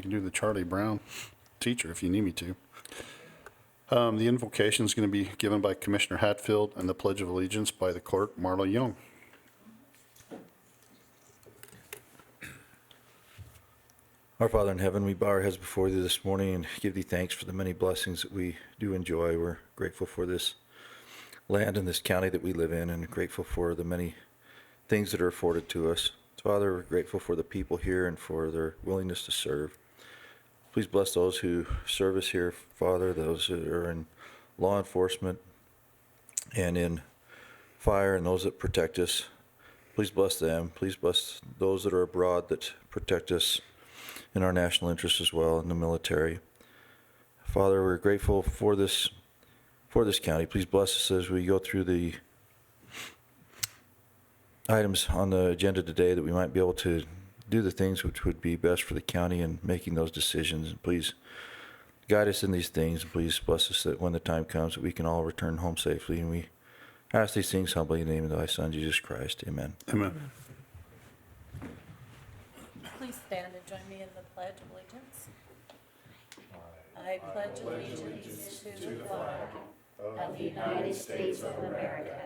can do the Charlie Brown teacher if you need me to. The invocation is going to be given by Commissioner Hatfield and the Pledge of Allegiance by the clerk, Marla Young. Our Father in heaven, we bow our heads before thee this morning and give thee thanks for the many blessings that we do enjoy. We're grateful for this land and this county that we live in, and grateful for the many things that are afforded to us. Father, we're grateful for the people here and for their willingness to serve. Please bless those who serve us here, Father, those that are in law enforcement and in fire and those that protect us. Please bless them. Please bless those that are abroad that protect us in our national interests as well, in the military. Father, we're grateful for this county. Please bless us as we go through the items on the agenda today, that we might be able to do the things which would be best for the county in making those decisions. And please guide us in these things. And please bless us that when the time comes that we can all return home safely. And we ask these things humbly in the name of thy Son, Jesus Christ. Amen. Amen. Please stand and join me in the Pledge of Allegiance. I pledge allegiance to the flag of the United States of America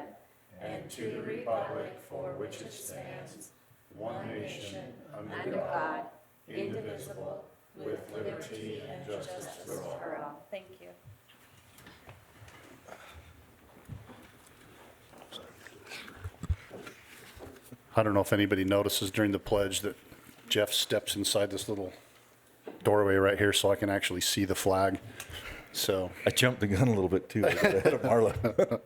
and to the republic for which it stands, one nation, under God, indivisible, with liberty and justice for all. Thank you. I don't know if anybody notices during the pledge that Jeff steps inside this little doorway right here so I can actually see the flag. So I jumped the gun a little bit too, ahead of Marla.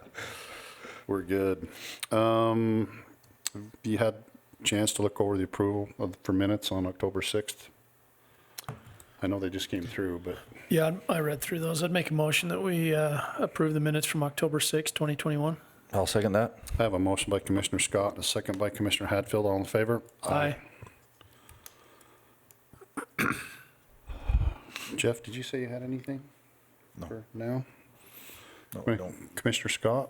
we're good. You had a chance to look over the approval for minutes on October 6th? I know they just came through, but. Yeah, I read through those. I'd make a motion that we approve the minutes from October 6, 2021. I'll second that. I have a motion by Commissioner Scott and a second by Commissioner Hatfield. All in favor? Aye. Jeff, did you say you had anything? No. For now? No, I don't. Commissioner Scott?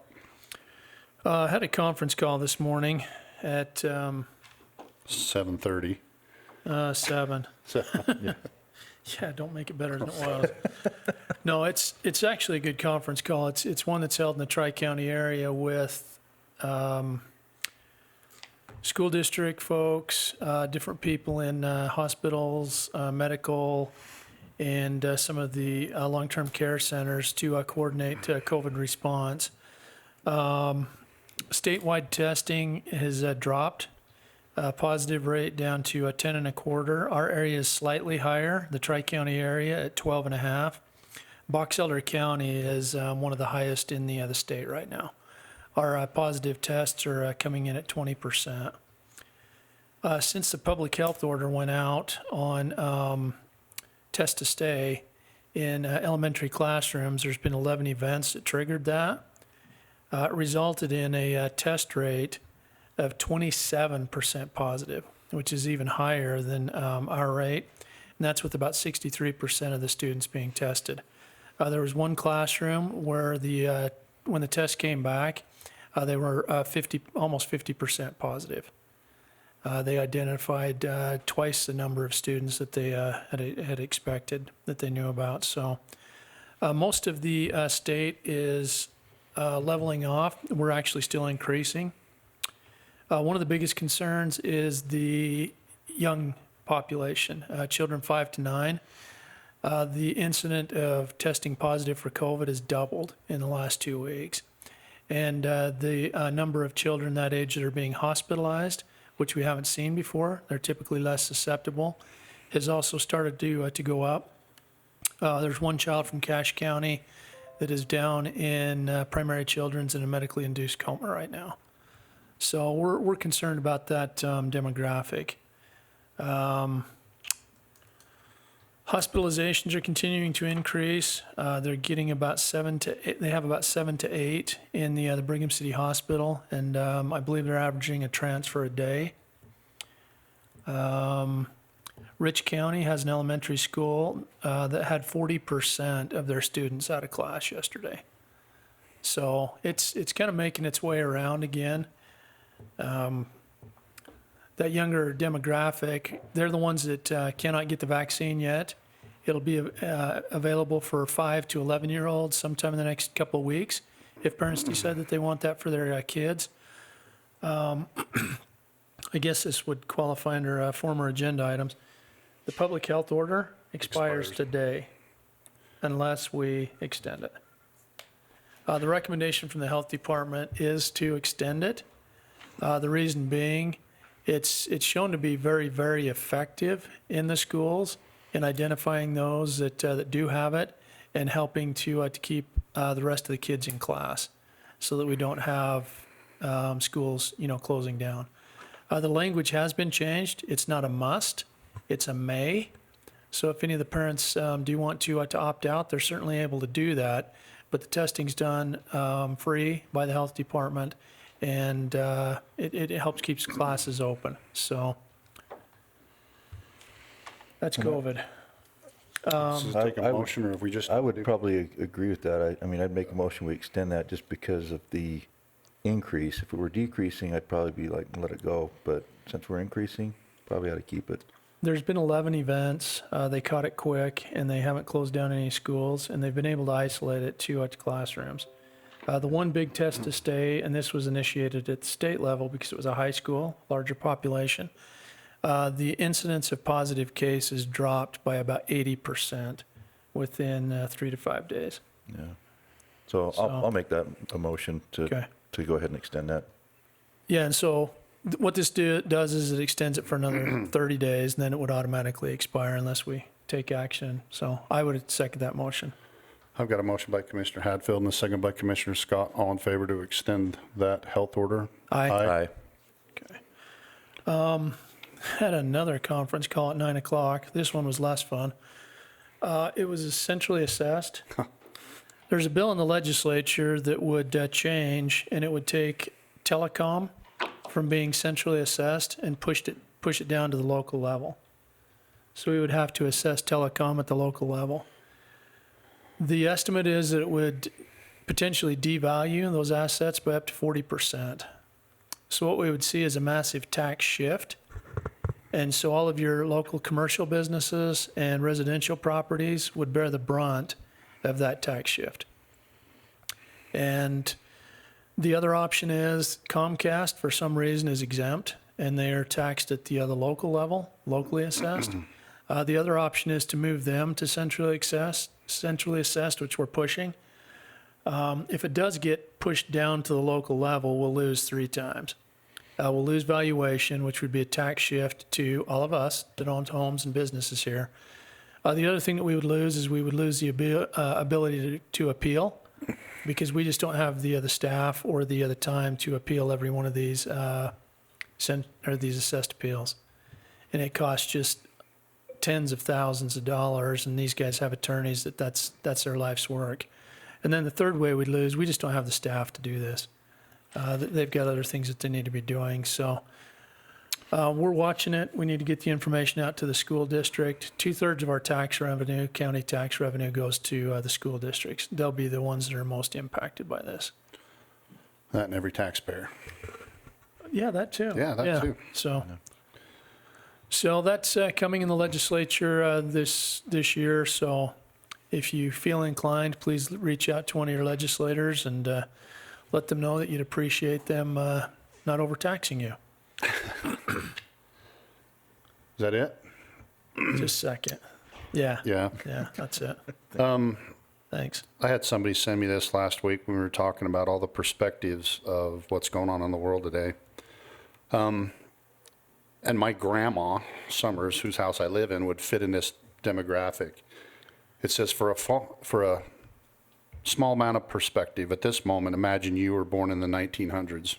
I had a conference call this morning at 7:30. 7. Yeah. Yeah, don't make it better than it was. No, it's actually a good conference call. It's one that's held in the Tri-County area with school district folks, different people in hospitals, medical, and some of the long-term care centers to coordinate COVID response. Statewide testing has dropped. Positive rate down to 10.25. Our area is slightly higher, the Tri-County area at 12.5. Box Elder County is one of the highest in the state right now. Our positive tests are coming in at 20%. Since the public health order went out on test to stay in elementary classrooms, there's been 11 events that triggered that. It resulted in a test rate of 27% positive, which is even higher than our rate. And that's with about 63% of the students being tested. There was one classroom where when the test came back, they were almost 50% positive. They identified twice the number of students that they had expected, that they knew about. So most of the state is leveling off. We're actually still increasing. One of the biggest concerns is the young population, children 5 to 9. The incident of testing positive for COVID has doubled in the last 2 weeks. And the number of children that age that are being hospitalized, which we haven't seen before, they're typically less susceptible, has also started to go up. There's one child from Cache County that is down in primary children's in a medically induced coma right now. So we're concerned about that demographic. Hospitalizations are continuing to increase. They're getting about 7 to 8. They have about 7 to 8 in the Brigham City Hospital, and I believe they're averaging a transfer a day. Rich County has an elementary school that had 40% of their students out of class yesterday. So it's kind of making its way around again. that younger demographic, they're the ones that cannot get the vaccine yet. It'll be available for 5 to 11-year-olds sometime in the next couple of weeks, if parents decide that they want that for their kids. I guess this would qualify under former agenda items. The public health order expires today unless we extend it. The recommendation from the health department is to extend it. The reason being, it's shown to be very, very effective in the schools in identifying those that do have it and helping to keep the rest of the kids in class so that we don't have schools, closing down. The language has been changed. It's not a must. It's a may. So if any of the parents do want to opt out, they're certainly able to do that. But the testing's done free by the health department, and it helps keeps classes open. So that's COVID. Does it take a I would- motion, or if we just? I would probably agree with that. I mean, I'd make a motion, we extend that just because of the increase. If it were decreasing, I'd probably be like, let it go. But since we're increasing, probably ought to keep it. There's been 11 events. They caught it quick, and they haven't closed down any schools, and they've been able to isolate it to classrooms. The one big test to stay, and this was initiated at the state level because it was a high school, larger population. The incidence of positive cases dropped by about 80% within 3 to 5 days. Yeah. So I'll make that a motion Okay. to go ahead and extend that. Yeah, and so what this does is it extends it for another 30 days, and then it would automatically expire unless we take action. So I would second that motion. I've got a motion by Commissioner Hadfield and a second by Commissioner Scott. All in favor to extend that health order? Aye. Aye. Okay. Had another conference call at 9 o'clock. This one was less fun. It was essentially assessed. There's a bill in the legislature that would change, and it would take telecom from being centrally assessed and push it down to the local level. So we would have to assess telecom at the local level. The estimate is that it would potentially devalue those assets by up to 40%. So what we would see is a massive tax shift. And so all of your local commercial businesses and residential properties would bear the brunt of that tax shift. And the other option is Comcast, for some reason, is exempt, and they are taxed at the other local level, locally assessed. The other option is to move them to centrally assessed, which we're pushing. If it does get pushed down to the local level, we'll lose 3 times. We'll lose valuation, which would be a tax shift to all of us that own homes and businesses here. The other thing that we would lose is we would lose the ability to appeal, because we just don't have the staff or the time to appeal every one of these these assessed appeals, and it costs just tens of thousands of dollars. And these guys have attorneys that's their life's work. And then the third way we'd lose, we just don't have the staff to do this. They've got other things that they need to be doing. So we're watching it. We need to get the information out to the school district. 2/3 of our tax revenue, county tax revenue, goes to the school districts. They'll be the ones that are most impacted by this. That and every taxpayer. Yeah, that too. Yeah, that too. So that's coming in the legislature this year. So if you feel inclined, please reach out to one of your legislators and let them know that you'd appreciate them not overtaxing you. Is that it? Just a second. Yeah. Yeah. Yeah, that's it. Thanks. I had somebody send me this last week when we were talking about all the perspectives of what's going on in the world today. And my grandma, Summers, whose house I live in, would fit in this demographic. It says, for a small amount of perspective, at this moment, imagine you were born in the 1900s.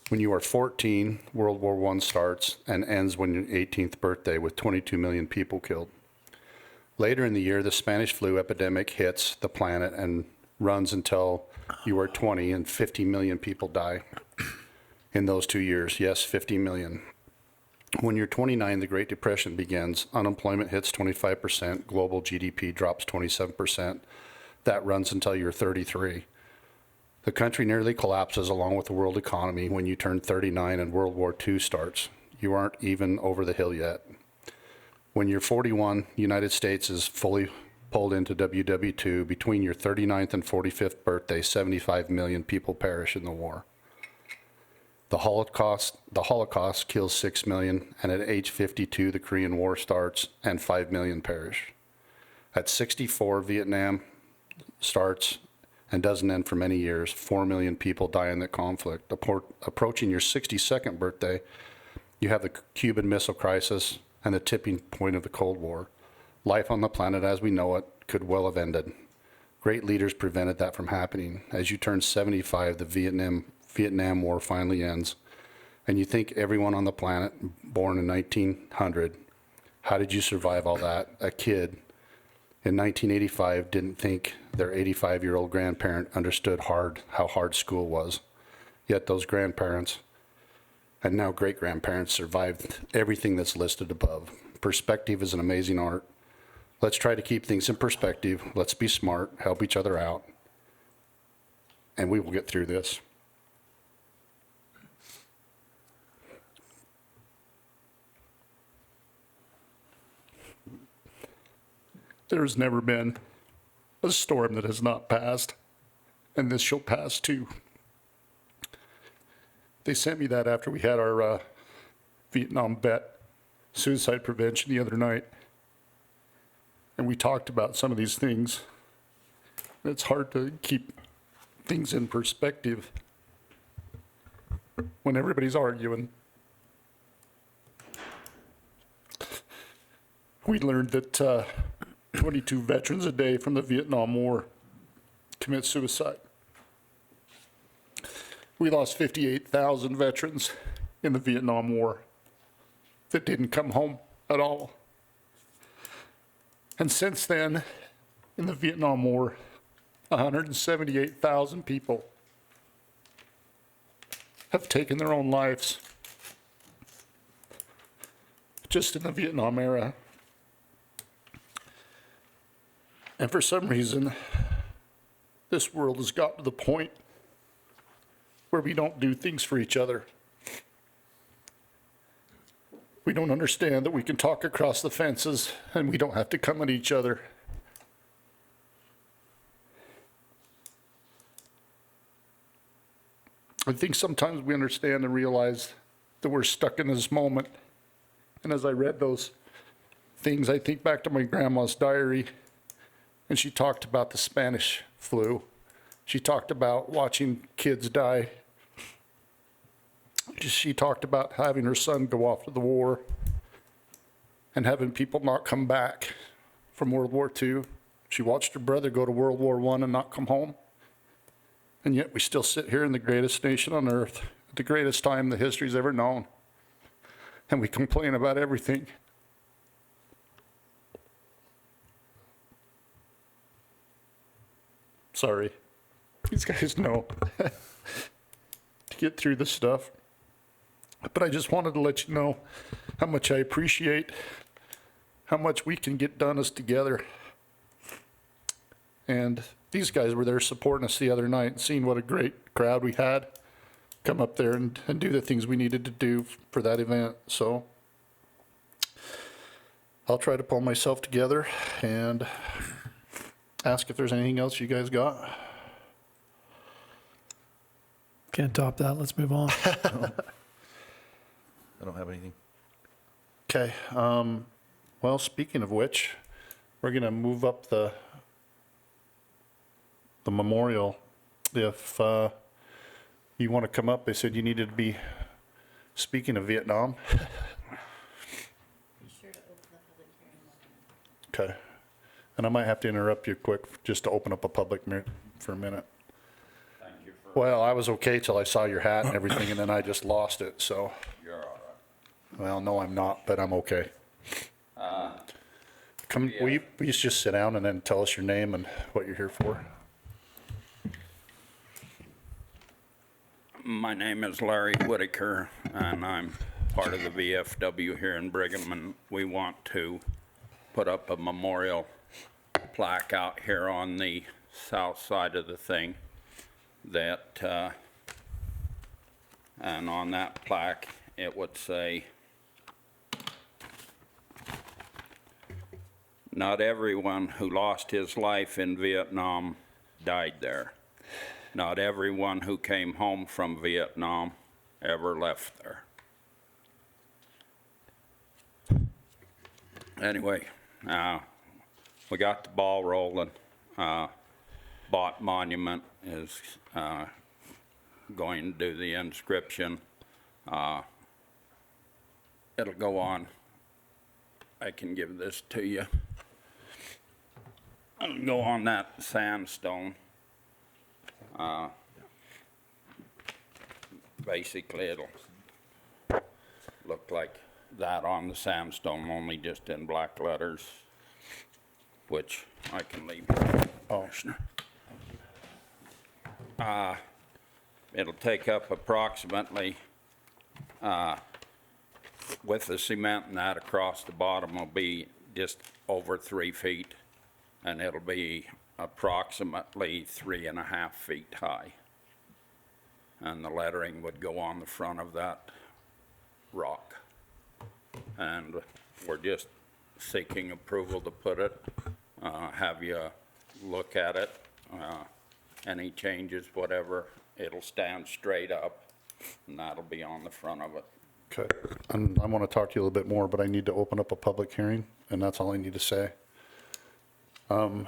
When you are 14, World War I starts and ends when your 18th birthday with 22 million people killed. Later in the year, the Spanish flu epidemic hits the planet and runs until you are 20 and 50 million people die in those 2 years. Yes, 50 million. When you're 29, the Great Depression begins. Unemployment hits 25%. Global GDP drops 27%. That runs until you're 33. The country nearly collapses along with the world economy when you turn 39 and World War II starts. you aren't even over the hill yet. When you're 41, United States is fully pulled into WW2. Between your 39th and 45th birthday, 75 million people perish in the war. The Holocaust kills 6 million, and at age 52, the Korean War starts, and 5 million perish. At 64, Vietnam starts and doesn't end for many years. 4 million people die in the conflict. Approaching your 62nd birthday, you have the Cuban Missile Crisis and the tipping point of the Cold War. Life on the planet as we know it could well have ended. Great leaders prevented that from happening. As you turn 75, the Vietnam War finally ends, and you think everyone on the planet born in 1900, how did you survive all that? A kid in 1985 didn't think their 85-year-old grandparent understood how hard school was. Yet those grandparents, and now great-grandparents, survived everything that's listed above. Perspective is an amazing art. Let's try to keep things in perspective. Let's be smart, help each other out, and we will get through this. There's never been a storm that has not passed, and this shall pass too. They sent me that after we had our Vietnam vet suicide prevention the other night, and we talked about some of these things. It's hard to keep things in perspective when everybody's arguing. We learned that 22 veterans a day from the Vietnam War commit suicide. We lost 58,000 veterans in the Vietnam War that didn't come home at all. And since then, in the Vietnam War, 178,000 people have taken their own lives just in the Vietnam era. And for some reason, this world has got to the point where we don't do things for each other. We don't understand that we can talk across the fences and we don't have to come at each other. I think sometimes we understand and realize that we're stuck in this moment. And as I read those things, I think back to my grandma's diary, and she talked about the Spanish flu. She talked about watching kids die. She talked about having her son go off to the war and having people not come back from World War II. She watched her brother go to World War I and not come home. And yet we still sit here in the greatest nation on earth, at the greatest time the history's ever known, and we complain about everything. Sorry. These guys know to get through this stuff. But I just wanted to let you know how much I appreciate how much we can get done as together. And these guys were there supporting us the other night, and seeing what a great crowd we had come up there and do the things we needed to do for that event. So I'll try to pull myself together and ask if there's anything else you guys got. Can't top that. Let's move on. I don't have anything. Okay. Well, speaking of which, we're going to move up the memorial. If you want to come up, they said you needed to be speaking of Vietnam. Be sure to open the public hearing. Okay. And I might have to interrupt you quick just to open up a public for a minute. Thank you for, Well, I was okay till I saw your hat and everything, and then I just lost it, so. you're all Well, no, I'm not, but I'm okay. Will you please just sit down and then tell us your name and what you're here for? right. My name is Larry Whitaker, and I'm part of the VFW here in Brigham, and we want to put up a memorial plaque out here on the south side of the thing that, and on that plaque, it would say, Not everyone who lost his life in Vietnam died there. Not everyone who came home from Vietnam ever left there. Anyway, we got the ball rolling. Bott Monument is going to do the inscription. It'll go on. I can give this to you. It'll go on that sandstone. Basically, it'll look like that on the sandstone, only just in black letters, which I can leave. Commissioner. It'll take up approximately, with the cement and that across the bottom, will be just over 3 feet, and it'll be approximately 3.5 feet high. And the lettering would go on the front of that rock. And we're just seeking approval to put it, have you look at it. Any changes, whatever, it'll stand straight up, and that'll be on the front of it. Okay, and I want to talk to you a little bit more, but I need to open up a public hearing, and that's all I need to say. It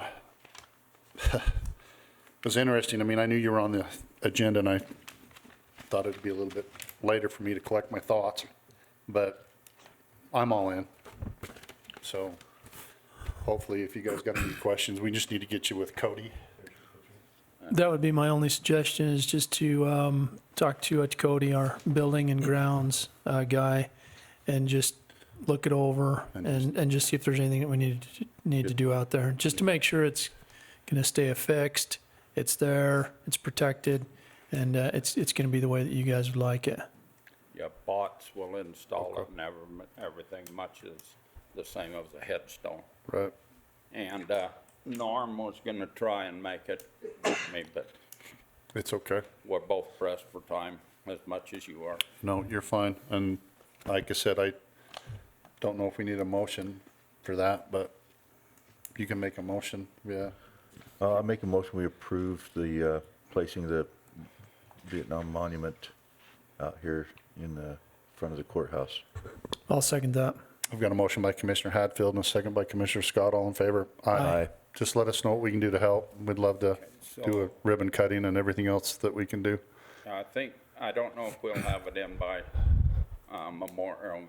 was interesting. I mean, I knew you were on the agenda, and I thought it'd be a little bit later for me to collect my thoughts, but I'm all in. So hopefully, if you guys got any questions, we just need to get you with Cody. That would be my only suggestion, is just to talk to Cody, our building and grounds guy, and just look it over and just see if there's anything that we need to do out there, just to make sure it's going to stay affixed, it's there, it's protected, and it's going to be the way that you guys would like it. Yeah, Botts will install it, and everything much is the same as the headstone. Right. And Norm was gonna try and make it with me, but It's okay. we're both pressed for time as much as you are. No, you're fine. And like I said, I don't know if we need a motion for that, but you can make a motion, yeah. I make a motion, we approve the placing the Vietnam monument out here in the front of the courthouse. I'll second that. I've got a motion by Commissioner Hadfield and a second by Commissioner Scott. All in favor? Aye. Just let us know what we can do to help. We'd love to do a ribbon cutting and everything else that we can do. I don't know if we'll have it in by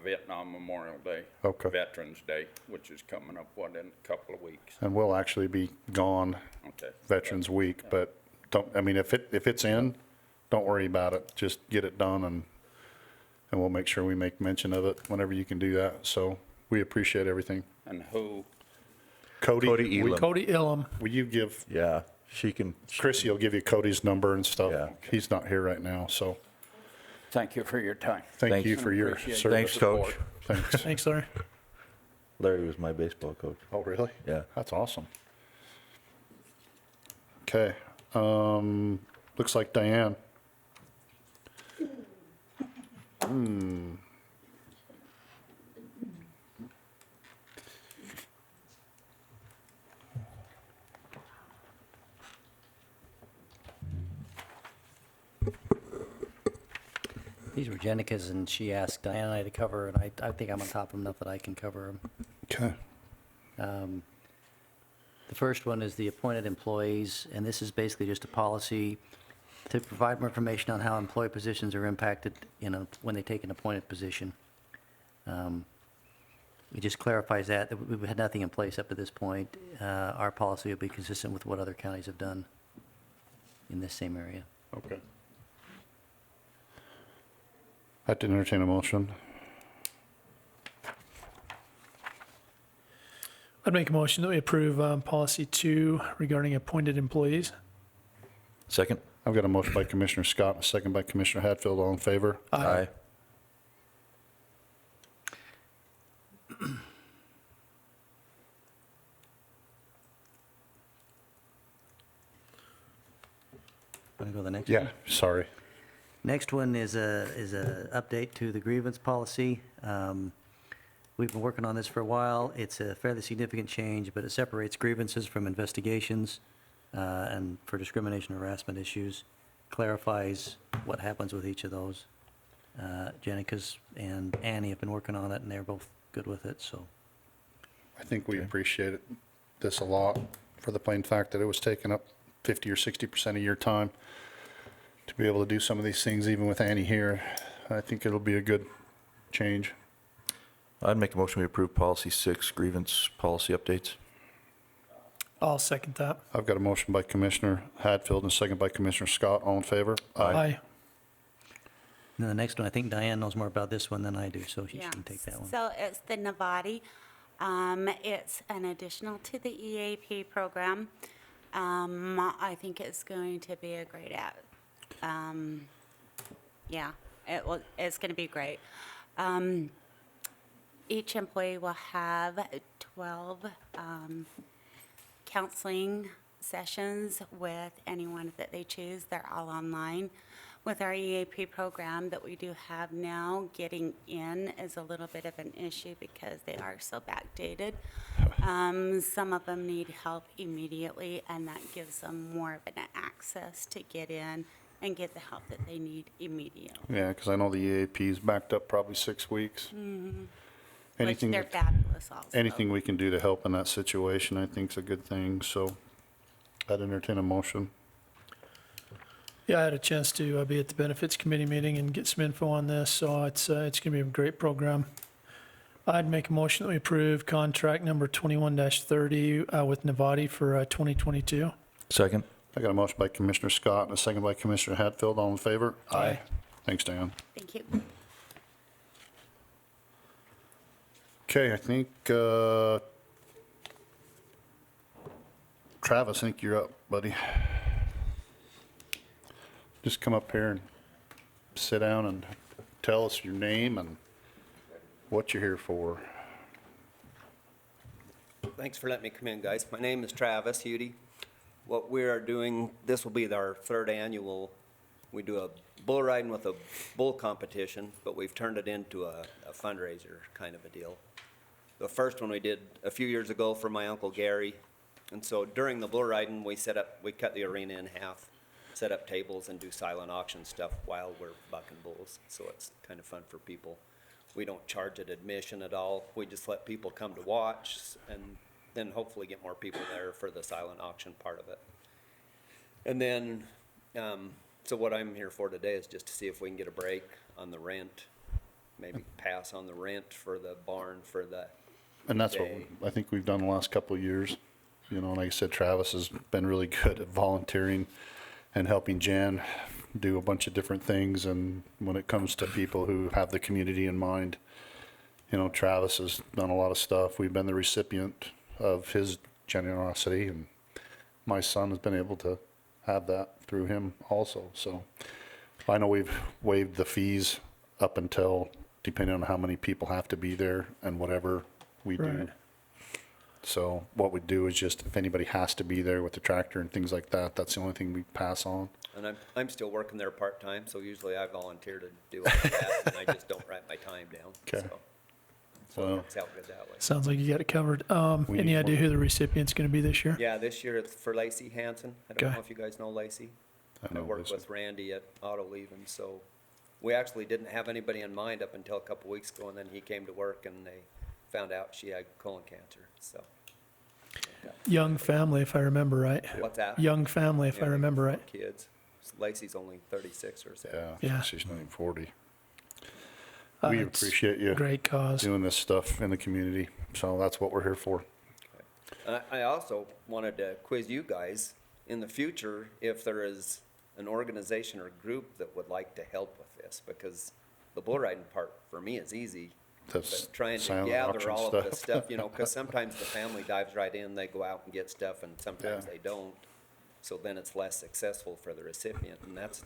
Vietnam Memorial Day. Okay. Veterans Day, which is coming up, in a couple of weeks. And we'll actually be gone Okay. Veterans Week, but if it's in, don't worry about it. Just get it done and we'll make sure we make mention of it whenever you can do that. So we appreciate everything. And who, Cody Elam. Cody Elam. will you give, Yeah, she can. Chrissy will give you Cody's number and stuff. Yeah. He's not here right now, so thank you for your time. thank Thanks. you for your Appreciate service. Thanks, Coach. Thanks. Thanks, Larry. Larry was my baseball coach. Oh, really? Yeah. That's awesome. Okay, looks like Diane. These were Jenica's, and she asked Diana and I to cover, and I think I'm on top of them enough that I can cover them. Okay. The first one is the appointed employees, and this is basically just a policy to provide more information on how employee positions are impacted, when they take an appointed position. It just clarifies that we had nothing in place up to this point. Our policy will be consistent with what other counties have done in this same area. Okay. I have to entertain a motion. I'd make a motion that we approve policy 2 regarding appointed employees. Second? I've got a motion by Commissioner Scott, and a second by Commissioner Hadfield. All in favor? Aye. Want to go to the next one? Yeah, sorry. Next one is a update to the grievance policy. We've been working on this for a while. It's a fairly significant change, but it separates grievances from investigations and for discrimination and harassment issues, clarifies what happens with each of those. Jenica's and Annie have been working on it, and they're both good with it, so. I think we appreciate this a lot for the plain fact that it was taking up 50 or 60% of your time to be able to do some of these things, even with Annie here. I think it'll be a good change. I'd make a motion we approve policy 6, grievance policy updates. I'll second that. I've got a motion by Commissioner Hadfield and a second by Commissioner Scott. All in favor? Aye. And then the next one, I think Diane knows more about this one than I do, so she Yeah. can take that one. So it's the Navati. It's an additional to the EAP program. I think it's going to be a great yeah, it's going to be great. Each employee will have 12 counseling sessions with anyone that they choose. They're all online. With our EAP program that we do have now, getting in is a little bit of an issue because they are so backdated. Some of them need help immediately, and that gives them more of an access to get in and get the help that they need immediately. Yeah, because I know the EAP's backed up probably 6 weeks. Which Anything, they're fabulous also. anything we can do to help in that situation, I think is a good thing. So I'd entertain a motion. Yeah, I had a chance to be at the Benefits Committee meeting and get some info on this, so it's going to be a great program. I'd make a motion that we approve contract number 21-30 with Navati for 2022. Second. I got a motion by Commissioner Scott and a second by Commissioner Hadfield. All in favor? Aye. Thanks, Dan. Thank you. Okay, I think, Travis, I think you're up, buddy. Just come up here and sit down and tell us your name and what you're here for. Thanks for letting me come in, guys. My name is Travis Hudi. What we are doing, this will be our 3rd annual, we do a bull riding with a bull competition, but we've turned it into a fundraiser kind of a deal. The first one we did a few years ago for my Uncle Gary. And so during the bull riding, we cut the arena in half, set up tables and do silent auction stuff while we're bucking bulls. So it's kind of fun for people. We don't charge an admission at all. We just let people come to watch and then hopefully get more people there for the silent auction part of it. And then, so what I'm here for today is just to see if we can get a break on the rent, maybe pass on the rent for the barn for the And that's what day. I think we've done the last couple of years. You know, like I said, Travis has been really good at volunteering and helping Jan do a bunch of different things. And when it comes to people who have the community in mind, you know, Travis has done a lot of stuff. We've been the recipient of his generosity, and my son has been able to have that through him also. So I know we've waived the fees up until, depending on how many people have to be there and whatever we do. Right. So what we do is just, if anybody has to be there with the tractor and things like that, that's the only thing we pass on. And I'm still working there part-time, so usually I volunteer to do all that, and I just don't write my time down. Okay. So it So works out good that way. Sounds like you got it covered. We Any need idea more. who the recipient's going to be this year? Yeah, this year it's for Lacey Hansen. I don't Okay. know if you guys know Lacey. I know worked Lacey. with Randy at Auto Leaving, so we actually didn't have anybody in mind up until a couple weeks ago, and then he came to work and they found out she had colon cancer, so. Young family, if I remember right. What's that? Young family, if I Yeah, remember right. 4 kids. Lacey's only 36 or so. yeah, Yeah. she's not even 40. We It's appreciate you Great cause. doing this stuff in the community. So that's what we're here for. I also wanted to quiz you guys, in the future, if there is an organization or group that would like to help with this, because the bull riding part for me is easy, That's but trying to silent gather auction all stuff. of the stuff, you know, because sometimes the family dives right in, they go out and get stuff, and sometimes Yeah. they don't. So then it's less successful for the recipient, and that's,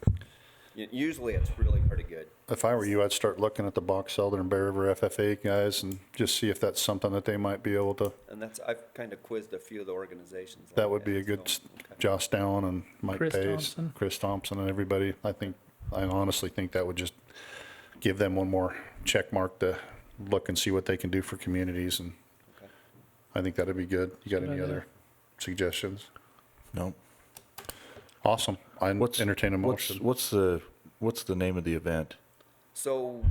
usually it's really pretty good. If I were you, I'd start looking at the Box Elder and Bear River FFA guys and just see if that's something that they might be able to. And that's, I've kind of quizzed a few of the organizations. That like would be a good, so, okay. Josh Dallin and Mike Chris Pace, Thompson. Chris Thompson and everybody. I honestly think that would just give them one more check mark to look and see what they can do for communities, and Okay. I think that'd be good. You got Good any idea. other suggestions? No. Awesome. I What's entertain a what's- motion. What's the name of the event? So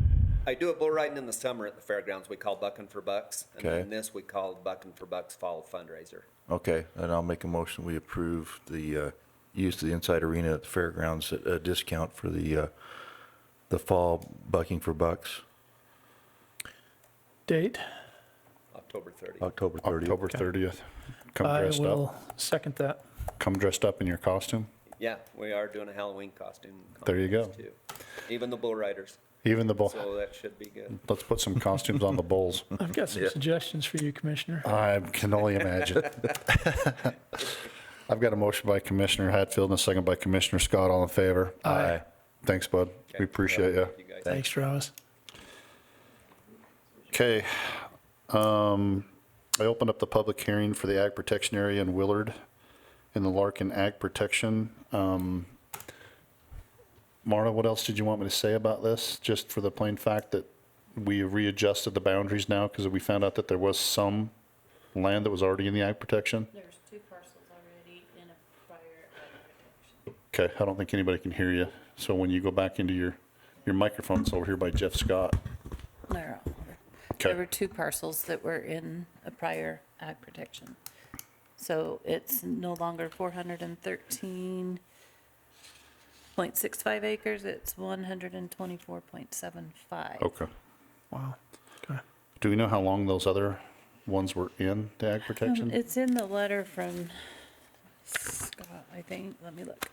I do a bull riding in the summer at the fairgrounds. We call Bucking for Bucks. And Okay. then this we call Bucking for Bucks Fall Fundraiser. Okay, and I'll make a motion, we approve the use of the inside arena at the fairgrounds at a discount for the fall bucking for bucks, Date? October 30th. October 30th. October 30th. Come I dressed will up. second that. Come dressed up in your costume. Yeah, we are doing a Halloween costume. There you go. contest, too. Even the bull riders. Even the bull. So that should be good. Let's put some costumes on the bulls. I've got some Yeah. suggestions for you, Commissioner. I can only imagine. I've got a motion by Commissioner Hatfield and a second by Commissioner Scott. All in favor? Aye. Thanks, bud. Okay. We appreciate you. You guys. Thanks, Travis. Okay. I opened up the public hearing for the ag protection area in Willard in the Larkin Ag Protection. Marta, what else did you want me to say about this? Just for the plain fact that we readjusted the boundaries now because we found out that there was some land that was already in the ag protection? There's 2 parcels already in a prior ag protection. Okay, I don't think anybody can hear you. So when you go back into your microphone, it's over here by Jeff Scott. There Okay. were 2 parcels that were in a prior ag protection. So it's no longer 413.65 acres, it's 124.75. Okay. Wow. Okay. Do we know how long those other ones were in the ag protection? It's in the letter from Scott, I think. Let me look.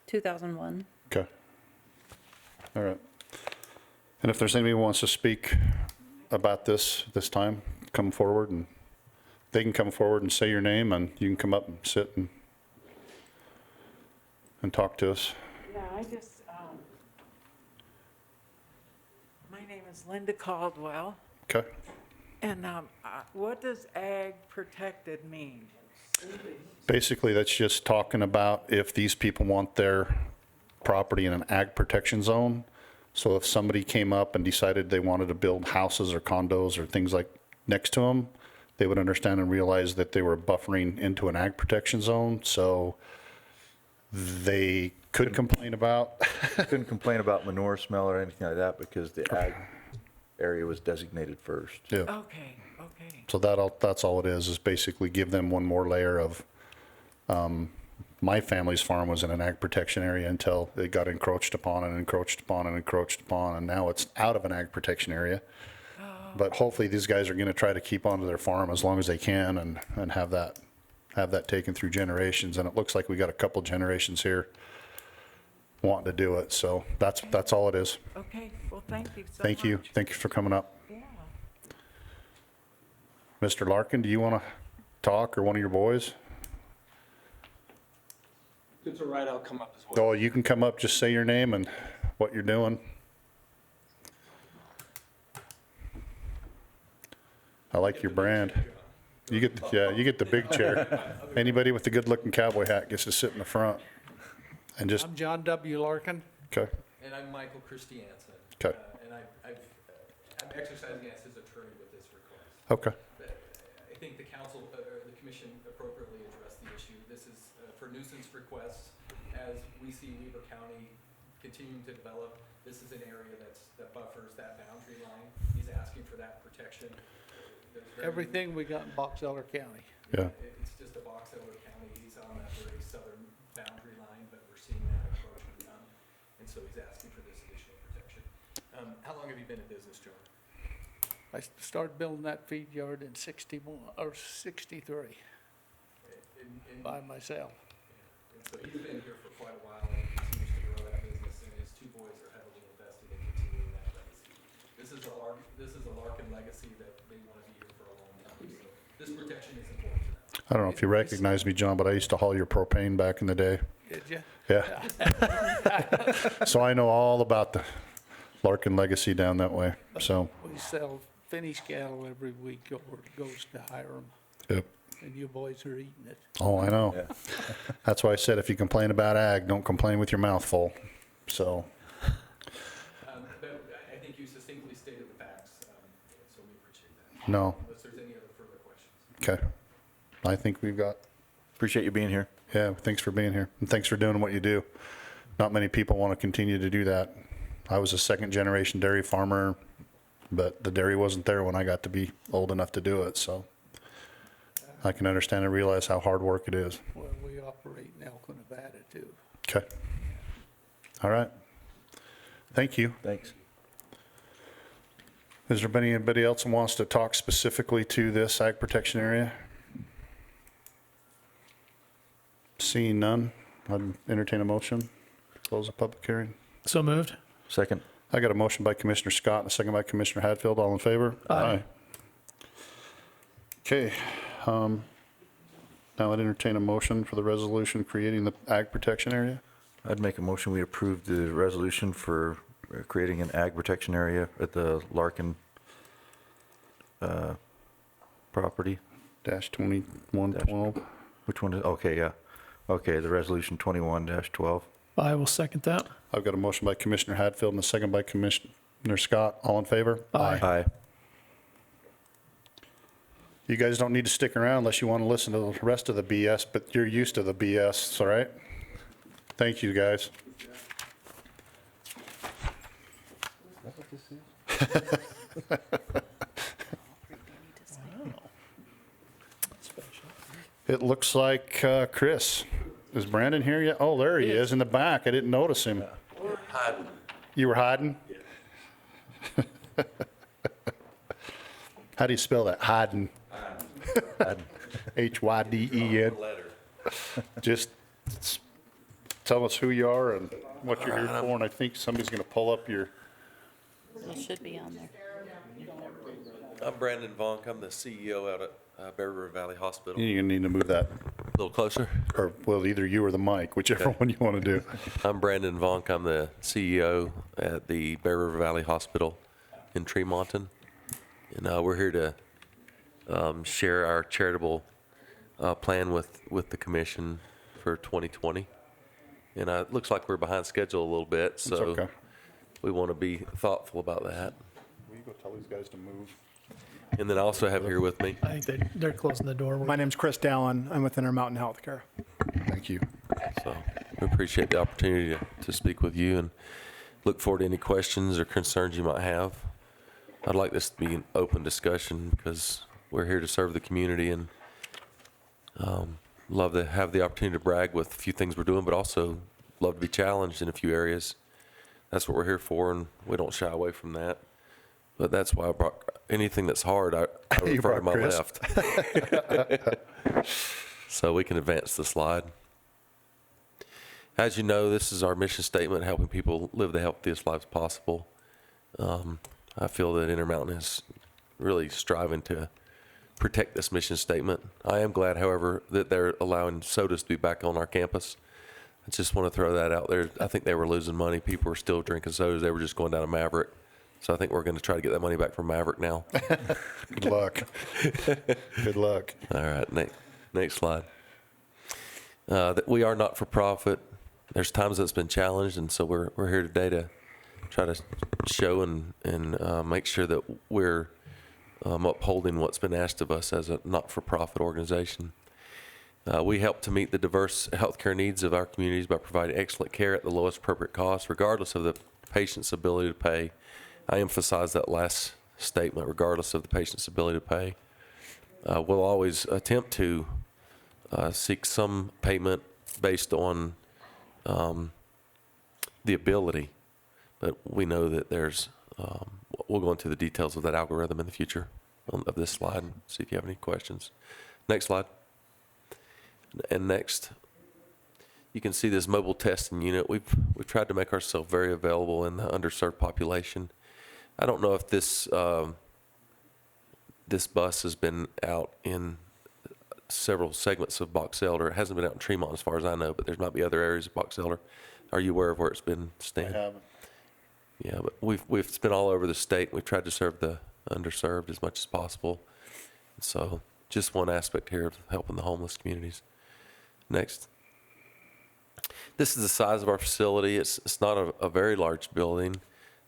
(2001). Okay. All right. And if there's anybody who wants to speak about this time, come forward, and they can come forward and say your name, and you can come up and sit and talk to us. Yeah, my name is Linda Caldwell, Okay. and what does ag protected mean? Basically, that's just talking about if these people want their property in an ag protection zone. So if somebody came up and decided they wanted to build houses or condos or things like next to them, they would understand and realize that they were buffering into an ag protection zone. So they could complain about, Couldn't complain about manure smell or anything like that because the ag area was designated first. yeah. Okay. So that's all it is basically give them one more layer of, my family's farm was in an ag protection area until it got encroached upon and encroached upon and encroached upon, and now it's out of an ag protection area. But hopefully these guys are gonna try to keep onto their farm as long as they can and have that taken through generations, and it looks like we got a couple generations here wanting to do it, so that's all it is. Okay, well, thank you so much. Thank you for coming up. Yeah. Mr. Larkin, do you wanna talk, or one of your boys? If it's all right, I'll come up as well. Oh, you can come up, just say your name and what you're doing. I like your brand. You get the big chair. Anybody with a good-looking cowboy hat gets to sit in the front. And just, I'm John W. Larkin. okay, And I'm Michael Christiansen. Okay. And I'm exercising as his attorney with this request. okay, I think the council, or the commission appropriately addressed the issue. This is for nuisance requests. As we see Weaver County continuing to develop, this is an area that buffers that boundary line. He's asking for that protection. There's very- Everything we got in Box Elder County. yeah, It's just a Box Elder County. He's on that very southern boundary line, but we're seeing that encroachment come. And so he's asking for this additional protection. How long have you been in business, John? I started building that feed yard in 61, or 63 And by myself. so he's been here for quite a while and continues to grow that business, and his 2 boys are heavily invested in continuing that legacy. This is a Larkin legacy that they want to be here for a long time, so this protection is important to them. I don't know if you recognize me, John, but I used to haul your propane back in the day. Did you? Yeah. So I know all about the Larkin legacy down that way, so, We sell finished cattle every week, or goes to Hiram. yep. and you boys are eating it. Oh, I know. That's why I said if you complain about ag, don't complain with your mouth full. So, But I think you succinctly stated the facts, so we appreciate that. no, Unless there's any other further questions. okay. I think we've got, Appreciate you being here. yeah, thanks for being here. And thanks for doing what you do. Not many people want to continue to do that. I was a second-generation dairy farmer, but the dairy wasn't there when I got to be old enough to do it, so I can understand and realize how hard work it is. Well, we operate in Elko, Nevada too. Okay. All right. Thank you. Thanks. Is there anybody else who wants to talk specifically to this ag protection area? Seeing none, I'd entertain a motion to close the public hearing. So moved. Second. I got a motion by Commissioner Scott and a second by Commissioner Hadfield. All in favor? Aye. Okay. Now I'd entertain a motion for the resolution creating the ag protection area. I'd make a motion, we approve the resolution for creating an ag protection area at the Larkin property. Dash 2112. Which one is, okay, yeah. Okay, the resolution 21-12. I will second that. I've got a motion by Commissioner Hadfield and a second by Commissioner Scott. All in favor? Aye. Aye. You guys don't need to stick around unless you want to listen to the rest of the BS, but you're used to the BS, all right? Thank you, guys. It looks like Chris. Is Brandon here yet? Oh, there he is in the back. I didn't notice him. You were hiding? How do you spell that? Hiding. H-Y-D-E-N. Just tell us who you are and what you're here for, and I think somebody's going to pull up your, It should be on there. I'm Brandon Vonk. I'm the CEO out at Bear River Valley Hospital. you're going to need to move that, A little closer. or, well, either you or the mic, whichever one you want to do. I'm Brandon Vonk. I'm the CEO at the Bear River Valley Hospital in Tremonton. And we're here to share our charitable plan with the commission for 2020. And it looks like we're behind schedule a little bit, It's so okay. we want to be thoughtful about that. Will you go tell these guys to move? And then I also have here with me, I think they're closing the door. My name's Chris Dallin. I'm with Intermountain Healthcare. Thank you. so we appreciate the opportunity to speak with you and look forward to any questions or concerns you might have. I'd like this to be an open discussion because we're here to serve the community and love to have the opportunity to brag with a few things we're doing, but also love to be challenged in a few areas. That's what we're here for, and we don't shy away from that. But that's why I brought anything that's hard, I You refer to brought my Chris. left. So we can advance the slide. As you know, this is our mission statement, helping people live the healthiest lives possible. I feel that Intermountain is really striving to protect this mission statement. I am glad, however, that they're allowing sodas to be back on our campus. I just want to throw that out there. I think they were losing money. People were still drinking sodas. They were just going down to Maverick. So I think we're going to try to get that money back from Maverick now. Good luck. Good luck. All right, next slide. That we are not for profit. There's times that's been challenged, and so we're here today to try to show and make sure that we're upholding what's been asked of us as a not-for-profit organization. We help to meet the diverse healthcare needs of our communities by providing excellent care at the lowest appropriate cost, regardless of the patient's ability to pay. I emphasize that last statement, regardless of the patient's ability to pay. We'll always attempt to seek some payment based on the ability, but we know that there's, we'll go into the details of that algorithm in the future of this slide and see if you have any questions. Next slide. And next, you can see this mobile testing unit. We've tried to make ourselves very available in the underserved population. I don't know if this this bus has been out in several segments of Box Elder. It hasn't been out in Tremont as far as I know, but there might be other areas of Box Elder. Are you aware of where it's been I staying? haven't. Yeah, but we've been all over the state. We've tried to serve the underserved as much as possible. So just one aspect here of helping the homeless communities. Next. This is the size of our facility. It's not a very large building.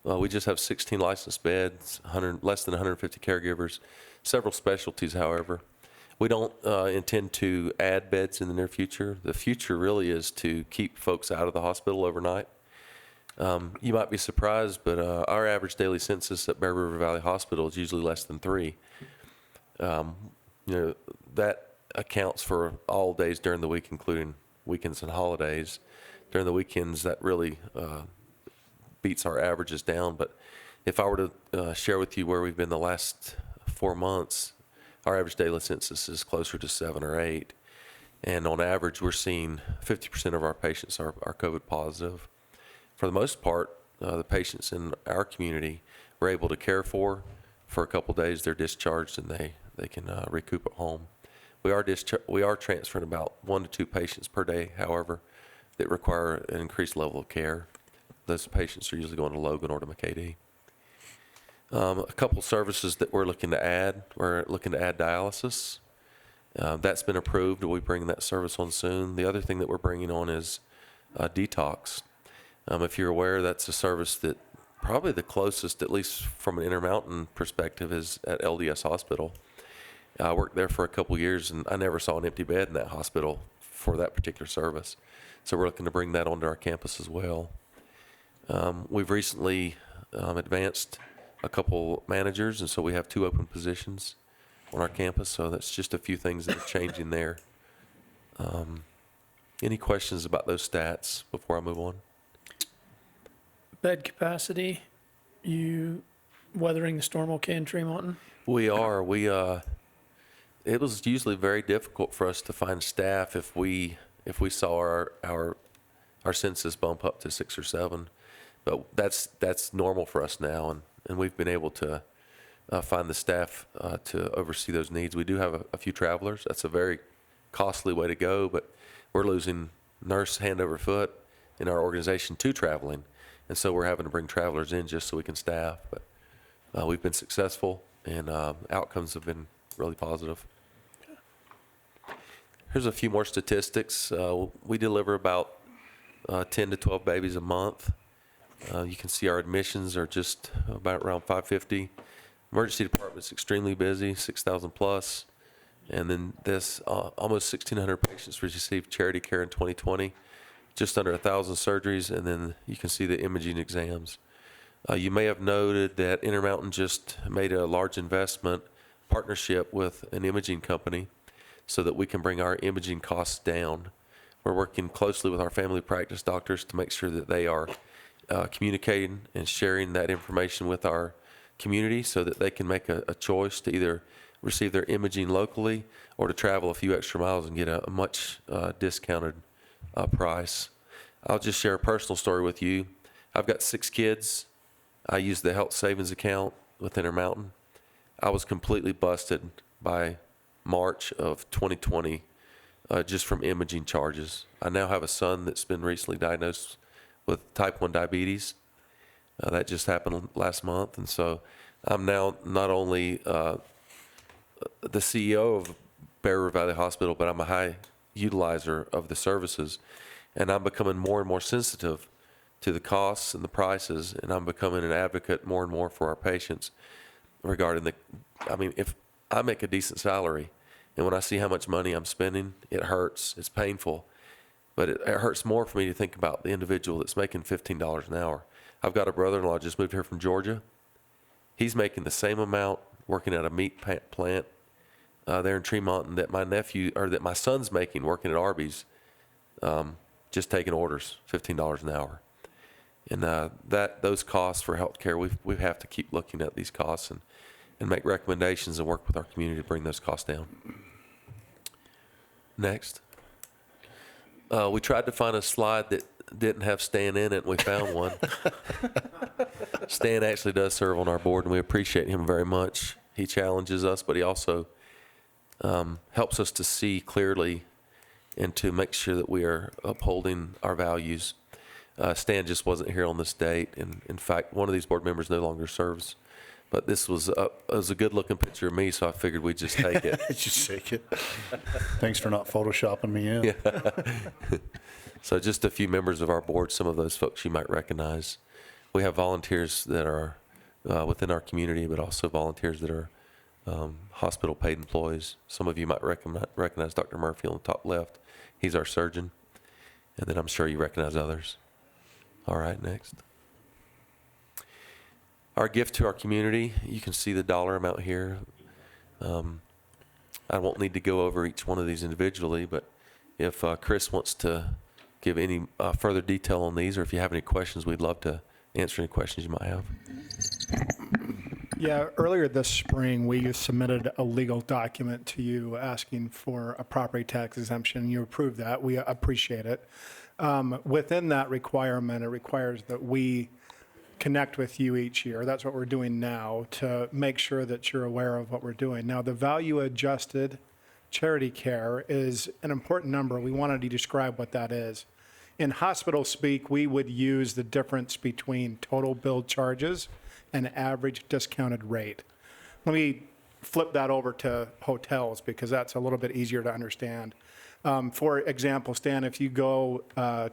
We just have 16 licensed beds, less than 150 caregivers, several specialties, however. We don't intend to add beds in the near future. The future really is to keep folks out of the hospital overnight. You might be surprised, but our average daily census at Bear River Valley Hospital is usually less than 3. That accounts for all days during the week, including weekends and holidays. During the weekends, that really beats our averages down. But if I were to share with you where we've been the last 4 months, our average daily census is closer to 7 or 8. And on average, we're seeing 50% of our patients are COVID positive. For the most part, the patients in our community we're able to care for a couple days. They're discharged and they can recoup at home. We are transferring about 1 to 2 patients per day, however, that require an increased level of care. Those patients are usually going to Logan or to McKay. A couple services that we're looking to add. We're looking to add dialysis. That's been approved. We'll be bringing that service on soon. The other thing that we're bringing on is detox. If you're aware, that's a service that probably the closest, at least from an Intermountain perspective, is at LDS Hospital. I worked there for a couple years, and I never saw an empty bed in that hospital for that particular service. So we're looking to bring that onto our campus as well. We've recently advanced a couple managers, and so we have 2 open positions on our campus. So that's just a few things that are changing there. Any questions about those stats before I move on? Bed capacity, you weathering the storm okay in Tremonton? We are. It was usually very difficult for us to find staff if we saw our census bump up to 6 or 7, but that's normal for us now, and we've been able to find the staff to oversee those needs. We do have a few travelers. That's a very costly way to go, but we're losing nurse hand over foot in our organization to traveling, and so we're having to bring travelers in just so we can staff. But we've been successful, and outcomes have been really positive. Here's a few more statistics. We deliver about 10 to 12 babies a month. You can see our admissions are just about around 550. Emergency department's extremely busy, 6,000 plus. And then this almost 1,600 patients received charity care in 2020, just under 1,000 surgeries, and then you can see the imaging exams. You may have noted that Intermountain just made a large investment partnership with an imaging company so that we can bring our imaging costs down. We're working closely with our family practice doctors to make sure that they are communicating and sharing that information with our community so that they can make a choice to either receive their imaging locally or to travel a few extra miles and get a much discounted price. I'll just share a personal story with you. I've got 6 kids. I use the health savings account with Intermountain. I was completely busted by March of 2020 just from imaging charges. I now have a son that's been recently diagnosed with type 1 diabetes. That just happened last month. And so I'm now not only the CEO of Bear River Valley Hospital, but I'm a high utilizer of the services. And I'm becoming more and more sensitive to the costs and the prices, and I'm becoming an advocate more and more for our patients regarding if I make a decent salary, and when I see how much money I'm spending, it hurts, it's painful, but it hurts more for me to think about the individual that's making $15 an hour. I've got a brother-in-law just moved here from Georgia. He's making the same amount working at a meat plant there in Tremonton that my son's making working at Arby's, just taking orders, $15 an hour. And those costs for healthcare, we have to keep looking at these costs and make recommendations and work with our community to bring those costs down. Next. We tried to find a slide that didn't have Stan in it, and we found one. Stan actually does serve on our board, and we appreciate him very much. He challenges us, but he also helps us to see clearly and to make sure that we are upholding our values. Stan just wasn't here on this date, and in fact, one of these board members no longer serves But this was a good-looking picture of me, so I figured we'd just take it. Just take it. Thanks for not photoshopping me in. So just a few members of our board, some of those folks you might recognize. We have volunteers that are within our community, but also volunteers that are hospital-paid employees. Some of you might recognize Dr. Murphy on the top left. He's our surgeon. And then I'm sure you recognize others. All right, next. Our gift to our community, you can see the dollar amount here. I won't need to go over each one of these individually, but if Chris wants to give any further detail on these, or if you have any questions, we'd love to answer any questions you might have. Yeah, earlier this spring, we submitted a legal document to you asking for a property tax exemption. You approved that. We appreciate it. Within that requirement, it requires that we connect with you each year. That's what we're doing now to make sure that you're aware of what we're doing. Now, the value adjusted charity care is an important number. We wanted to describe what that is. In hospital speak, we would use the difference between total billed charges and average discounted rate. Let me flip that over to hotels because that's a little bit easier to understand. For example, Stan, if you go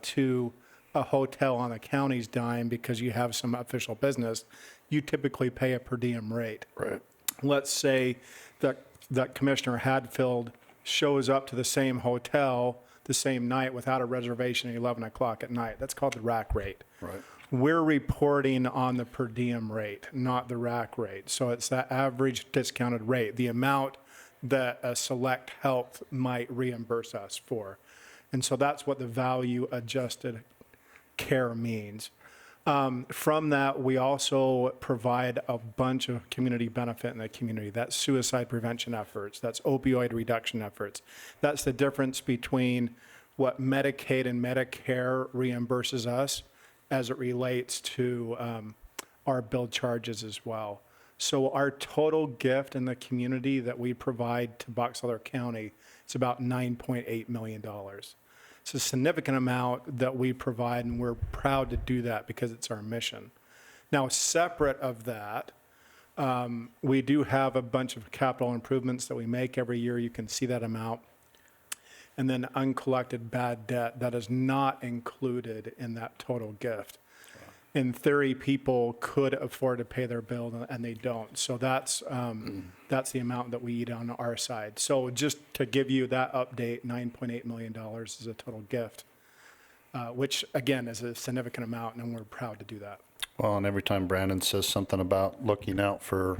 to a hotel on the county's dime because you have some official business, you typically pay a per diem rate. Right. Let's say that Commissioner Hadfield shows up to the same hotel the same night without a reservation at 11 o'clock at night. That's called the rack rate. Right. We're reporting on the per diem rate, not the rack rate. So it's that average discounted rate, the amount that a Select Health might reimburse us for. And so that's what the value adjusted care means. From that, we also provide a bunch of community benefit in the community. That's suicide prevention efforts. That's opioid reduction efforts. That's the difference between what Medicaid and Medicare reimburses us as it relates to our billed charges as well. So our total gift in the community that we provide to Box Elder County is about $9.8 million. It's a significant amount that we provide, and we're proud to do that because it's our mission. Now, separate of that, we do have a bunch of capital improvements that we make every year. You can see that amount. And then uncollected bad debt, that is not included in that total gift. In theory, people could afford to pay their bill and they don't. So that's the amount that we eat on our side. So just to give you that update, $9.8 million is a total gift, which again is a significant amount, and we're proud to do that. Well, and every time Brandon says something about looking out for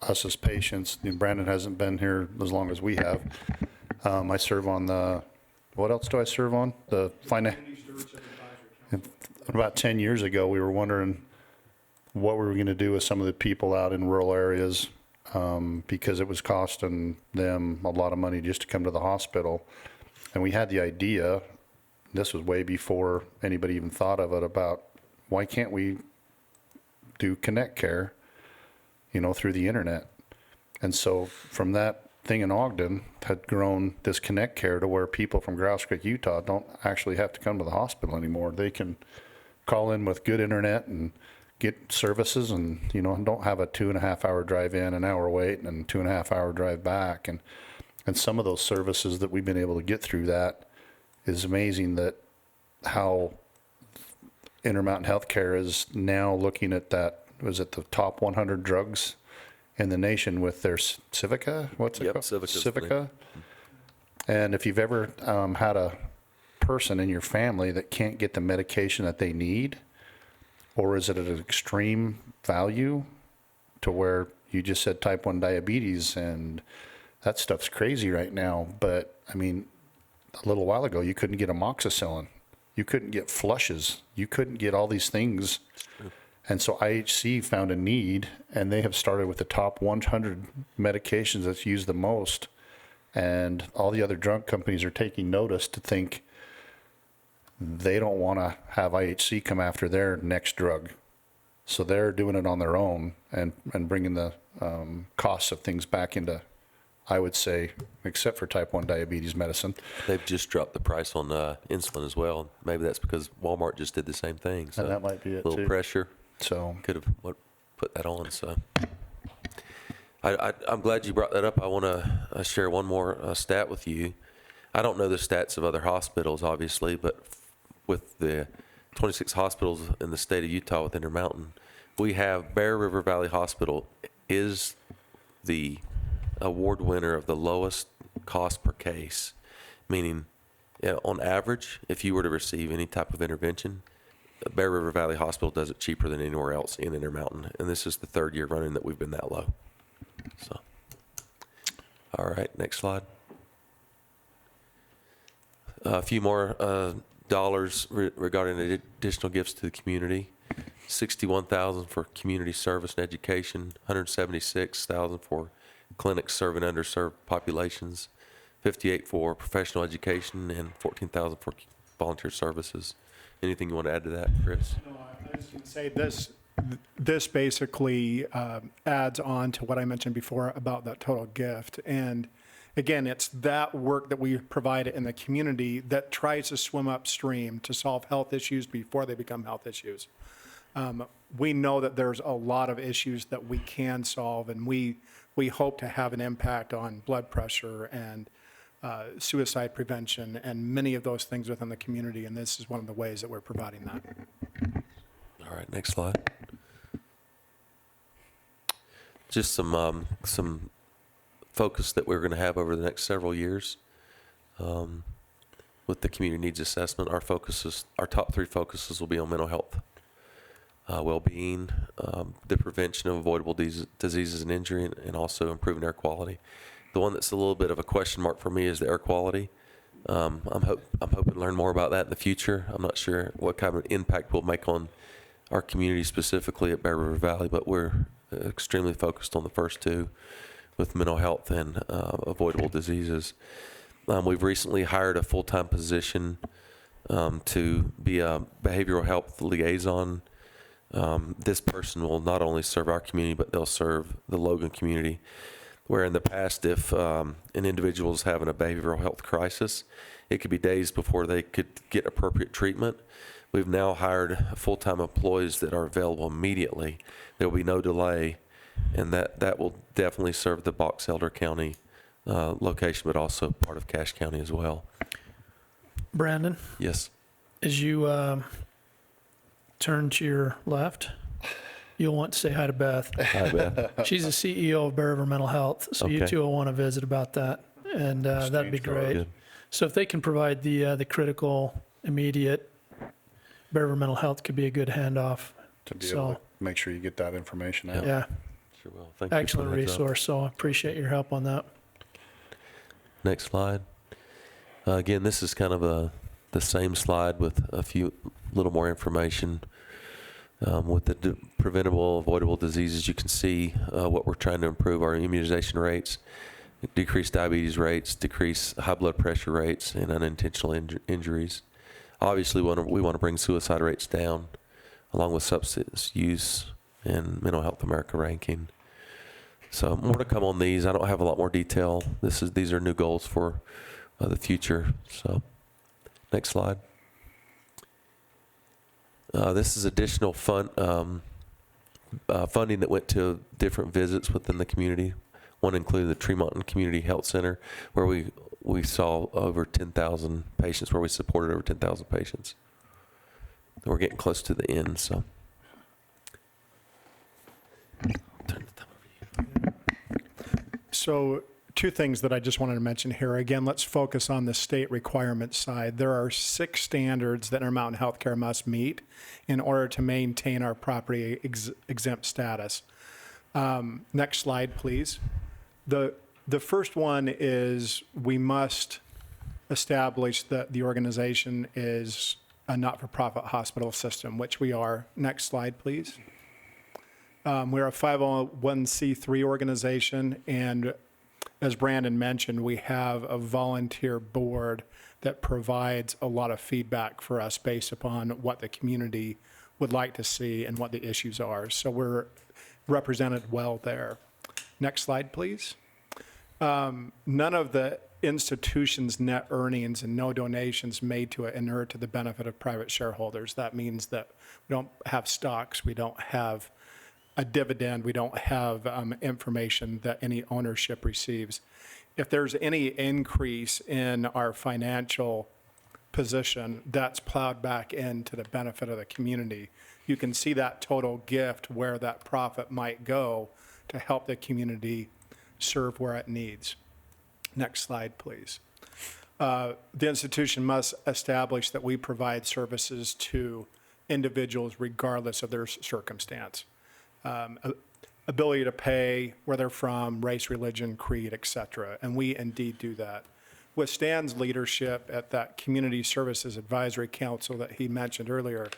us as patients, and Brandon hasn't been here as long as we have. I serve on the, what else do I serve on? The finance. About 10 years ago, we were wondering what we were going to do with some of the people out in rural areas because it was costing them a lot of money just to come to the hospital. And we had the idea, this was way before anybody even thought of it, about why can't we do Connect Care, through the internet. And so from that thing in Ogden had grown this Connect Care to where people from Grouse Creek, Utah don't actually have to come to the hospital anymore. They can call in with good internet and get services and, don't have a 2.5 hour drive in, an hour wait, and 2.5 hour drive back. And some of those services that we've been able to get through that is amazing, that how Intermountain Healthcare is now looking at that, was it the top 100 drugs in the nation with their Civica? What's it called? Civica. And if you've ever had a person in your family that can't get the medication that they need, or is it at an extreme value to where you just said type 1 diabetes, and that stuff's crazy right now. But I mean, a little while ago, you couldn't get amoxicillin. You couldn't get flushes. You couldn't get all these things. And so IHC found a need, and they have started with the top 100 medications that's used the most. And all the other drug companies are taking notice to think they don't want to have IHC come after their next drug. So they're doing it on their own and bringing the costs of things back into, I would say, except for type 1 diabetes medicine. They've just dropped the price on insulin as well. Maybe that's because Walmart just did the same thing. So And that might be it a little too. pressure. So Could have put that on. So I'm glad you brought that up. I want to share one more stat with you. I don't know the stats of other hospitals, obviously, but with the 26 hospitals in the state of Utah with Intermountain, we have Bear River Valley Hospital is the award winner of the lowest cost per case, meaning on average, if you were to receive any type of intervention, Bear River Valley Hospital does it cheaper than anywhere else in Intermountain, and this is the third year running that we've been that low. So, all right, next slide. A few more dollars regarding additional gifts to the community. $61,000 for community service and education, $176,000 for clinics serving underserved populations, $58,000 for professional education, and $14,000 for volunteer services. Anything you want to add to that, Chris? No, I was going to say this basically adds on to what I mentioned before about that total gift. And again, it's that work that we provide in the community that tries to swim upstream to solve health issues before they become health issues. We know that there's a lot of issues that we can solve, and we hope to have an impact on blood pressure and suicide prevention and many of those things within the community, and this is one of the ways that we're providing that. All right, next slide. Just some focus that we're going to have over the next several years with the community needs assessment. Our top three focuses will be on mental health, well-being, the prevention of avoidable diseases and injury, and also improving air quality. The one that's a little bit of a question mark for me is the air quality. I'm hoping to learn more about that in the future. I'm not sure what kind of impact we'll make on our community specifically at Bear River Valley, but we're extremely focused on the first two with mental health and avoidable diseases. We've recently hired a full-time position to be a behavioral health liaison. This person will not only serve our community, but they'll serve the Logan community, where in the past, if an individual is having a behavioral health crisis, it could be days before they could get appropriate treatment. We've now hired full-time employees that are available immediately. There will be no delay, and that will definitely serve the Box Elder County location, but also part of Cache County as well. Brandon, Yes. as you turn to your left, you'll want to say hi to Beth. Hi, Beth. She's the CEO of Bear River Mental Health, so you Okay. two will want to visit about that, and that'd be great. Good. So if they can provide the critical, immediate, Bear River Mental Health could be a good handoff. To be able to make sure you get that information out. Yeah, Sure will. Thank you for excellent the heads up. resource, so I appreciate your help on that. Next slide. Again, this is kind of the same slide with a few little more information. With the preventable, avoidable diseases, you can see what we're trying to improve: our immunization rates, decrease diabetes rates, decrease high blood pressure rates, and unintentional injuries. Obviously, we want to bring suicide rates down, along with substance use and Mental Health America ranking. So more to come on these. I don't have a lot more detail. These are new goals for the future. So next slide. This is additional funding that went to different visits within the community. One included the Tremont Community Health Center, where we saw over 10,000 patients, where we supported over 10,000 patients. We're getting close to the end, so. Turn the time over to you. So two things that I just wanted to mention here. Again, let's focus on the state requirement side. There are 6 standards that Intermountain Healthcare must meet in order to maintain our property exempt status. Next slide, please. The first one is we must establish that the organization is a not-for-profit hospital system, which we are. Next slide, please. We're a 501c3 organization, and as Brandon mentioned, we have a volunteer board that provides a lot of feedback for us based upon what the community would like to see and what the issues are. So we're represented well there. Next slide, please. None of the institution's net earnings and no donations made to it inure to the benefit of private shareholders. That means that we don't have stocks, we don't have a dividend. We don't have information that any ownership receives. If there's any increase in our financial position, that's plowed back into the benefit of the community. You can see that total gift where that profit might go to help the community serve where it needs. Next slide, please. The institution must establish that we provide services to individuals regardless of their circumstance. Ability to pay, where they're from, race, religion, creed, et cetera. And we indeed do that. With Stan's leadership at that Community Services Advisory Council that he mentioned earlier,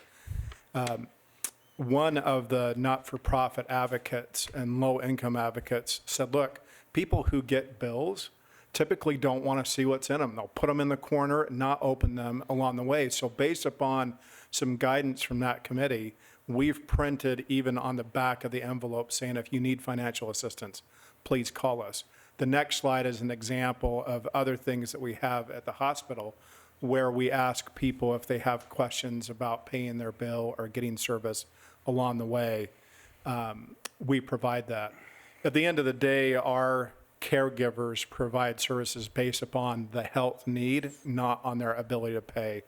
one of the not-for-profit advocates and low-income advocates said, look, people who get bills typically don't want to see what's in them. They'll put them in the corner and not open them along the way. So based upon some guidance from that committee, we've printed even on the back of the envelope saying, if you need financial assistance, please call us. The next slide is an example of other things that we have at the hospital where we ask people if they have questions about paying their bill or getting service along the way. We provide that. At the end of the day, our caregivers provide services based upon the health need, not on their ability to pay.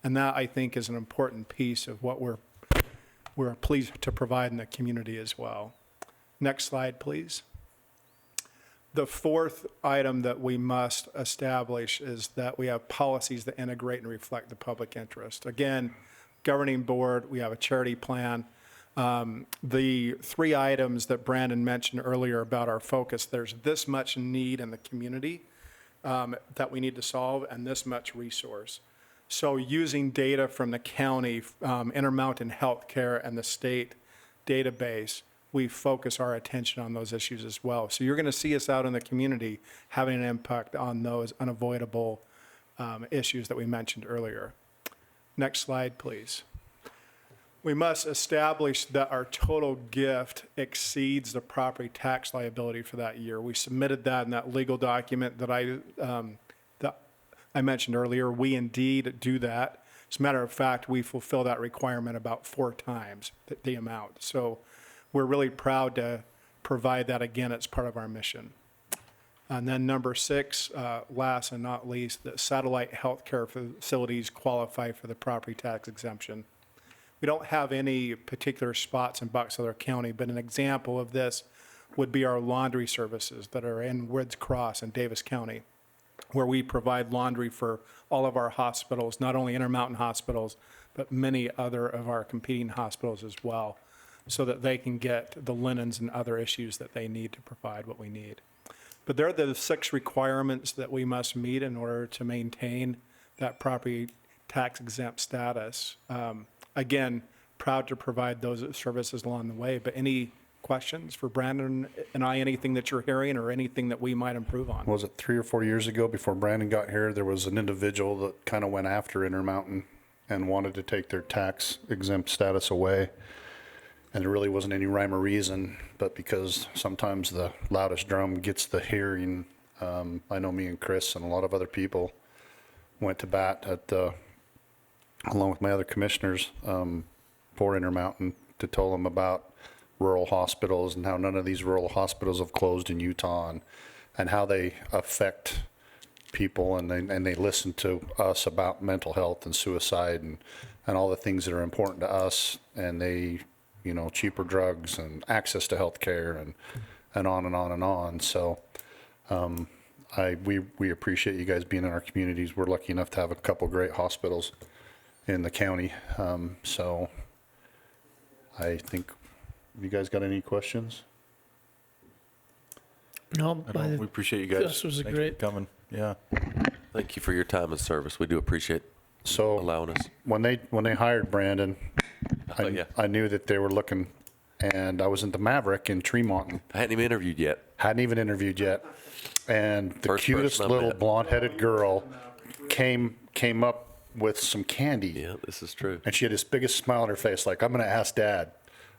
And that, I think, is an important piece of what we're pleased to provide in the community as well. Next slide, please. The fourth item that we must establish is that we have policies that integrate and reflect the public interest. Again, governing board, we have a charity plan. The three items that Brandon mentioned earlier about our focus, there's this much need in the community that we need to solve and this much resource. So using data from the county, Intermountain Healthcare, and the state database, we focus our attention on those issues as well. So you're going to see us out in the community having an impact on those unavoidable issues that we mentioned earlier. Next slide, please. We must establish that our total gift exceeds the property tax liability for that year. We submitted that in that legal document that I mentioned earlier. We indeed do that. As a matter of fact, we fulfill that requirement about 4 times the amount. So we're really proud to provide that again as part of our mission. And then number 6, last and not least, that satellite healthcare facilities qualify for the property tax exemption. We don't have any particular spots in Box Elder County, but an example of this would be our laundry services that are in Woods Cross and Davis County, where we provide laundry for all of our hospitals, not only Intermountain hospitals, but many other of our competing hospitals as well, so that they can get the linens and other issues that they need to provide what we need. But there are the 6 requirements that we must meet in order to maintain that property tax exempt status. Again, proud to provide those services along the way, but any questions for Brandon and I, anything that you're hearing or anything that we might improve on? Was it 3 or 4 years ago before Brandon got here, there was an individual that kind of went after Intermountain and wanted to take their tax exempt status away. And there really wasn't any rhyme or reason, but because sometimes the loudest drum gets the hearing, I know me and Chris and a lot of other people went to bat at along with my other commissioners for Intermountain to tell them about rural hospitals and how none of these rural hospitals have closed in Utah and how they affect people, and they listen to us about mental health and suicide and all the things that are important to us, and they, you know, cheaper drugs and access to health care and on and on and on. So we appreciate you guys being in our communities. We're lucky enough to have a couple great hospitals in the county. So I think, have you guys got any questions? No, We appreciate you guys. This was a Thanks great- for coming. Yeah. Thank you for your time and service. We do appreciate So allowing us. when they hired Brandon, Yeah. I knew that they were looking, and I was in the Maverick in Tremont. I hadn't even interviewed yet. Hadn't even interviewed yet. And the First cutest person I little met. blonde-headed girl came up with some candy. Yeah, this is true. And she had this biggest smile on her face, like, I'm going to ask Dad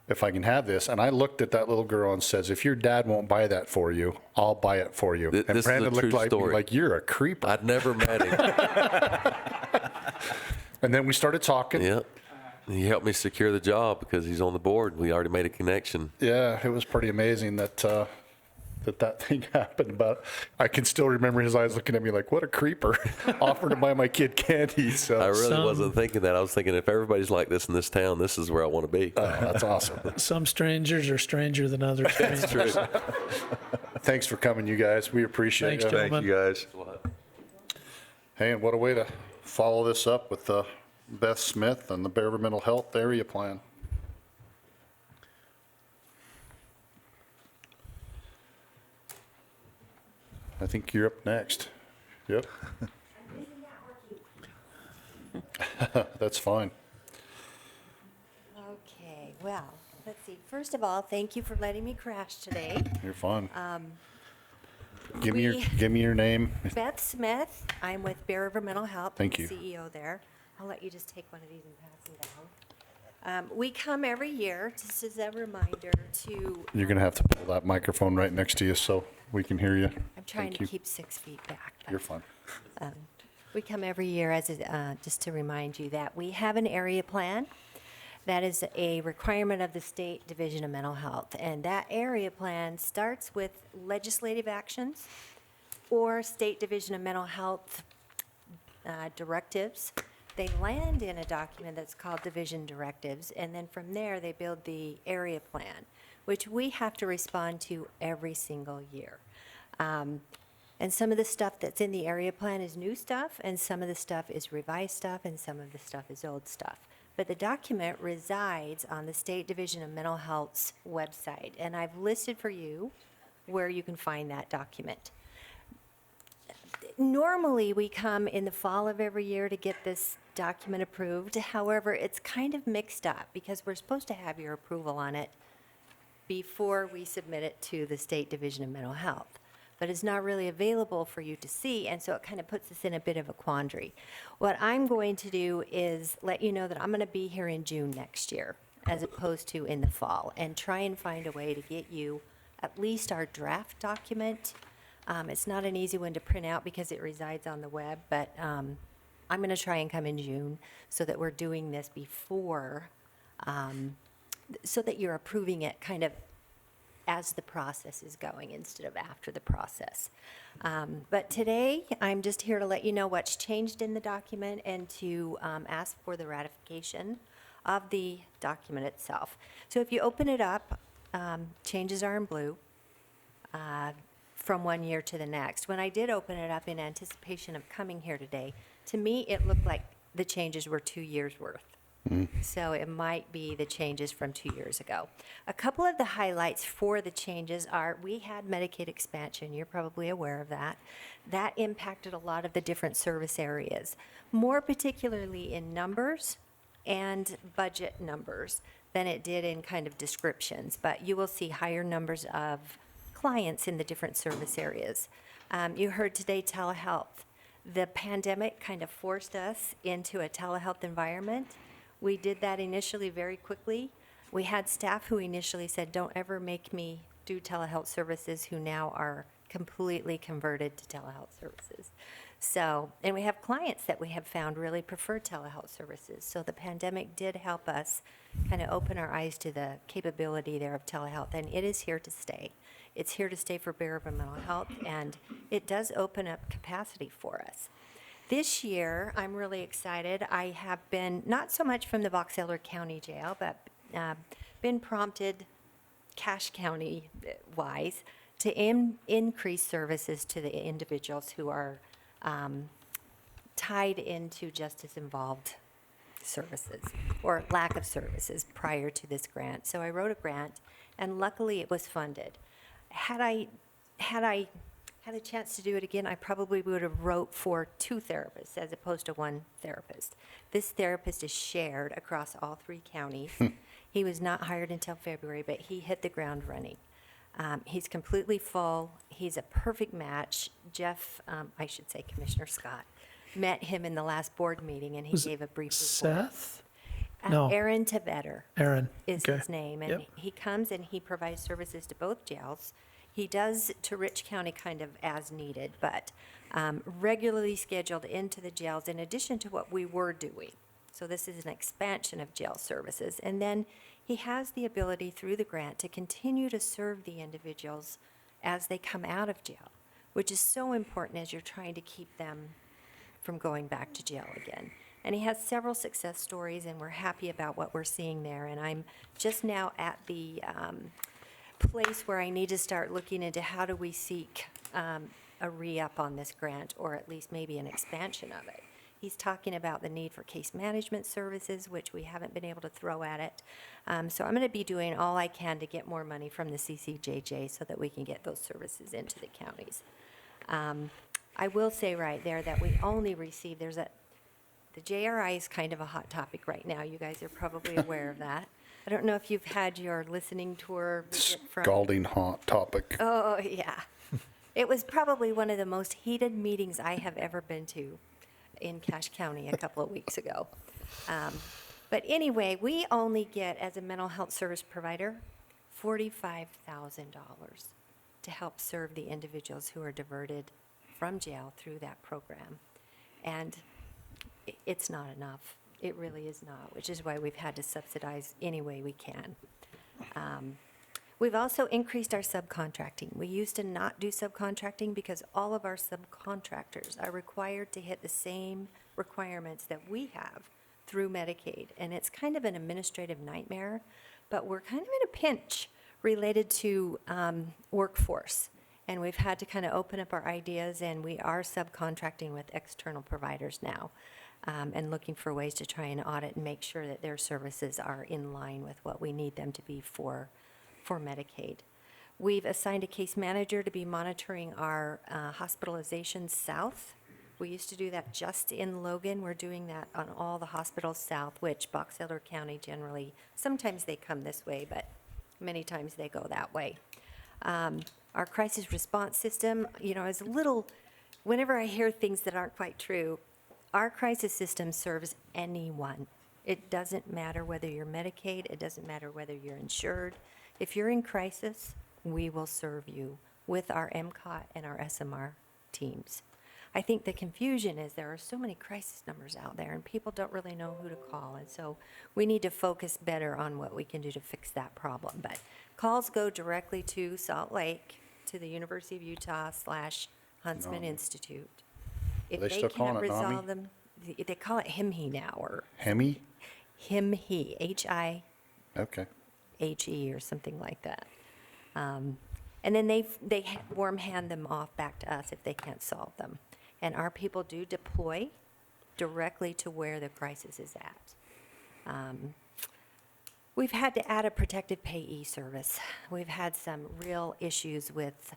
if I can have this. And I looked at that little girl and says, if your dad won't buy that for you, I'll buy it for you. This And is a Brandon true looked like, story. like, you're a creeper. I'd never met him. And then we started talking. Yeah. He helped me secure the job because he's on the board. We already made a connection. Yeah, it was pretty amazing that that thing happened. But I can still remember his eyes looking at me like, what a creeper, offering to buy my kid candy. So I really wasn't thinking that. I was thinking if everybody's like this in this town, this is where I want to be. Oh, that's awesome. Some strangers are stranger than other strangers. True. Thanks for coming, you guys. We appreciate Thanks, it. Joe. Thank you, guys. Hey, and what a way to follow this up with Beth Smith and the Bearver Mental Health Area Plan. I think you're up next. Yep. That's fine. Okay, well, let's see. First of all, thank you for letting me crash today. You're fine. Give me your name. Beth Smith, I'm with Bear River Mental Health. Thank I'm you. the CEO there. I'll let you just take one of these and pass them down. We come every year, just as a reminder to. You're going to have to pull that microphone right next to you so we can hear you. I'm trying Thank to you. keep 6 feet back. but, You're fine. We come every year as just to remind you that we have an area plan. That is a requirement of the State Division of Mental Health. And that area plan starts with legislative actions or State Division of Mental Health directives. They land in a document that's called Division Directives, and then from there they build the area plan, which we have to respond to every single year. And some of the stuff that's in the area plan is new stuff, and some of the stuff is revised stuff, and some of the stuff is old stuff. But the document resides on the State Division of Mental Health's website, and I've listed for you where you can find that document. Normally, we come in the fall of every year to get this document approved. However, it's kind of mixed up because we're supposed to have your approval on it before we submit it to the State Division of Mental Health. But it's not really available for you to see, and so it kind of puts us in a bit of a quandary. What I'm going to do is let you know that I'm going to be here in June next year, as opposed to in the fall, and try and find a way to get you at least our draft document. It's not an easy one to print out because it resides on the web, but I'm going to try and come in June so that we're doing this before, so that you're approving it kind of as the process is going instead of after the process. But today, I'm just here to let you know what's changed in the document and to ask for the ratification of the document itself. So if you open it up, changes are in blue from one year to the next. When I did open it up in anticipation of coming here today, to me, it looked like the changes were 2 years' worth. So it might be the changes from 2 years ago. A couple of the highlights for the changes are we had Medicaid expansion. You're probably aware of that. That impacted a lot of the different service areas, more particularly in numbers and budget numbers than it did in kind of descriptions. But you will see higher numbers of clients in the different service areas. You heard today telehealth. The pandemic kind of forced us into a telehealth environment. We did that initially very quickly. We had staff who initially said, don't ever make me do telehealth services, who now are completely converted to telehealth services. So, and we have clients that we have found really prefer telehealth services. So the pandemic did help us kind of open our eyes to the capability there of telehealth, and it is here to stay. It's here to stay for Bear River Mental Health, and it does open up capacity for us. This year, I'm really excited. I have been, not so much from the Box Elder County Jail, but been prompted Cache County-wise to increase services to the individuals who are tied into justice-involved services or lack of services prior to this grant. So I wrote a grant, and luckily it was funded. Had I had a chance to do it again, I probably would have wrote for 2 therapists as opposed to 1 therapist. This therapist is shared across all 3 counties. He was not hired until February, but he hit the ground running. He's completely full. He's a perfect match. Jeff, I should say Commissioner Scott, met him in the last board meeting, and he gave a brief report. Seth? No. Aaron Tavetter Aaron. is Okay. his name, and Yep. he comes and he provides services to both jails. He does to Rich County kind of as needed, but regularly scheduled into the jails in addition to what we were doing. So this is an expansion of jail services. And then he has the ability through the grant to continue to serve the individuals as they come out of jail, which is so important as you're trying to keep them from going back to jail again. And he has several success stories, and we're happy about what we're seeing there. And I'm just now at the place where I need to start looking into how do we seek a re-up on this grant, or at least maybe an expansion of it. He's talking about the need for case management services, which we haven't been able to throw at it. So I'm going to be doing all I can to get more money from the CCJJ so that we can get those services into the counties. I will say right there that we only receive, the JRI is kind of a hot topic right now. You guys are probably aware of that. I don't know if you've had your listening tour visit from. Scalding hot topic. Oh, yeah. It was probably one of the most heated meetings I have ever been to in Cache County a couple of weeks ago. But anyway, we only get, as a mental health service provider, $45,000 to help serve the individuals who are diverted from jail through that program. And it's not enough. It really is not, which is why we've had to subsidize any way we can. We've also increased our subcontracting. We used to not do subcontracting because all of our subcontractors are required to hit the same requirements that we have through Medicaid. And it's kind of an administrative nightmare, but we're kind of in a pinch related to workforce. And we've had to kind of open up our ideas, and we are subcontracting with external providers now, and looking for ways to try and audit and make sure that their services are in line with what we need them to be for Medicaid. We've assigned a case manager to be monitoring our hospitalizations south. We used to do that just in Logan. We're doing that on all the hospitals south, which Box Elder County generally, sometimes they come this way, but many times they go that way. Our crisis response system, is a little, whenever I hear things that aren't quite true, our crisis system serves anyone. It doesn't matter whether you're Medicaid, it doesn't matter whether you're insured. If you're in crisis, we will serve you with our MCOT and our SMR teams. I think the confusion is there are so many crisis numbers out there and people don't really know who to call. And so we need to focus better on what we can do to fix that problem. But calls go directly to Salt Lake, to the University of Utah / Huntsman Institute. If They still calling can't it NAMI? resolve them, they call it HIMHE now, or Hemi? HIMHE, H-I Okay. HE or something like that. And then they warm hand them off back to us if they can't solve them. And our people do deploy directly to where the crisis is at. We've had to add a protective payee service. We've had some real issues with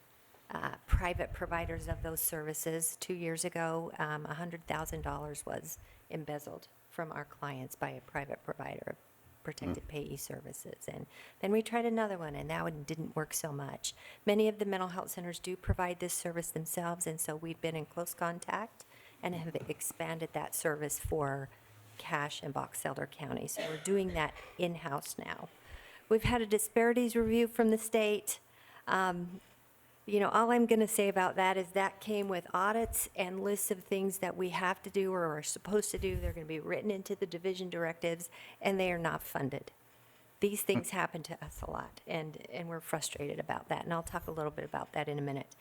private providers of those services. 2 years ago, $100,000 was embezzled from our clients by a private provider of protected payee services. And then we tried another one, and that one didn't work so much. Many of the mental health centers do provide this service themselves, and so we've been in close contact and have expanded that service for Cache and Box Elder County. So we're doing that in-house now. We've had a disparities review from the state. All I'm going to say about that is that came with audits and lists of things that we have to do or are supposed to do. They're going to be written into the division directives, and they are not funded. These things happen to us a lot, and we're frustrated about that, and I'll talk a little bit about that in a minute.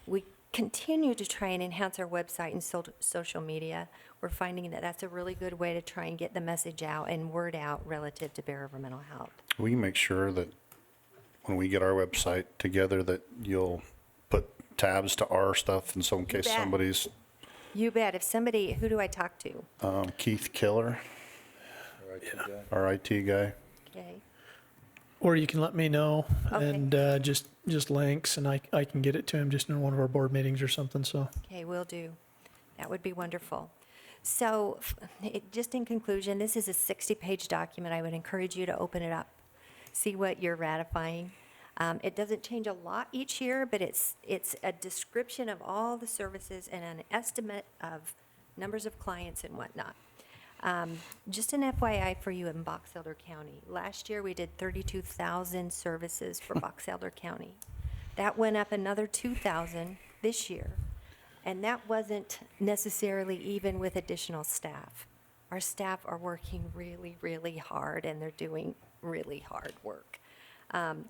We continue to try and enhance our website and social media. We're finding that that's a really good way to try and get the message out and word out relative to Bear River Mental Health. We can make sure that when we get our website together that you'll put tabs to our stuff, and so in case bet. somebody's, You bet. If somebody, who do I talk to? Keith Killer, our IT guy. Okay. Or you can let me know Okay. and just links, and I can get it to him just in one of our board meetings or something, so. Okay, will do. That would be wonderful. So, just in conclusion, this is a 60-page document. I would encourage you to open it up, see what you're ratifying. It doesn't change a lot each year, but it's a description of all the services and an estimate of numbers of clients and whatnot. Just an FYI for you in Box Elder County. Last year, we did 32,000 services for Box Elder County. That went up another 2,000 this year. And that wasn't necessarily even with additional staff. Our staff are working really, really hard, and they're doing really hard work.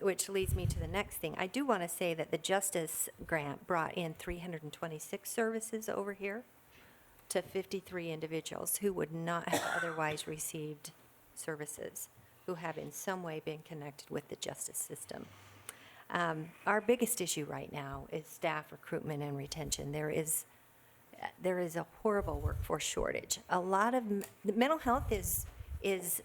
Which leads me to the next thing. I do want to say that the Justice Grant brought in 326 services over here to 53 individuals who would not have otherwise received services, who have in some way been connected with the justice system. Our biggest issue right now is staff recruitment and retention. There is a horrible workforce shortage. A lot of mental health is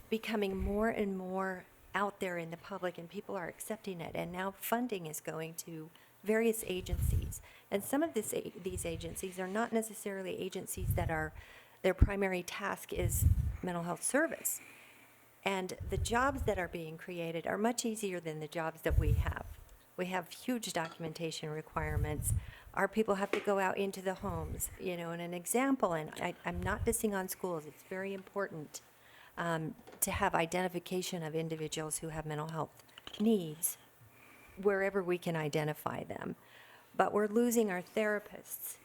becoming more and more out there in the public, and people are accepting it. And now funding is going to various agencies. And some of these agencies are not necessarily agencies that are, their primary task is mental health service. And the jobs that are being created are much easier than the jobs that we have. We have huge documentation requirements. Our people have to go out into the homes, and an example, and I'm not dissing on schools, it's very important to have identification of individuals who have mental health needs wherever we can identify them. But we're losing our therapists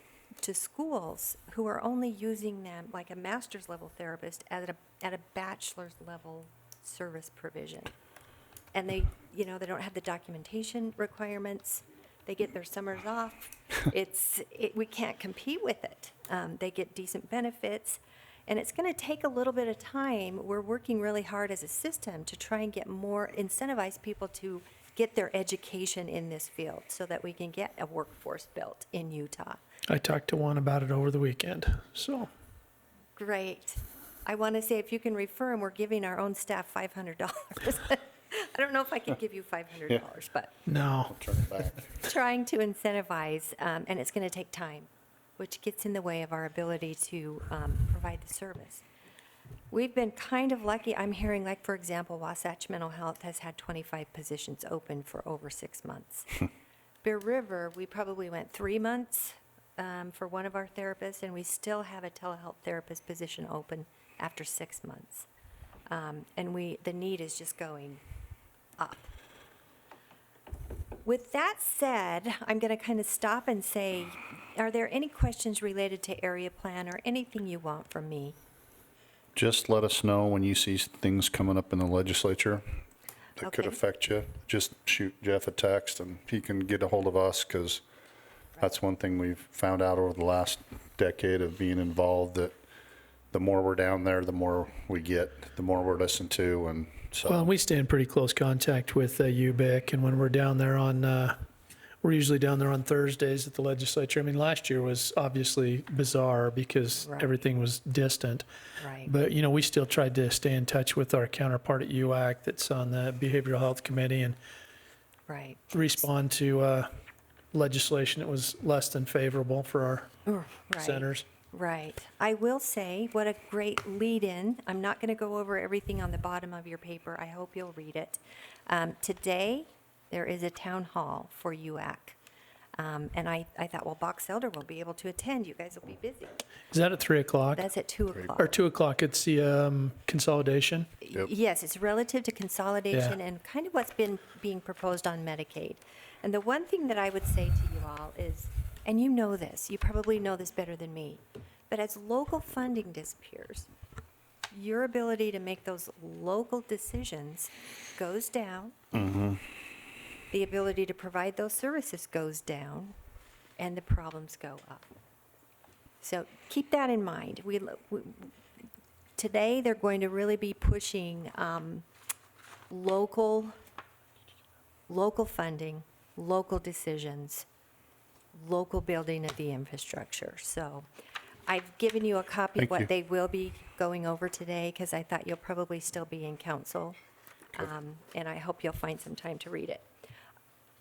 to schools who are only using them like a master's level therapist at a bachelor's level service provision. And they don't have the documentation requirements. They get their summers off. We can't compete with it. They get decent benefits. And it's going to take a little bit of time. We're working really hard as a system to try and incentivize people to get their education in this field so that we can get a workforce built in Utah. I talked to one about it over the weekend, so. Great. I want to say if you can refer them, we're giving our own staff $500. I don't know if I can give you $500, but No. I'll turn it back. trying to incentivize, and it's going to take time, which gets in the way of our ability to provide the service. We've been kind of lucky. I'm hearing, like, for example, Wasatch Mental Health has had 25 positions open for over 6 months. Bear River, we probably went 3 months for one of our therapists, and we still have a telehealth therapist position open after 6 months. And the need is just going up. With that said, I'm going to kind of stop and say, are there any questions related to area plan or anything you want from me? Just let us know when you see things coming up in the legislature that could Okay. affect you. Just shoot Jeff a text and he can get a hold of us, because that's one thing we've found out over the last decade of being involved, that the more we're down there, the more we get, the more we're listened to. And so. Well, we stay in pretty close contact with UBIC, and when we're down there we're usually down there on Thursdays at the legislature. I mean, last year was obviously bizarre because Right. everything was distant. Right. But, we still tried to stay in touch with our counterpart at UAC that's on the Behavioral Health Committee and Right. respond to legislation that was less than favorable for our Right. centers. Right. I will say, what a great lead-in. I'm not going to go over everything on the bottom of your paper. I hope you'll read it. Today, there is a town hall for UAC. And I thought, well, Box Elder will be able to attend. You guys will be busy. Is that at 3 o'clock? That's at 2 o'clock. Or 2 o'clock, it's the consolidation? Yep. Yes, it's relative to consolidation Yeah. and kind of what's been being proposed on Medicaid. And the one thing that I would say to you all is, and you know this, you probably know this better than me, but as local funding disappears, your ability to make those local decisions goes down. The ability to provide those services goes down, and the problems go up. So keep that in mind. Today, they're going to really be pushing local funding, local decisions, local building of the infrastructure. So I've given you a copy Thank of what you. they will be going over today, because I thought you'll probably still be in council. And I hope you'll find some time to read it.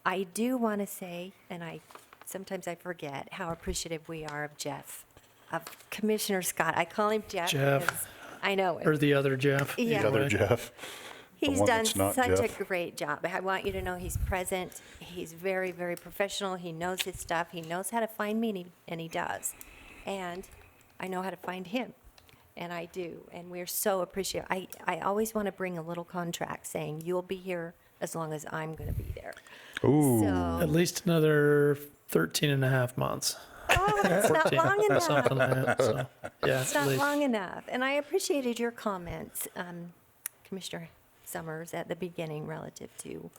I do want to say, and sometimes I forget how appreciative we are of Jeff, of Commissioner Scott. I call him Jeff. Jeff. because I know it. Or the other Jeff? Yeah. The other Jeff. He's one done that's not such Jeff. a great job. I want you to know he's present. He's very, very professional. He knows his stuff. He knows how to find me, and he does. And I know how to find him, and I do. And we're so appreciative. I always want to bring a little contract saying, you'll be here as long as I'm going to be there. Ooh. So, At least another 13 and a half months. Oh, it's not 14, long enough. something like that, so, yeah. It's at not least. long enough. And I appreciated your comments, Commissioner Summers, at the beginning relative to,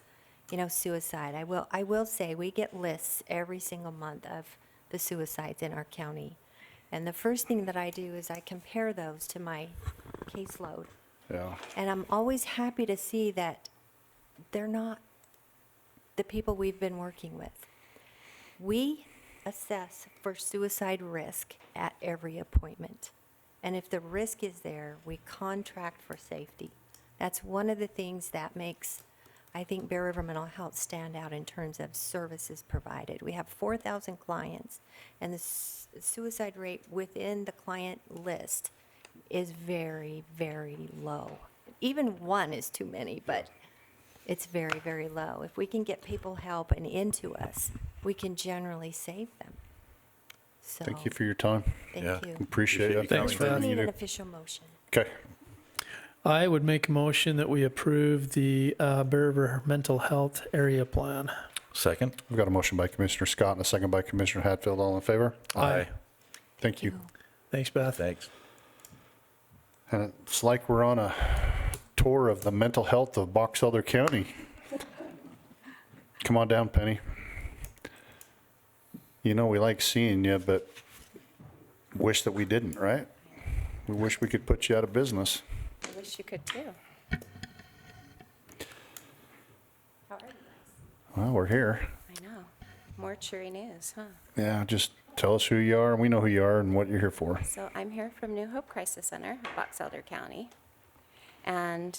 suicide. I will say, we get lists every single month of the suicides in our county. And the first thing that I do is I compare those to my caseload. Yeah. And I'm always happy to see that they're not the people we've been working with. We assess for suicide risk at every appointment. And if the risk is there, we contract for safety. That's one of the things that makes, I think, Bear River Mental Health stand out in terms of services provided. We have 4,000 clients, and the suicide rate within the client list is very, very low. Even one is too many, but it's very, very low. If we can get people help and into us, we can generally save them. So, Thank you for your time. thank Yeah. you. Appreciate it. Thanks, We Beth. need an official motion. Okay. I would make a motion that we approve the Bear River Mental Health Area Plan. Second? We've got a motion by Commissioner Scott and a second by Commissioner Hatfield. All in favor? Aye. Thank you. Thanks, Beth. Thanks. And it's like we're on a tour of the mental health of Box Elder County. Come on down, Penny. We like seeing you, but wish that we didn't, right? We wish we could put you out of business. I wish you could too. How are you guys? Well, we're here. I know. More cheery news, huh? Yeah, just tell us who you are, and we know who you are and what you're here for. So I'm here from New Hope Crisis Center, Box Elder County. And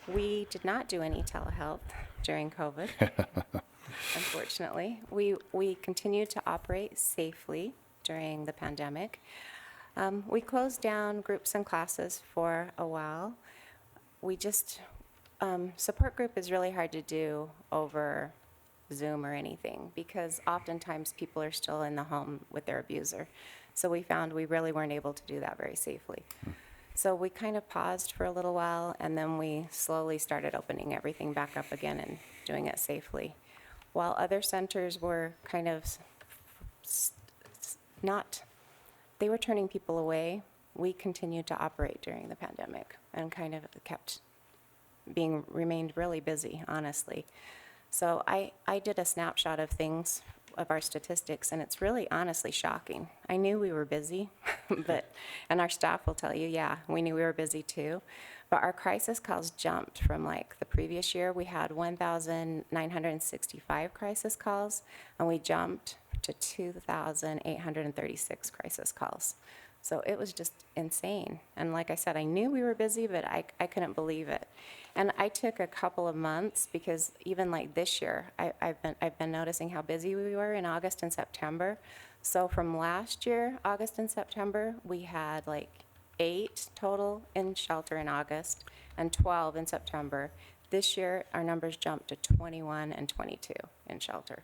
we did not do any telehealth during COVID, unfortunately. We continued to operate safely during the pandemic. We closed down groups and classes for a while. We just, support group is really hard to do over Zoom or anything because oftentimes people are still in the home with their abuser. So we found we really weren't able to do that very safely. So we kind of paused for a little while and then we slowly started opening everything back up again and doing it safely. While other centers were kind of they were turning people away, we continued to operate during the pandemic and kind of remained really busy, honestly. So I did a snapshot of things, of our statistics, and it's really honestly shocking. I knew we were busy, and our staff will tell you, yeah, we knew we were busy too. But our crisis calls jumped from like the previous year. We had 1,965 crisis calls, and we jumped to 2,836 crisis calls. So it was just insane. And like I said, I knew we were busy, but I couldn't believe it. And I took a couple of months because even like this year, I've been noticing how busy we were in August and September. So from last year, August and September, we had like 8 total in shelter in August and 12 in September. This year, our numbers jumped to 21 and 22 in shelter.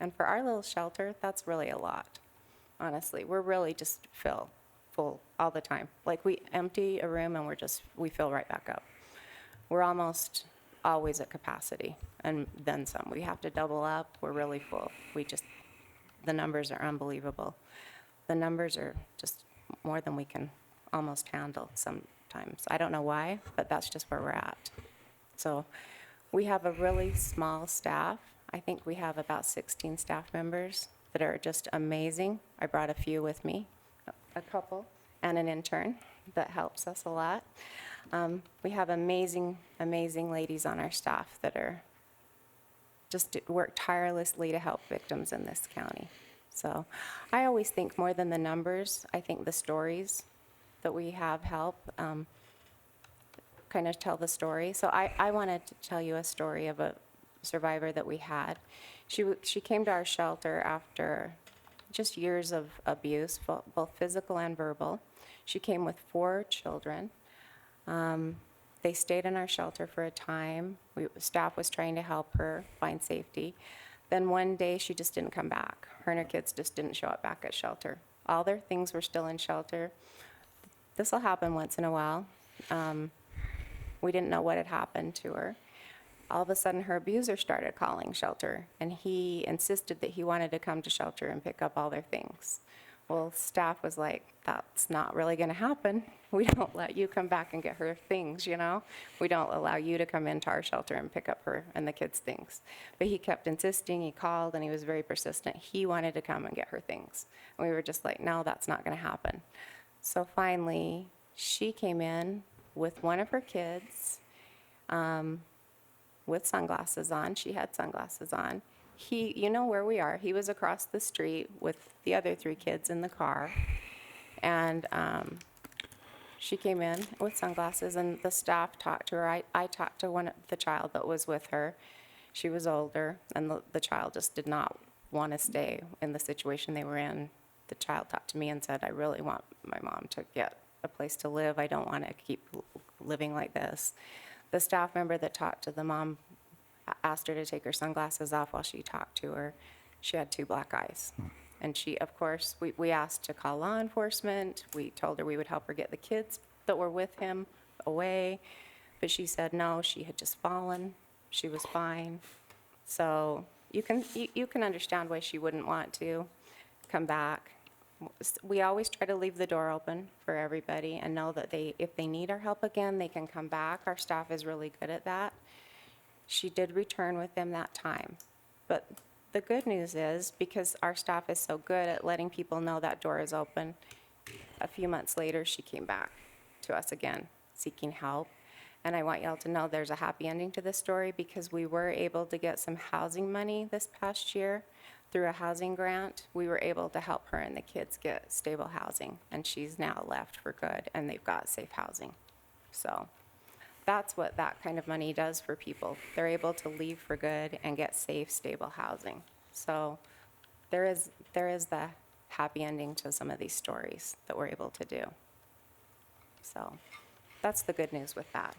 And for our little shelter, that's really a lot. Honestly, we're really just full all the time. Like we empty a room and we fill right back up. We're almost always at capacity and then some. We have to double up. We're really full. The numbers are unbelievable. The numbers are just more than we can almost handle sometimes. I don't know why, but that's just where we're at. So we have a really small staff. I think we have about 16 staff members that are just amazing. I brought a few with me, a couple, and an intern that helps us a lot. We have amazing, amazing ladies on our staff that are just work tirelessly to help victims in this county. So I always think more than the numbers, I think the stories that we have help kind of tell the story. So I wanted to tell you a story of a survivor that we had. She came to our shelter after just years of abuse, both physical and verbal. She came with 4 children. They stayed in our shelter for a time. Staff was trying to help her find safety. Then one day she just didn't come back. Her and her kids just didn't show up back at shelter. All their things were still in shelter. This will happen once in a while. We didn't know what had happened to her. all of a sudden her abuser started calling shelter, and he insisted that he wanted to come to shelter and pick up all their things. Well, staff was like, that's not really going to happen. We don't let you come back and get her things, you know? We don't allow you to come into our shelter and pick up her and the kids' things. But he kept insisting, he called, and he was very persistent. He wanted to come and get her things. And we were just like, no, that's not going to happen. So finally, she came in with one of her kids with sunglasses on. She had sunglasses on. He, you know where we are. He was across the street with the other 3 kids in the car. And she came in with sunglasses, and the staff talked to her. I talked to the child that was with her. She was older, and the child just did not want to stay in the situation they were in. The child talked to me and said, I really want my mom to get a place to live. I don't want to keep living like this. The staff member that talked to the mom asked her to take her sunglasses off while she talked to her. She had 2 black eyes. And she, of course, we asked to call law enforcement. We told her we would help her get the kids that were with him away. But she said no, she had just fallen. She was fine. So you can understand why she wouldn't want to come back. We always try to leave the door open for everybody and know that if they need our help again, they can come back. Our staff is really good at that. She did return with them that time. But the good news is, because our staff is so good at letting people know that door is open, a few months later, she came back to us again, seeking help. And I want y'all to know there's a happy ending to this story, because we were able to get some housing money this past year through a housing grant. We were able to help her and the kids get stable housing, and she's now left for good, and they've got safe housing. So that's what that kind of money does for people. They're able to leave for good and get safe, stable housing. So there is the happy ending to some of these stories that we're able to do. So that's the good news with that.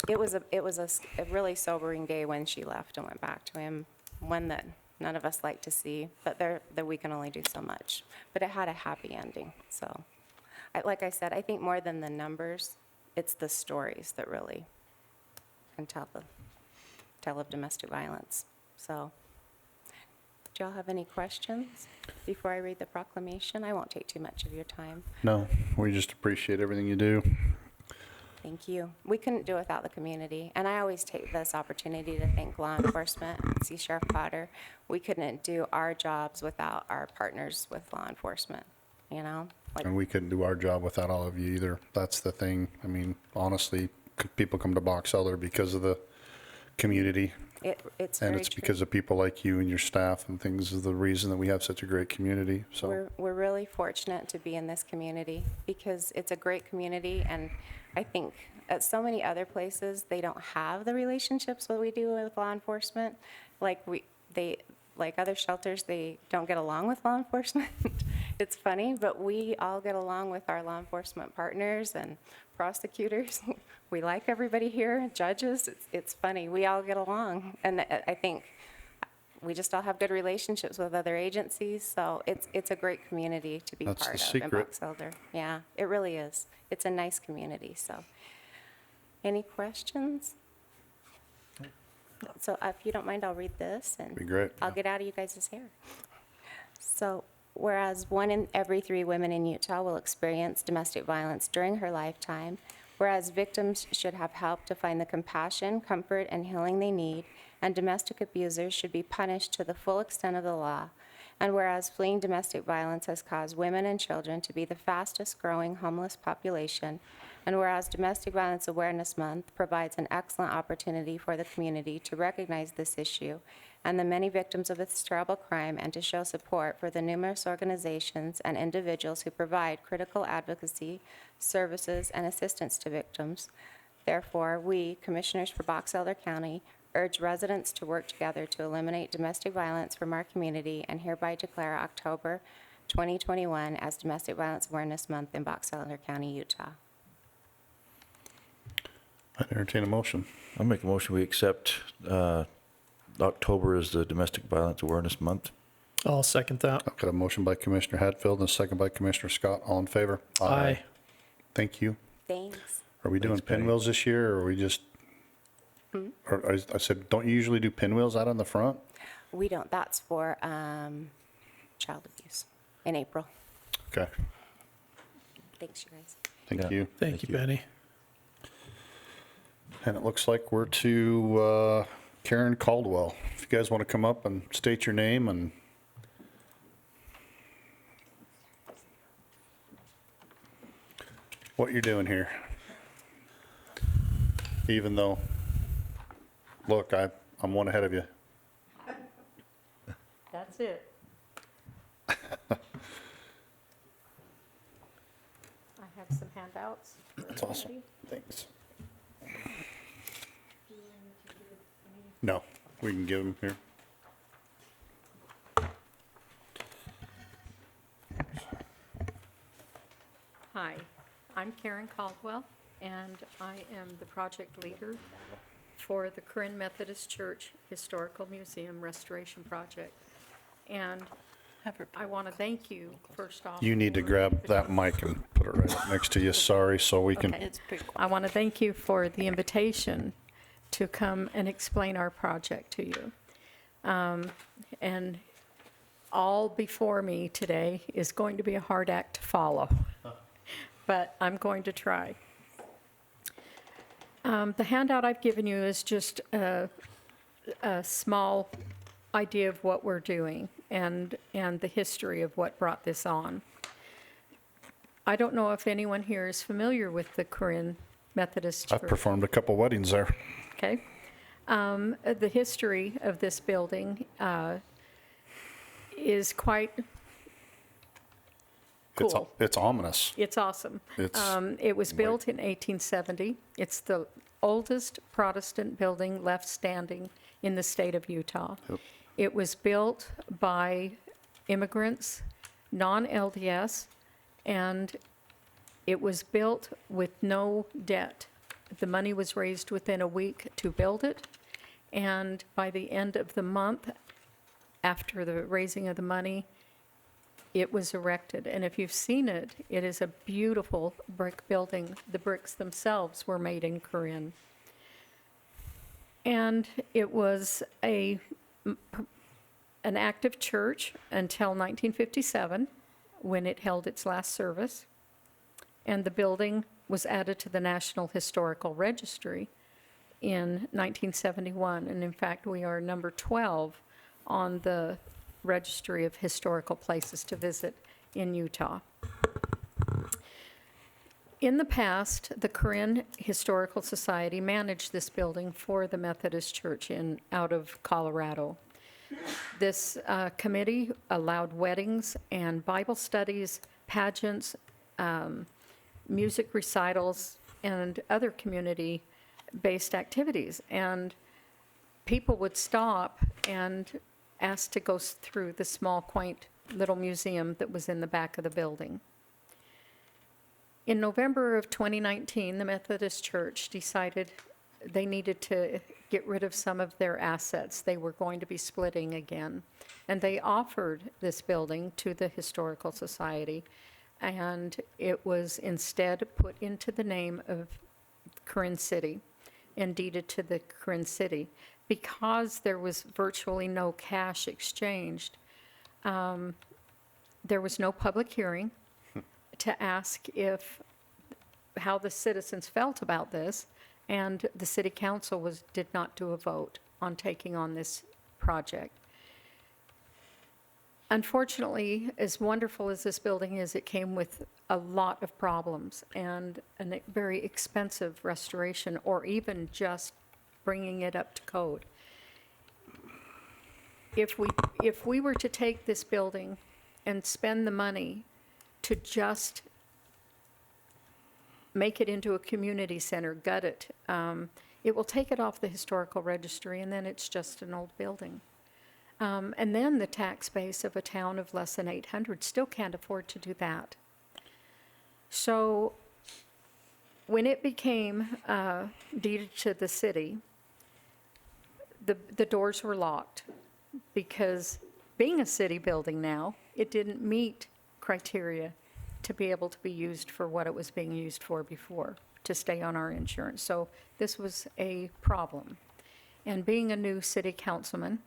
It was a really sobering day when she left and went back to him, one that none of us like to see, but that we can only do so much. But it had a happy ending. So like I said, I think more than the numbers, it's the stories that really can tell of domestic violence. So, do y'all have any questions before I read the proclamation? I won't take too much of your time. No, we just appreciate everything you do. Thank you. We couldn't do it without the community. And I always take this opportunity to thank law enforcement, see Sheriff Potter. We couldn't do our jobs without our partners with law enforcement, you know? And we couldn't do our job without all of you either. That's the thing. I mean, honestly, people come to Box Elder because of the community. It's and very it's true. because of people like you and your staff and things is the reason that we have such a great community. So We're really fortunate to be in this community, because it's a great community, and I think at so many other places, they don't have the relationships that we do with law enforcement. Like other shelters, they don't get along with law enforcement. It's funny, but we all get along with our law enforcement partners and prosecutors. We like everybody here, judges. It's funny. We all get along. And I think we just all have good relationships with other agencies. So it's a great community to be That's part the of in secret. Box Elder. Yeah, it really is. It's a nice community. So any questions? So if you don't mind, I'll read this, and Be great. I'll get out of you guys' hair. So whereas 1 in every 3 women in Utah will experience domestic violence during her lifetime, whereas victims should have help to find the compassion, comfort, and healing they need, and domestic abusers should be punished to the full extent of the law, and whereas fleeing domestic violence has caused women and children to be the fastest growing homeless population, and whereas Domestic Violence Awareness Month provides an excellent opportunity for the community to recognize this issue and the many victims of this terrible crime, and to show support for the numerous organizations and individuals who provide critical advocacy, services, and assistance to victims. Therefore, we, Commissioners for Box Elder County, urge residents to work together to eliminate domestic violence from our community, and hereby declare October 2021 as Domestic Violence Awareness Month in Box Elder County, Utah. I entertain a motion. I'll make a motion, we accept October as the Domestic Violence Awareness Month. I'll second that. I've got a motion by Commissioner Hadfield and a second by Commissioner Scott. All in favor? Aye. Thank you. Thanks. Are we doing Thanks, Penny. pinwheels this year, or are we just Or I said, don't you usually do pinwheels out on the front? We don't, that's for child abuse in April. Okay, Thanks, you guys. thank Yeah. you. Thank you, Penny. And it looks like we're to Karen Caldwell. If you guys want to come up and state your name and what you're doing here. Even though, look, I'm one ahead of you. That's it. I have some handouts. That's awesome. Thanks. No, we can give them here. Hi, I'm Karen Caldwell, and I am the project leader for the Corinne Methodist Church Historical Museum Restoration Project. And I want to thank you, first off. You need to grab that mic and put it right up next to you, sorry, so we can. Okay. I want to thank you for the invitation to come and explain our project to you. And all before me today is going to be a hard act to follow, but I'm going to try. The handout I've given you is just a small idea of what we're doing and the history of what brought this on. I don't know if anyone here is familiar with the Corinne Methodist Church. I've performed a couple weddings there. Okay. The history of this building is quite cool. It's ominous. It's awesome. It's It was built in 1870. It's the oldest Protestant building left standing in the state of Utah. Yep. It was built by immigrants, non-LDS, and it was built with no debt. The money was raised within a week to build it, and by the end of the month, after the raising of the money, it was erected. And if you've seen it, it is a beautiful brick building. The bricks themselves were made in Corinne. And it was an active church until 1957, when it held its last service. And the building was added to the National Historical Registry in 1971. And in fact, we are number 12 on the Registry of Historical Places to Visit in Utah. In the past, the Corinne Historical Society managed this building for the Methodist Church out of Colorado. This committee allowed weddings and Bible studies, pageants, music recitals, and other community-based activities. And people would stop and ask to go through the small, quaint little museum that was in the back of the building. In November of 2019, the Methodist Church decided they needed to get rid of some of their assets. They were going to be splitting again. And they offered this building to the Historical Society, and it was instead put into the name of Corinne City and deeded to the Corinne City. Because there was virtually no cash exchanged, there was no public hearing to ask how the citizens felt about this, and the city council did not do a vote on taking on this project. Unfortunately, as wonderful as this building is, it came with a lot of problems and a very expensive restoration, or even just bringing it up to code. If we were to take this building and spend the money to just make it into a community center, gut it, it will take it off the historical registry, and then it's just an old building. And then the tax base of a town of less than 800 still can't afford to do that. So when it became deeded to the city, the doors were locked, because being a city building now, it didn't meet criteria to be able to be used for what it was being used for before, to stay on our insurance. So this was a problem. And being a new city councilman,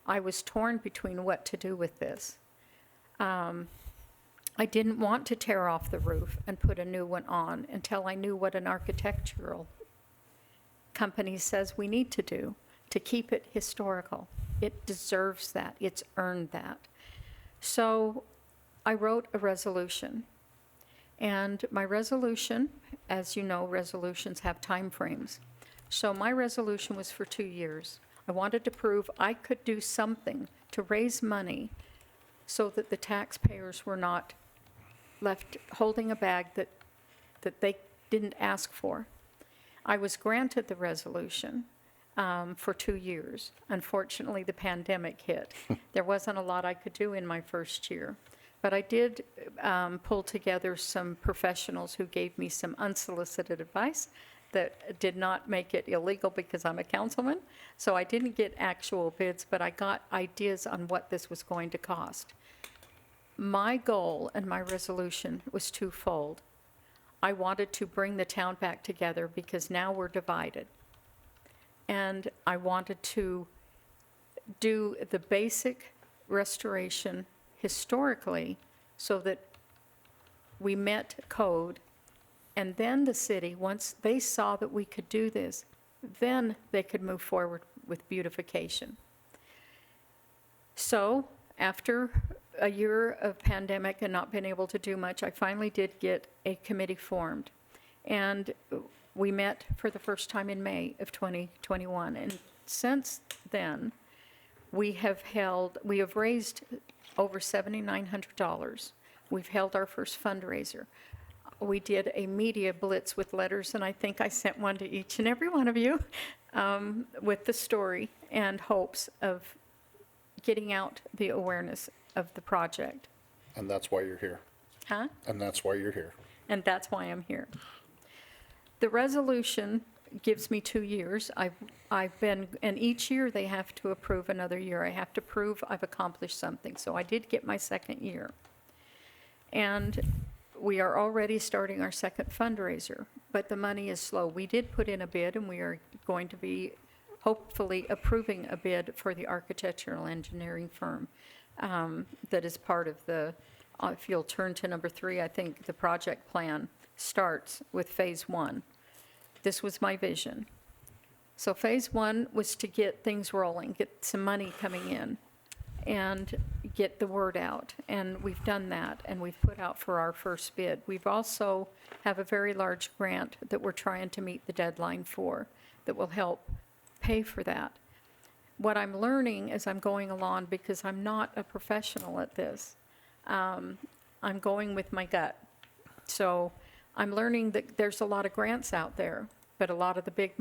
I was torn between what to do with this. I didn't want to tear off the roof and put a new one on until I knew what an architectural company says we need to do to keep it historical. It deserves that. It's earned that. So I wrote a resolution. And my resolution, as you know, resolutions have time frames. So my resolution was for 2 years. I wanted to prove I could do something to raise money so that the taxpayers were not left holding a bag that they didn't ask for. I was granted the resolution for 2 years. Unfortunately, the pandemic hit. There wasn't a lot I could do in my first year. But I did pull together some professionals who gave me some unsolicited advice that did not make it illegal because I'm a councilman. So I didn't get actual bids, but I got ideas on what this was going to cost. My goal and my resolution was twofold. I wanted to bring the town back together because now we're divided. And I wanted to do the basic restoration historically so that we met code. And then the city, once they saw that we could do this, then they could move forward with beautification. So after a year of pandemic and not being able to do much, I finally did get a committee formed. And we met for the first time in May of 2021. And since then, we have raised over $7,900. We've held our first fundraiser. We did a media blitz with letters, and I think I sent one to each and every one of you with the story and hopes of getting out the awareness of the project. And that's why you're here. Huh? And that's why you're here. And that's why I'm here. The resolution gives me 2 years. I've been, and each year they have to approve another year. I have to prove I've accomplished something. So I did get my second year. And we are already starting our second fundraiser, but the money is slow. We did put in a bid, and we are going to be hopefully approving a bid for the architectural engineering firm that is part of the, if you'll turn to number 3, I think the project plan starts with phase 1. This was my vision. So phase 1 was to get things rolling, get some money coming in, and get the word out. And we've done that, and we've put out for our first bid. We've also have a very large grant that we're trying to meet the deadline for that will help pay for that. What I'm learning as I'm going along, because I'm not a professional at this, I'm going with my gut. So I'm learning that there's a lot of grants out there, but a lot of the big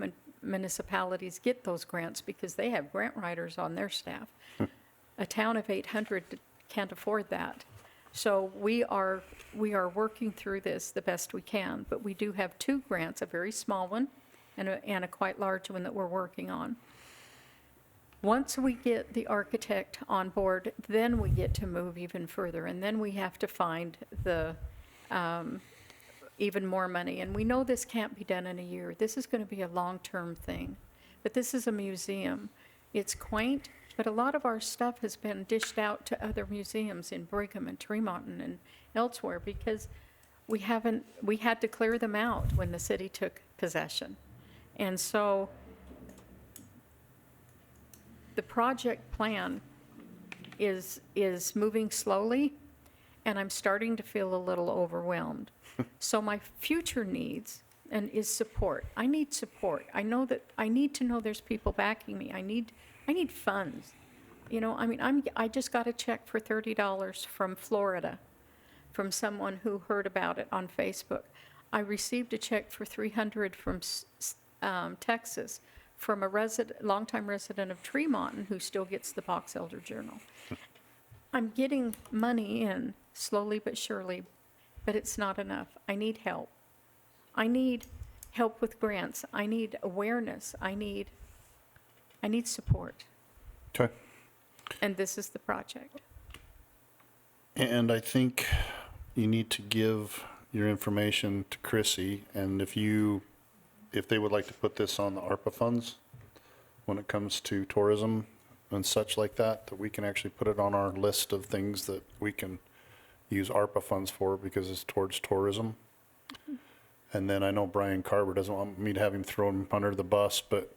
municipalities get those grants because they have grant writers on their staff. A town of 800 can't afford that. So we are working through this the best we can, but we do have 2 grants, a very small one and a quite large one that we're working on. Once we get the architect on board, then we get to move even further, and then we have to find the even more money. And we know this can't be done in a year. This is going to be a long-term thing. But this is a museum. It's quaint, but a lot of our stuff has been dished out to other museums in Brigham and Tremont and elsewhere because we had to clear them out when the city took possession. And so the project plan is moving slowly, and I'm starting to feel a little overwhelmed. So my future needs is support. I need support. I need to know there's people backing me. I need funds. You know, I mean, I just got a check for $30 from Florida, from someone who heard about it on Facebook. I received a check for $300 from Texas, from a longtime resident of Tremont who still gets the Box Elder Journal. I'm getting money in slowly but surely, but it's not enough. I need help. I need help with grants. I need awareness. I need support. Okay. And this is the project. And I think you need to give your information to Chrissy, and if they would like to put this on the ARPA funds when it comes to tourism and such like that we can actually put it on our list of things that we can use ARPA funds for because it's towards tourism. And then I know Brian Carver doesn't want me to have him throw him under the bus, but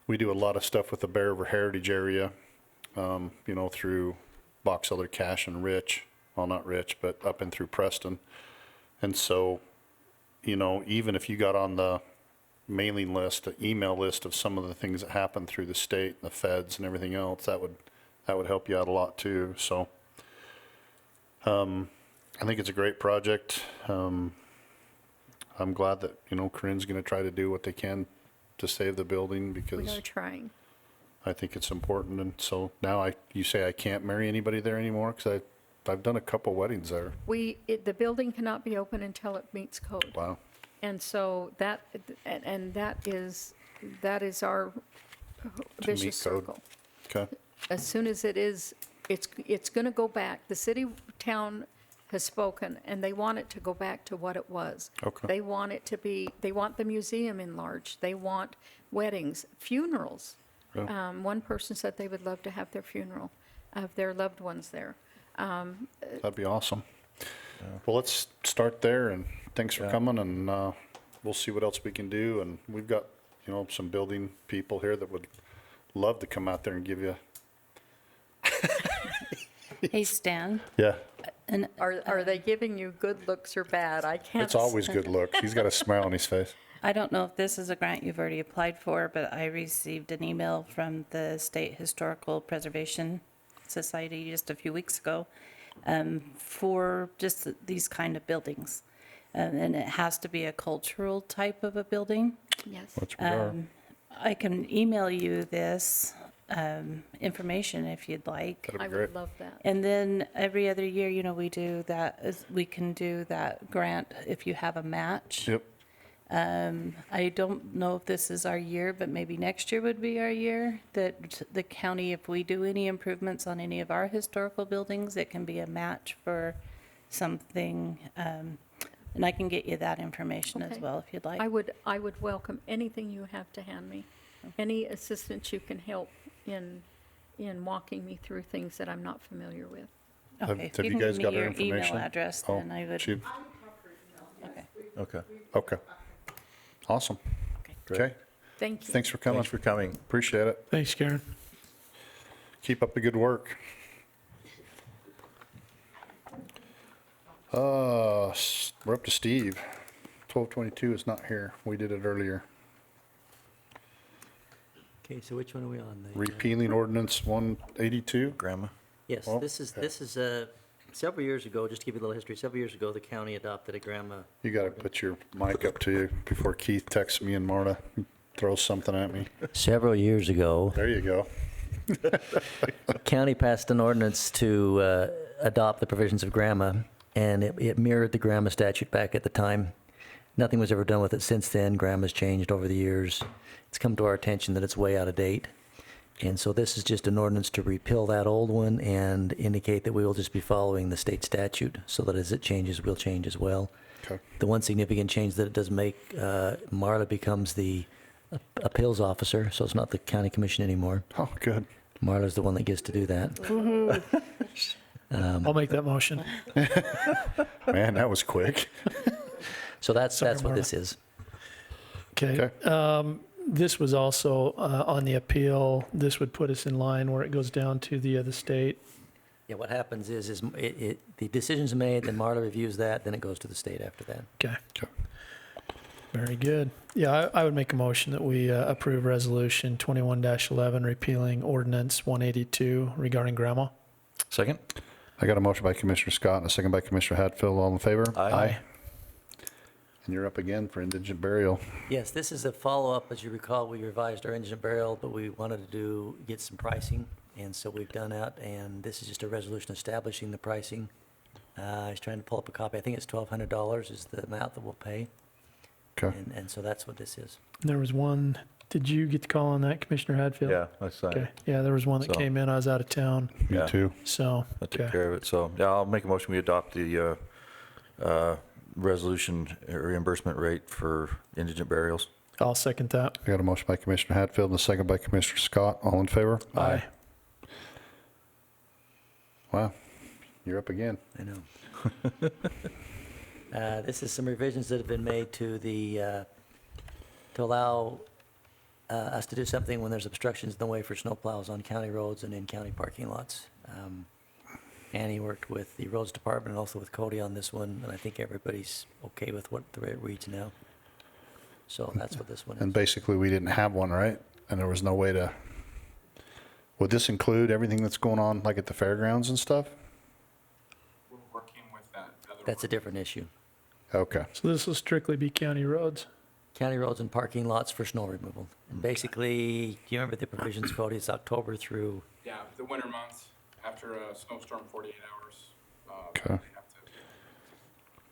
we do a lot of stuff with the Bear River Heritage area, through Box Elder, Cash, and Rich. Well, not Rich, but up and through Preston. And so, even if you got on the mailing list, the email list of some of the things that happen through the state and the feds and everything else, that would help you out a lot too. So, I think it's a great project. I'm glad that, Corinne's going to try to do what they can to save the building We because are trying. I think it's important. And so now you say I can't marry anybody there anymore because I've done a couple weddings there. The building cannot be open until it meets code. Wow. And so that is our vicious meet code. circle. Okay. As soon as it's going to go back. The city town has spoken, and they want it to go back to what it was. Okay. They want the museum enlarged. They want weddings, funerals. Yeah. One person said they would love to have their funeral of their loved ones there. That'd be awesome. Well, let's start there, and thanks for coming, and we'll see what else we can do. And we've got, some building people here that would love to come out there and give you. Hey, Stan. Yeah. And Are they giving you good looks or bad? I can't. It's always good looks. He's got a smile on his face. I don't know if this is a grant you've already applied for, but I received an email from the State Historical Preservation Society just a few weeks ago for just these kind of buildings. And it has to be a cultural type of a building. Yes. Which we are. I can email you this information if you'd like. That'd be I great. would love that. And then every other year, we do that, we can do that grant if you have a match. Yep. I don't know if this is our year, but maybe next year would be our year, that the county, if we do any improvements on any of our historical buildings, it can be a match for something. And I can get you that information as Okay. well if you'd like. I would welcome anything you have to hand me, any assistance you can help in walking me through things that I'm not familiar with. Okay, Have if you can guys give got me our your email information? address, Oh, then I would. she- Okay. Okay. Okay. Awesome. Okay. Thank you. Thanks for coming. Thanks for coming. Appreciate it. Thanks, Karen. Keep up the good work. We're up to Steve. 1222 is not here. We did it earlier. Okay, so which one are we on? Repealing ordinance 182. Grandma? Yes, Well, this is several years ago, just to give you a little history, several years ago, the county adopted a grandma. You got to put your mic up to you before Keith texts me and Marta throws something at me. Several years ago, There you go. county passed an ordinance to adopt the provisions of grandma, and it mirrored the grandma statute back at the time. Nothing was ever done with it since then. Grandma's changed over the years. It's come to our attention that it's way out of date. And so this is just an ordinance to repeal that old one and indicate that we will just be following the state statute so that as it changes, we'll change as well. Okay. The one significant change that it does make, Marla becomes the appeals officer, so it's not the county commission anymore. Oh, good. Marla's the one that gets to do that. I'll make that motion. Man, that was quick. So that's Sorry, what Marla. this is. Okay. This was also on the appeal. This would put us in line where it goes down to the state. Yeah, what happens is the decision's made, then Marla reviews that, then it goes to the state after that. Okay. Okay. Very good. Yeah, I would make a motion that we approve resolution 21-11 repealing ordinance 182 regarding grandma. Second? I got a motion by Commissioner Scott and a second by Commissioner Hatfield. All in favor? Aye. And you're up again for indigent burial. Yes, this is a follow-up. As you recall, we revised our indigent burial, but we wanted to get some pricing, and so we've done that, and this is just a resolution establishing the pricing. I was trying to pull up a copy. I think it's $1,200 is the amount that we'll pay, Okay. and so that's what this is. There was one, did you get the call on that, Commissioner Hadfield? Yeah, I signed Okay, it. yeah, there was one that So- came in. I was out of town, Me Yeah. too. so, I took okay. care of it. So, yeah, I'll make a motion, we adopt the resolution reimbursement rate for indigent burials. I'll second that. I got a motion by Commissioner Hatfield and a second by Commissioner Scott. All in favor? Aye. Wow, you're up again. I know. This is some revisions that have been made to to allow us to do something when there's obstructions in the way for snowplows on county roads and in county parking lots. Annie worked with the roads department and also with Cody on this one, and I think everybody's okay with what the way it reads now. So that's what this one is. And basically, we didn't have one, right? And there was no way to, would this include everything that's going on, like at the fairgrounds and stuff? We're working with that other. That's a different issue. Okay. So this will strictly be county roads. County roads and parking lots for snow removal. And basically, do you remember the provisions, Cody? It's October through, Yeah, the winter months, after a snowstorm, 48 hours. Okay. They have to.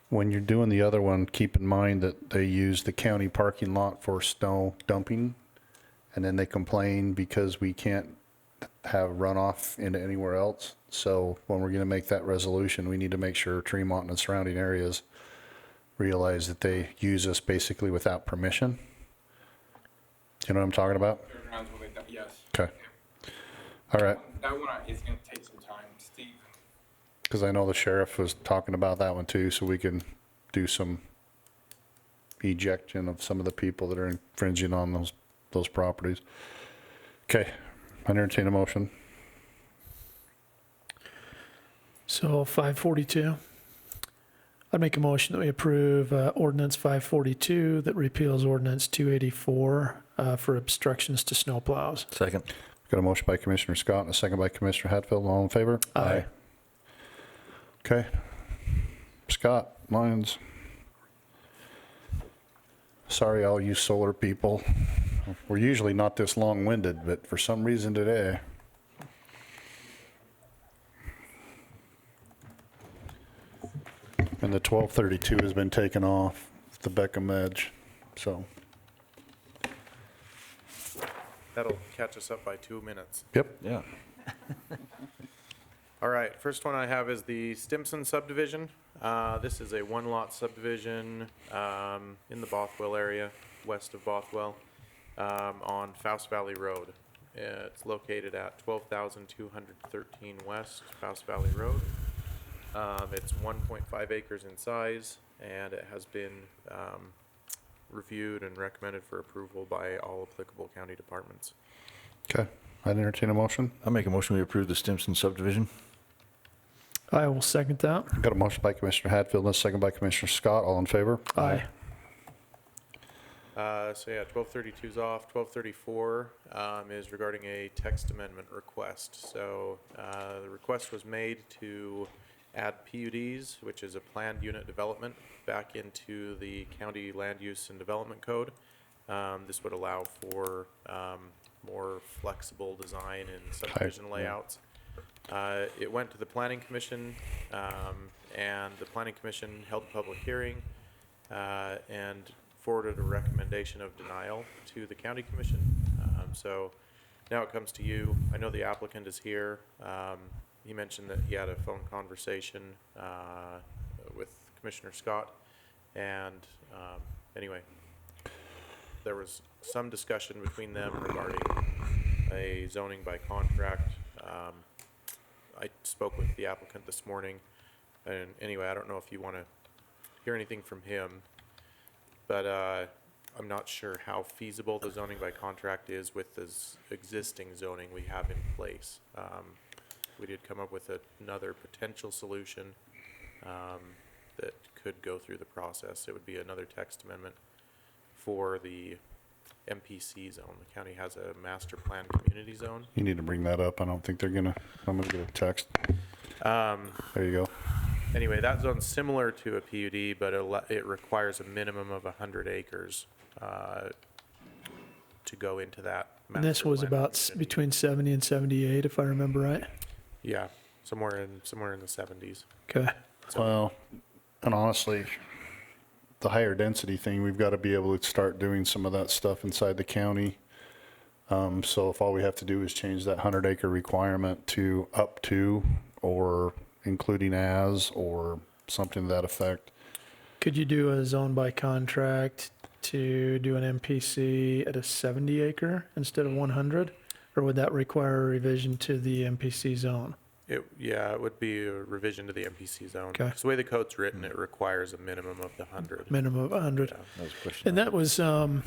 When you're doing the other one, keep in mind that they use the county parking lot for snow dumping, and then they complain because we can't have runoff into anywhere else. So when we're going to make that resolution, we need to make sure Tremont and the surrounding areas realize that they use us basically without permission. You know what I'm talking about? Fairgrounds, will they, yes. Okay. All right. That one is going to take some time. Steve, Because I know the sheriff was talking about that one too, so we can do some ejection of some of the people that are infringing on those properties. Okay, I entertain a motion. So 542. I'd make a motion that we approve ordinance 542 that repeals ordinance 284 for obstructions to snowplows. Second. Got a motion by Commissioner Scott and a second by Commissioner Hatfield. All in favor? Aye. Okay. Scott, Lyons. Sorry, all you solar people. We're usually not this long-winded, but for some reason today. And the 1232 has been taken off the Beckham Edge, so. That'll catch us up by 2 minutes. Yep. Yeah. All right, first one I have is the Stimson Subdivision. This is a one-lot subdivision in the Bothwell area, west of Bothwell, on Fouse Valley Road. It's located at 12,213 West Fouse Valley Road. It's 1.5 acres in size, and it has been reviewed and recommended for approval by all applicable county departments. Okay, I'd entertain a motion. I'll make a motion we approve the Stimson subdivision. I will second that. Got a motion by Commissioner Hatfield and a second by Commissioner Scott. All in favor? Aye. So yeah, 1232 is off. 1234 is regarding a text amendment request. So the request was made to add PUDs, which is a planned unit development, back into the county land use and development code. This would allow for more flexible design and subdivision layouts. It went to the Planning Commission, and the Planning Commission held a public hearing and forwarded a recommendation of denial to the County Commission. So now it comes to you. I know the applicant is here. He mentioned that he had a phone conversation with Commissioner Scott, and anyway, there was some discussion between them regarding a zoning by contract. I spoke with the applicant this morning, and anyway, I don't know if you want to hear anything from him, but I'm not sure how feasible the zoning by contract is with this existing zoning we have in place. We did come up with another potential solution that could go through the process. It would be another text amendment for the MPC zone. The county has a master plan community zone. You need to bring that up. I don't think they're gonna, I'm gonna get a text. There you go. Anyway, that zone's similar to a PUD, but it requires a minimum of 100 acres to go into that. And this was about between 70 and 78, if I remember right. Yeah, somewhere in the 70s. Okay. Well, and honestly, the higher density thing, we've got to be able to start doing some of that stuff inside the county. So if all we have to do is change that 100-acre requirement to up to, or including as, or something to that effect, Could you do a zone by contract to do an MPC at a 70 acre instead of 100? Or would that require a revision to the MPC zone? Yeah, it would be a revision to the MPC zone. Okay. 'Cause the way the code's written, it requires a minimum of the 100. Minimum of 100. Yeah. That was a question. And that was, are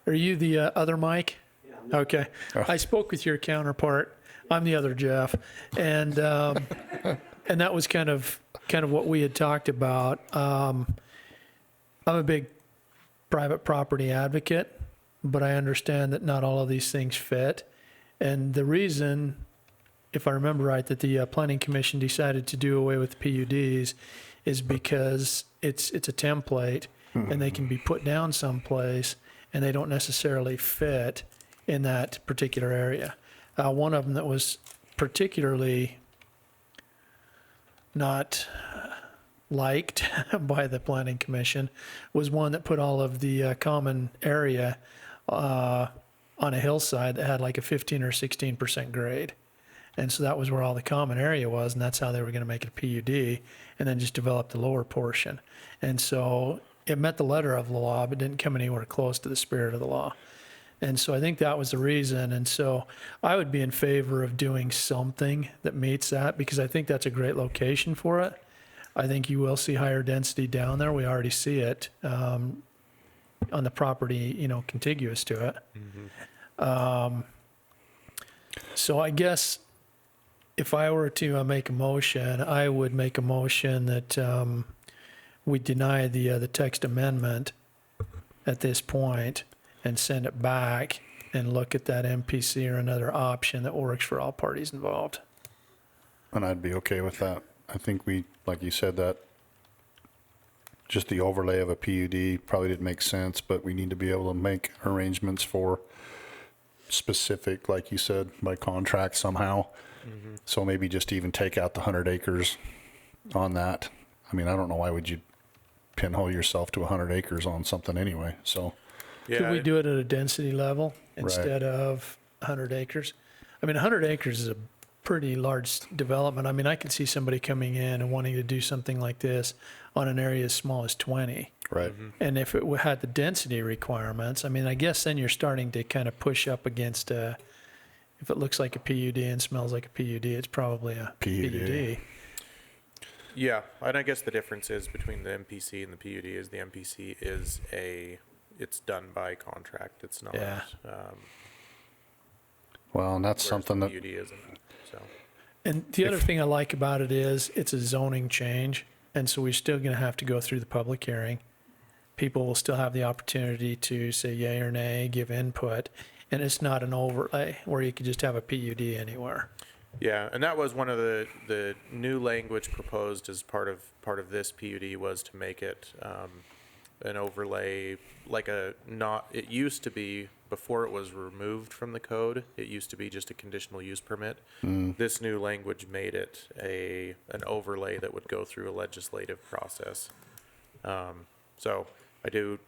you the other Mike? Yeah. Okay. I spoke with your counterpart. I'm the other Jeff. And, and that was kind of what we had talked about. I'm a big private property advocate, but I understand that not all of these things fit. And the reason, if I remember right, that the Planning Commission decided to do away with PUDs is because it's a template and they can be put down someplace and they don't necessarily fit in that particular area. One of them that was particularly not liked by the Planning Commission was one that put all of the common area on a hillside that had like a 15 or 16% grade. And so that was where all the common area was, and that's how they were going to make it a PUD, and then just develop the lower portion. And so it met the letter of the law, but didn't come anywhere close to the spirit of the law. And so I think that was the reason. And so I would be in favor of doing something that meets that, because I think that's a great location for it. I think you will see higher density down there. We already see it on the property, contiguous to it. So I guess if I were to make a motion, I would make a motion that we deny the text amendment at this point and send it back and look at that MPC or another option that works for all parties involved. And I'd be okay with that. I think we, like you said, that just the overlay of a PUD probably didn't make sense, but we need to be able to make arrangements for specific, like you said, by contract somehow. So maybe just even take out the 100 acres on that. I mean, I don't know why would you pinhole yourself to 100 acres on something anyway, so. Yeah, Could we do it at a density level instead of 100 acres? I mean, 100 acres is a pretty large development. I mean, I could see somebody coming in and wanting to do something like this on an area as small as 20. Right. And if it had the density requirements, I mean, I guess then you're starting to kind of push up against if it looks like a PUD and smells like a PUD, it's probably a PUD. Yeah, and I guess the difference is between the MPC and the PUD is the MPC is it's done by contract. It's not. Yeah. Well, and that's something that. PUD isn't. So. And the other thing I like about it is it's a zoning change, and so we're still going to have to go through the public hearing. People will still have the opportunity to say yay or nay, give input, and it's not an overlay where you could just have a PUD anywhere. Yeah, and that was one of the new language proposed as part of this PUD was to make it an overlay, like it used to be, before it was removed from the code, it used to be just a conditional use permit. This new language made it an overlay that would go through a legislative process. So I do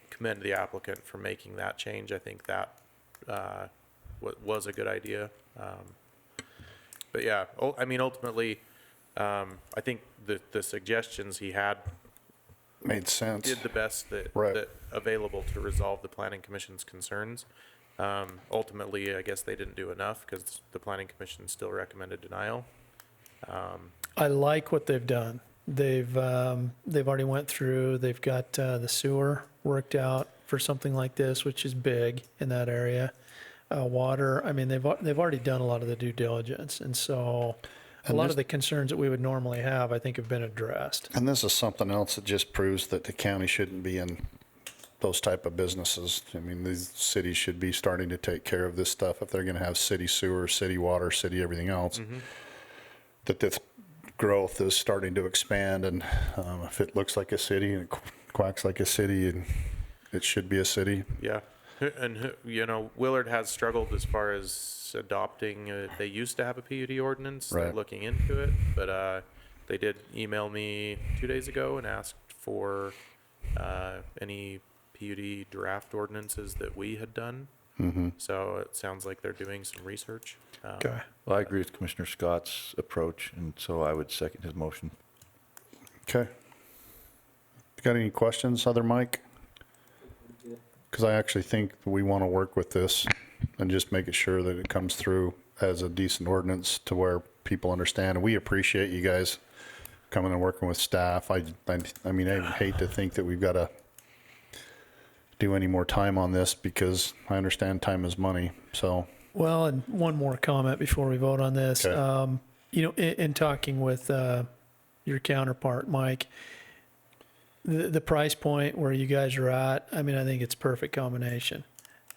commend the applicant for making that change. I think that was a good idea. But yeah, I mean, ultimately, I think the suggestions he had Made sense. did the best that available to resolve the Planning Commission's concerns. Ultimately, I guess they didn't do enough because the Planning Commission still recommended denial. I like what they've done. They've already went through. They've got the sewer worked out for something like this, which is big in that area. Water. I mean, they've already done a lot of the due diligence, and so a lot of the concerns that we would normally have, I think, have been addressed. And this is something else that just proves that the county shouldn't be in those type of businesses. I mean, these cities should be starting to take care of this stuff if they're going to have city sewer, city water, city everything else. That this growth is starting to expand, and if it looks like a city and it quacks like a city, and it should be a city. Yeah. And, Willard has struggled as far as adopting, they used to have a PUD ordinance. They're Right. looking into it, but they did email me 2 days ago and asked for any PUD draft ordinances that we had done. So it sounds like they're doing some research. Okay. Well, I agree with Commissioner Scott's approach, and so I would second his motion. Okay. got any questions, other Mike? Because I actually think we want to work with this and just make it sure that it comes through as a decent ordinance to where people understand. And we appreciate you guys coming and working with staff. I mean, I hate to think that we've got to do any more time on this because I understand time is money. So, Well, and one more comment before we vote on this. Okay. You know, in talking with your counterpart, Mike, the price point where you guys are at, I mean, I think it's perfect combination.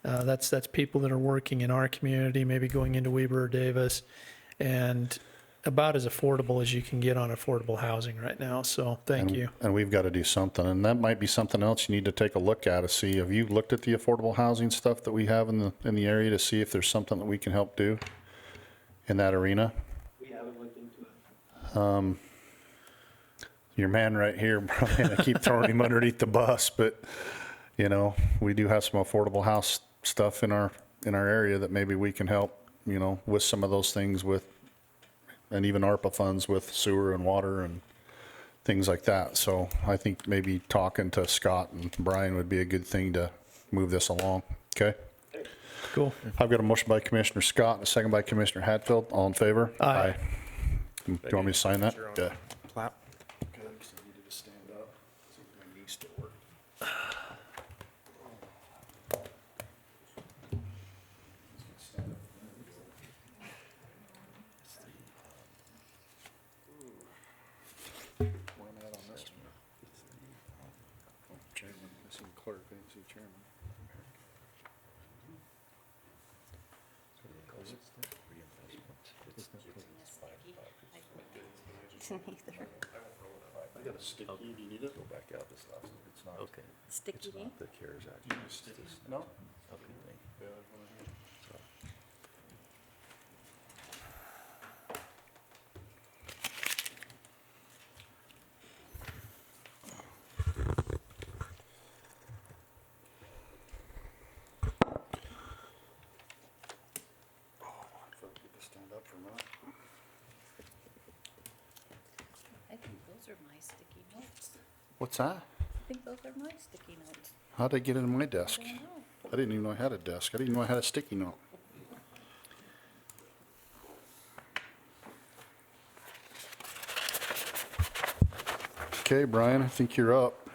That's people that are working in our community, maybe going into Weber or Davis, and about as affordable as you can get on affordable housing right now. So thank you. And we've got to do something. And that might be something else you need to take a look at to see. Have you looked at the affordable housing stuff that we have in the area to see if there's something that we can help do in that arena? We haven't looked into it. Your man right here, Brian, I keep throwing him underneath the bus, but you know, we do have some affordable house stuff in our area that maybe we can help, you know, with some of those things with, and even ARPA funds with sewer and water and things like that. So I think maybe talking to Scott and Brian would be a good thing to move this along. Okay. Cool. I've got a motion by Commissioner Scott and a second by Commissioner Hatfield. All in favor? Aye. Do you want me to sign that? Yeah. Clap. Good, because I needed to stand up. See if my knee still works. Where am I at on this one? Chairman, I see clerk, I didn't see chairman. I got a sticky, do you need it? Go back out, this stuff, it's not. Okay. Sticky. The CARES Act. No? Okay, thank you. Stand up for a minute. I think those are my sticky notes. What's that? I think those are my sticky notes. How'd they get in my desk? I don't know. I didn't even know I had a desk. I didn't even know I had a sticky note. Okay, Brian, I think you're up.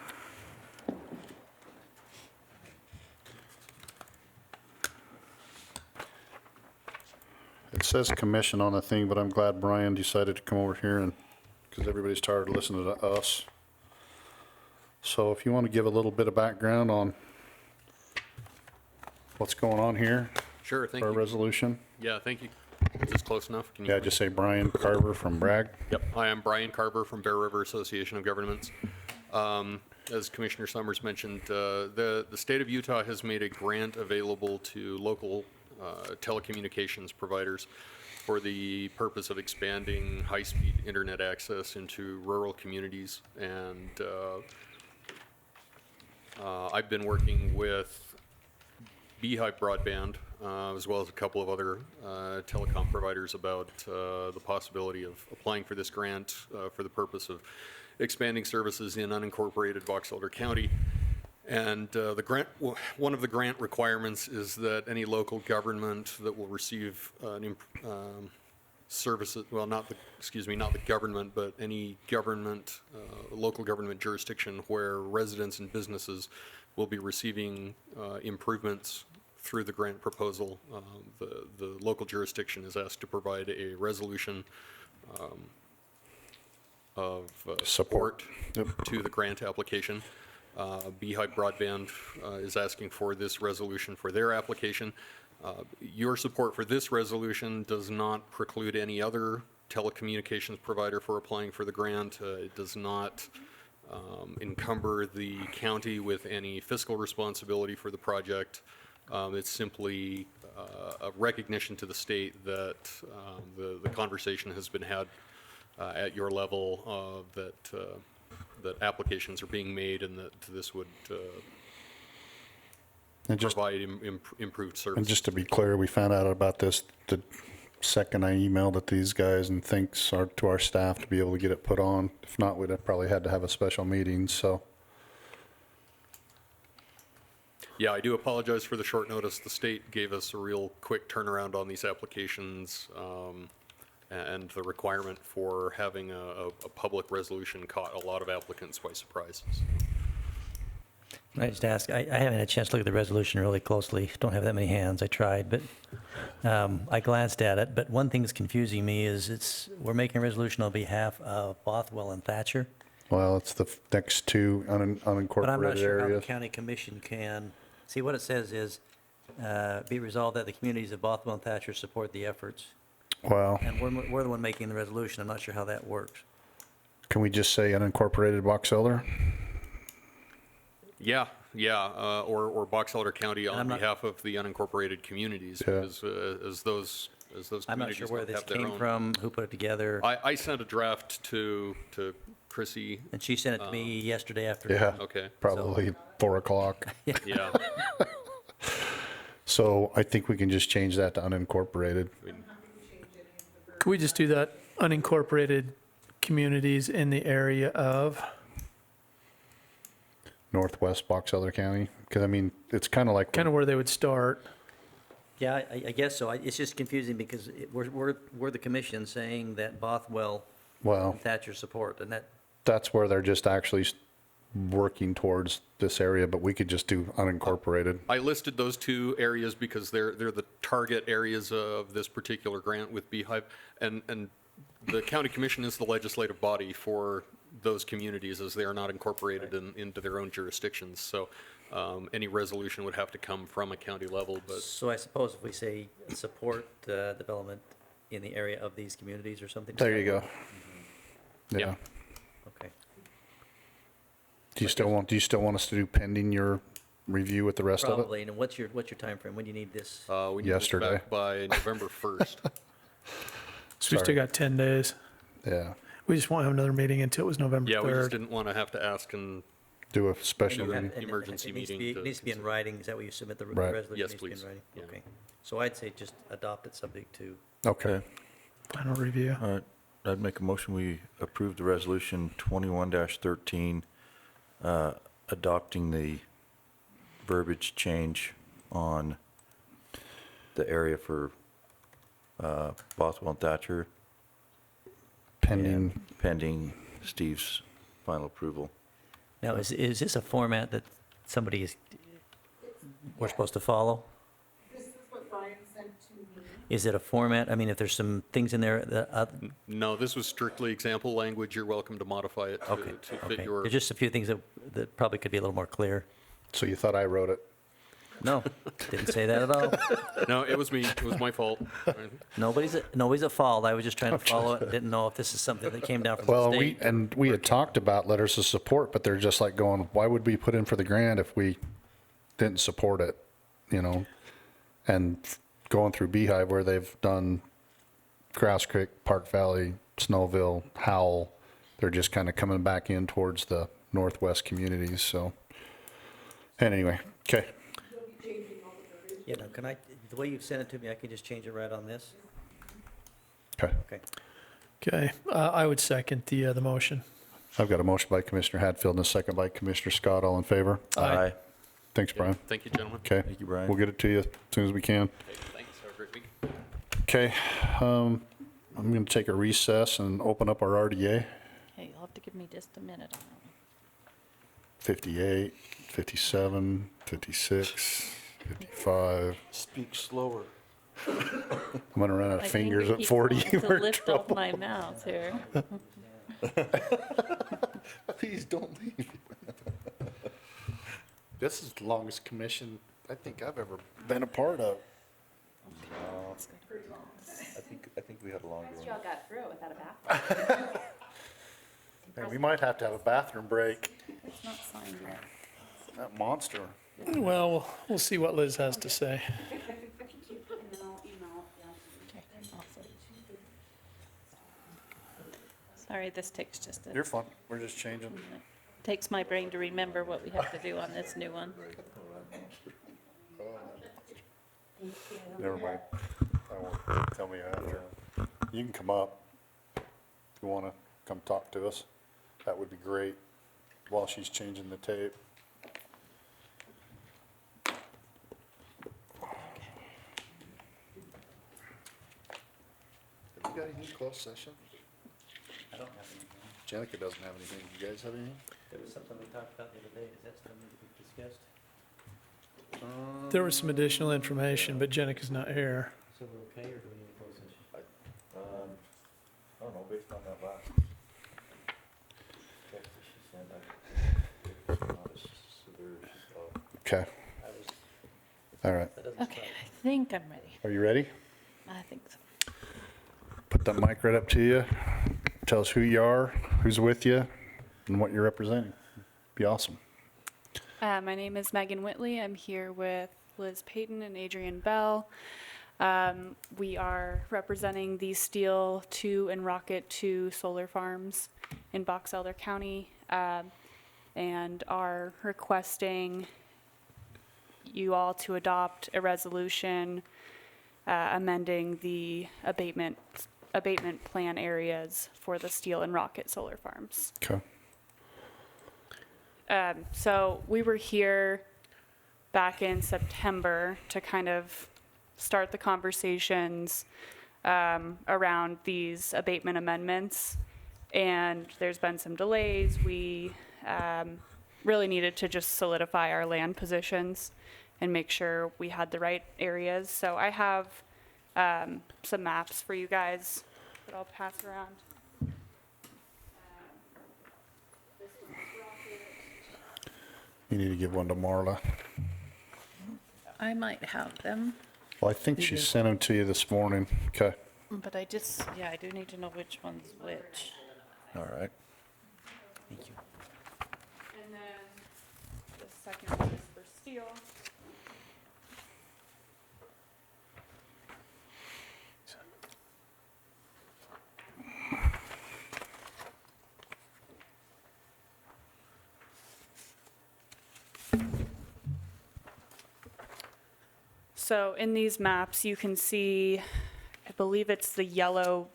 It says commission on the thing, but I'm glad Brian decided to come over here and, because everybody's tired of listening to us. So if you want to give a little bit of background on what's going on here Sure, thank for our you. resolution. Yeah, thank you. Is this close enough? Can you? Yeah, just say Brian Carver from Bragg. Yep, I am Brian Carver from Bear River Association of Governments. As Commissioner Summers mentioned, the state of Utah has made a grant available to local telecommunications providers for the purpose of expanding high-speed internet access into rural communities. And I've been working with Beehive Broadband, as well as a couple of other telecom providers about the possibility of applying for this grant for the purpose of expanding services in unincorporated Box Elder County. And the grant, one of the grant requirements is that any local government that will receive services, well, not the government, but any government, local government jurisdiction where residents and businesses will be receiving improvemements through the grant proposal. The local jurisdiction is asked to provide a resolution of support to the grant application. Beehive Broadband is asking for this resolution for their application. Your support for this resolution does not preclude any other telecommunications provider for applying for the grant. It does not encumber the county with any fiscal responsibility for the project. It's simply a recognition to the state that the conversation has been had at your level that applications are being made and that this would provide improved service. And just to be clear, we found out about this the second I emailed it to these guys, and thanks to our staff to be able to get it put on. If not, we'd have probably had to have a special meeting. So Yeah, I do apologize for the short notice. The state gave us a real quick turnaround on these applications, and the requirement for having a public resolution caught a lot of applicants by surprise. Can I just ask, I haven't had a chance to look at the resolution really closely, don't have that many hands, I tried, but I glanced at it, but one thing that's confusing me is we're making a resolution on behalf of Bothwell and Thatcher, Well, it's the next two but I'm not unincorporated sure how the areas. county commission can, see, what it says is, be resolved that the communities of Bothwell and Thatcher support the efforts. Well, And we're the one making the resolution, I'm not sure how that works. can we just say unincorporated Box Elder? Yeah, or Box Elder County on I'm not- behalf of the unincorporated communities, Yeah. because as those I'm not sure communities where don't this have their came own. from, who put it together, I sent a draft to Chrissy. and she sent it to me yesterday afternoon. Yeah, Okay. probably 4 o'clock. Yeah. So I think we can just change that to unincorporated. Could we just do that, unincorporated communities in the area of? Northwest Box Elder County, because I mean, it's kind of like, Kind of where they would start. Yeah, I guess so. It's just confusing because we're the commission saying that Bothwell well, and Thatcher support, and that, that's where they're just actually working towards this area, but we could just do unincorporated. I listed those two areas because they're the target areas of this particular grant with Beehive, and the county commission is the legislative body for those communities as they are not incorporated into their own jurisdictions. So any resolution would have to come from a county level, but so I suppose if we say support development in the area of these communities or something. There you go. Yeah. Yeah. Okay. Do you still want us to do pending your review with the rest of it? Probably, and what's your timeframe? When do you need this? we need Yesterday. this back by November 1st. So we still Sorry. got 10 days. Yeah. We just won't have another meeting until it was November 3rd. Yeah, we just didn't want to have to ask and Do a special Do an meeting. emergency It needs to meeting be- to needs to be in writing. Is that what you submit the Right. resolution? Yes, needs to be in please. writing? Yeah. Okay. So I'd say just adopt it subject to. Okay. Final review. All right, I'd make a motion, we approve the resolution 21-13, adopting the verbiage change on the area for Bothwell and Thatcher. Pending, and pending Steve's final approval. Now, is this a format that somebody is, we're supposed to follow? This is what Brian sent to me. Is it a format? I mean, if there's some things in there that, no, this was strictly example language. You're welcome to modify it to okay, fit okay. your. There's just a few things that probably could be a little more clear. so you thought I wrote it? No, didn't say that at all. No, it was me. It was my fault. Nobody's at fault. I was just trying to follow it. Didn't know if this is something that came down from the Well, state. we had talked about letters of support, but they're just like going, why would we put in for the grant if we didn't support it, you know? And going through Beehive where they've done Grass Creek, Park Valley, Snowville, Howell, they're just kind of coming back in towards the northwest communities, so. And anyway, okay. Yeah, no, can I, the way you've sent it to me, I can just change it right on this? Okay. Okay. Okay, I would second the motion. I've got a motion by Commissioner Hatfield and a second by Commissioner Scott. All in favor? Aye. Thanks, Brian. Thank you, gentlemen. Okay. Thank you, Brian. We'll get it to you as soon as we can. Okay, thanks. Have a great week. Okay, I'm going to take a recess and open up our RDA. Hey, you'll have to give me just a minute on that one. 58, 57, 56, 55. Speak slower. I'm going to run out of I think fingers it at keeps 40. wanting to We're in lift off trouble. my mouth here. Please don't leave. This is the longest commission I think I've ever been a part of. I think we had a longer one. Y'all got through it without a bathroom. Man, we might have to have a bathroom break. It's not signed yet. That monster. Well, we'll see what Liz has to say. And then I'll email it. Okay, awesome. Sorry, this takes just a. You're fun. We're just changing. Takes my brain to remember what we have to do on this new one. Never mind. I won't. Tell me after. You can come up if you want to come talk to us. That would be great while she's changing the tape. got any closed session? I don't have anything. Jenica doesn't have anything. You guys have anything? There was something we talked about the other day. Is that still need to be discussed? There was some additional information, but Jenica's not here. So we're okay, or do we need a closed session? I don't know, based on that last text that she sent, it's not as severe as she thought. Okay. All right. Okay, I think I'm ready. Are you ready? I think so. Put that mic right up to you. Tell us who you are, who's with you, and what you're representing. Be awesome. My name is Megan Whitley. I'm here with Liz Payton and Adrian Bell. We are representing the Steel 2 and Rocket 2 solar farms in Box Elder County, and are requesting you all to adopt a resolution amending the abatement plan areas for the Steel and Rocket solar farms. Okay. So we were here back in September to kind of start the conversations around these abatement amendments, and there's been some delays. We really needed to just solidify our land positions and make sure we had the right areas. So I have some maps for you guys that I'll pass around. You need to give one to Marla. I might have them, Well, I think she sent them to you this morning. Okay. but I do need to know which one's which. All right. Thank you. And then the second one is for Steel. So in these maps, you can see, I believe it's the yellow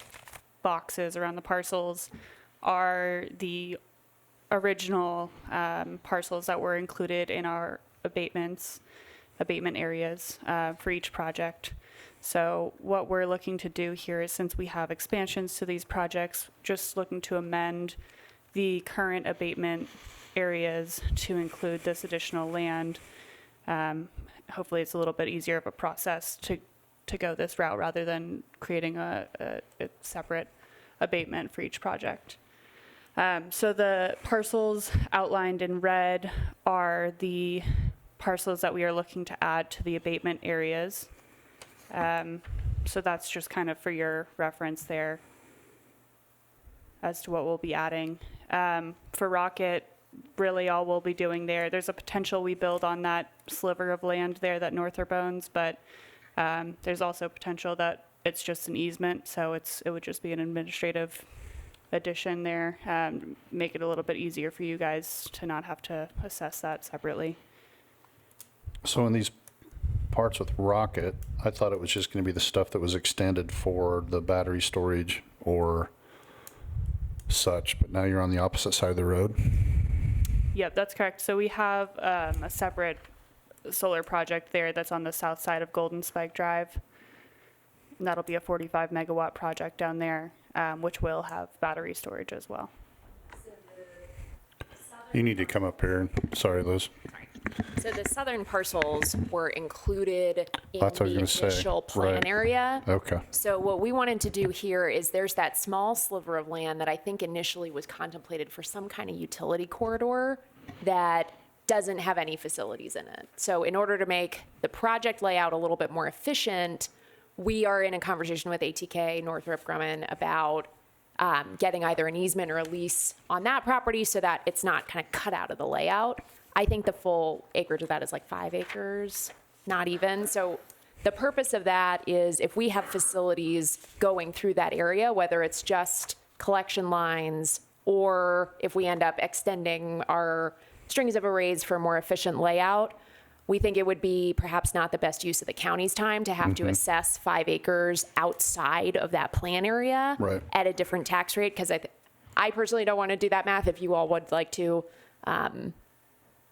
boxes around the parcels are the original parcels that were included in our abatement areas for each project. So what we're looking to do here is, since we have expansions to these projects, just looking to amend the current abatement areas to include this additional land. Hopefully it's a little bit easier of a process to go this route rather than creating a separate abatement for each project. So the parcels outlined in red are the parcels that we are looking to add to the abatement areas. So that's just kind of for your reference there as to what we'll be adding. For Rocket, really all we'll be doing there's a potential we build on that sliver of land there that Northrop owns, but there's also potential that it's just an easement, so it would just be an administrative addition there, make it a little bit easier for you guys to not have to assess that separately. So in these parts with Rocket, I thought it was just going to be the stuff that was extended for the battery storage or such, but now you're on the opposite side of the road. Yep, that's correct. So we have a separate solar project there that's on the south side of Golden Spike Drive. And that'll be a 45 megawatt project down there, which will have battery storage as well. You need to come up here. Sorry, Liz. So the southern parcels were included in That's what I the was gonna say. initial plan Right. area. Okay. So what we wanted to do here is there's that small sliver of land that I think initially was contemplated for some kind of utility corridor that doesn't have any facilities in it. So in order to make the project layout a little bit more efficient, we are in a conversation with ATK, Northrop Grumman, about getting either an easement or a lease on that property so that it's not kind of cut out of the layout. I think the full acreage of that is like 5 acres, not even. So the purpose of that is if we have facilities going through that area, whether it's just collection lines or if we end up extending our strings of arrays for a more efficient layout, we think it would be perhaps not the best use of the county's time to have to assess 5 acres outside of that plan area at a different tax rate, because I personally don't want to do that math. If you all would like to,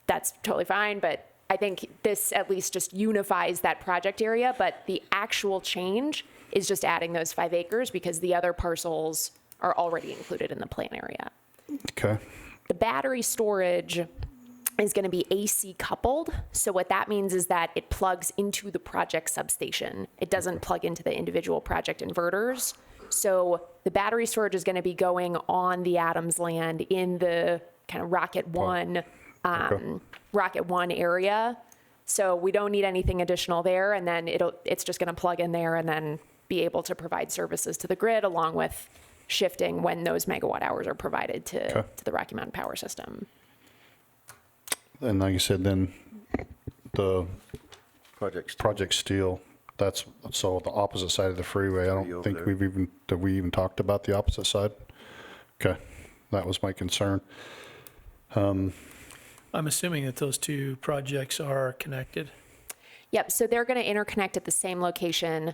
that's totally fine, but I think this at least just unifies that project area, but the actual change is just adding those 5 acres because the other parcels are already included in the plan area. Okay. The battery storage is going to be AC coupled. So what that means is that it plugs into the project substation. It doesn't plug into the individual project inverters. So the battery storage is going to be going on the Adams land in the kind of Rocket 1 area. So we don't need anything additional there. And then it's just going to plug in there and then be able to provide services to the grid along with shifting when those megawatt hours are provided to the Rocky Mountain Power System. And like you said, then the Project Steel, that's so the opposite side of the freeway. I don't think we even talked about the opposite side. Okay, that was my concern. I'm assuming that those two projects are connected. Yep, so they're going to interconnect at the same location,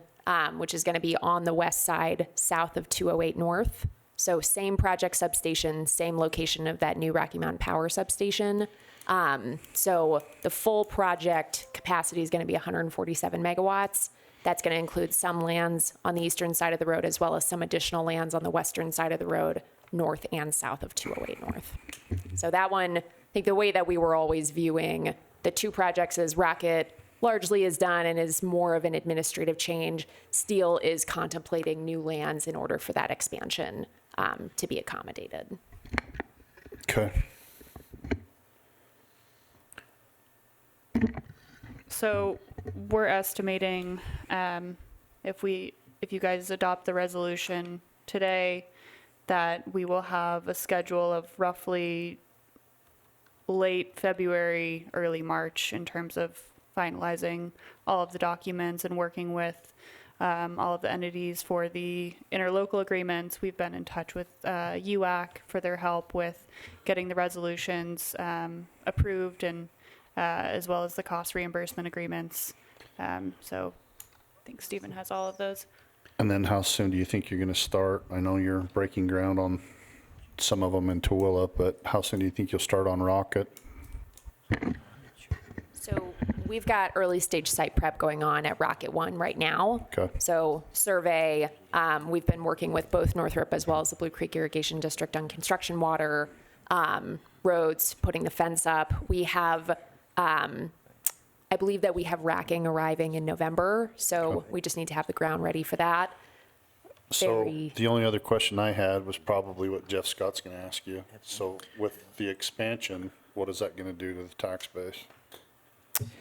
which is going to be on the west side, south of 208 North. So same project substation, same location of that new Rocky Mountain Power substation. So the full project capacity is going to be 147 megawatts. That's going to include some lands on the eastern side of the road as well as some additional lands on the western side of the road, north and south of 208 North. So that one, I think the way that we were always viewing the two projects is Rocket largely is done and is more of an administrative change. Steel is contemplating new lands in order for that expansion to be accommodated. Okay. So we're estimating, if you guys adopt the resolution today, that we will have a schedule of roughly late February, early March in terms of finalizing all of the documents and working with all of the entities for the interlocal agreements. We've been in touch with UAC for their help with getting the resolutions approved and as well as the cost reimbursement agreements. So I think Stephen has all of those. And then how soon do you think you're going to start? I know you're breaking ground on some of them in Tooele, but how soon do you think you'll start on Rocket? So we've got early stage site prep going on at Rocket 1 right now. Okay. So survey, we've been working with both Northrop as well as the Blue Creek Irrigation District on construction water, roads, putting the fence up. We have, I believe that we have racking arriving in November, so we just need to have the ground ready for that. So the only other question I had was probably what Jeff Scott's going to ask you. So with the expansion, what is that going to do to the tax base?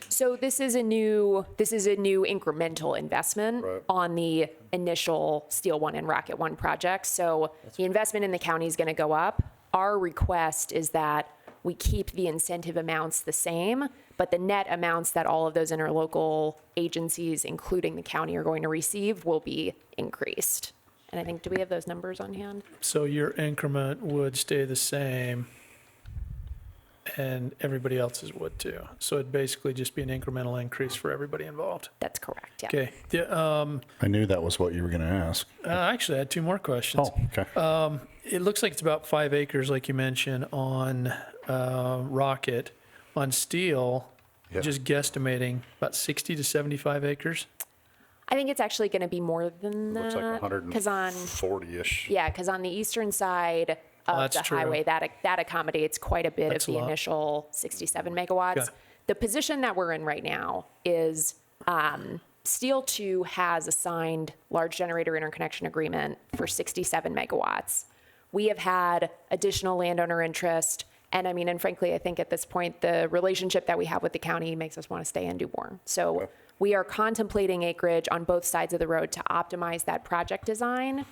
So this is a new incremental investment on the initial Steel 1 and Rocket 1 projects. So the investment in the county is going to go up. Our request is that we keep the incentive amounts the same, but the net amounts that all of those interlocal agencies, including the county, are going to receive will be increased. And I think, do we have those numbers on hand? So your increment would stay the same and everybody else's would too. So it'd basically just be an incremental increase for everybody involved. That's correct, yeah. Okay. I knew that was what you were going to ask. Actually, I had two more questions. Oh, okay. It looks like it's about 5 acres, like you mentioned, on Rocket. On Steel, just guesstimating about 60 to 75 acres. I think it's actually going to be more than that. Looks like 140-ish. Yeah, because on the eastern side of the highway, that accommodates quite a bit of the initial 67 megawatts. Okay. The position that we're in right now is Steel 2 has a signed large generator interconnection agreement for 67 megawatts. We have had additional landowner interest. And frankly, I think at this point, the relationship that we have with the county makes us want to stay and do more. So we are contemplating acreage on both sides of the road to optimize that project design.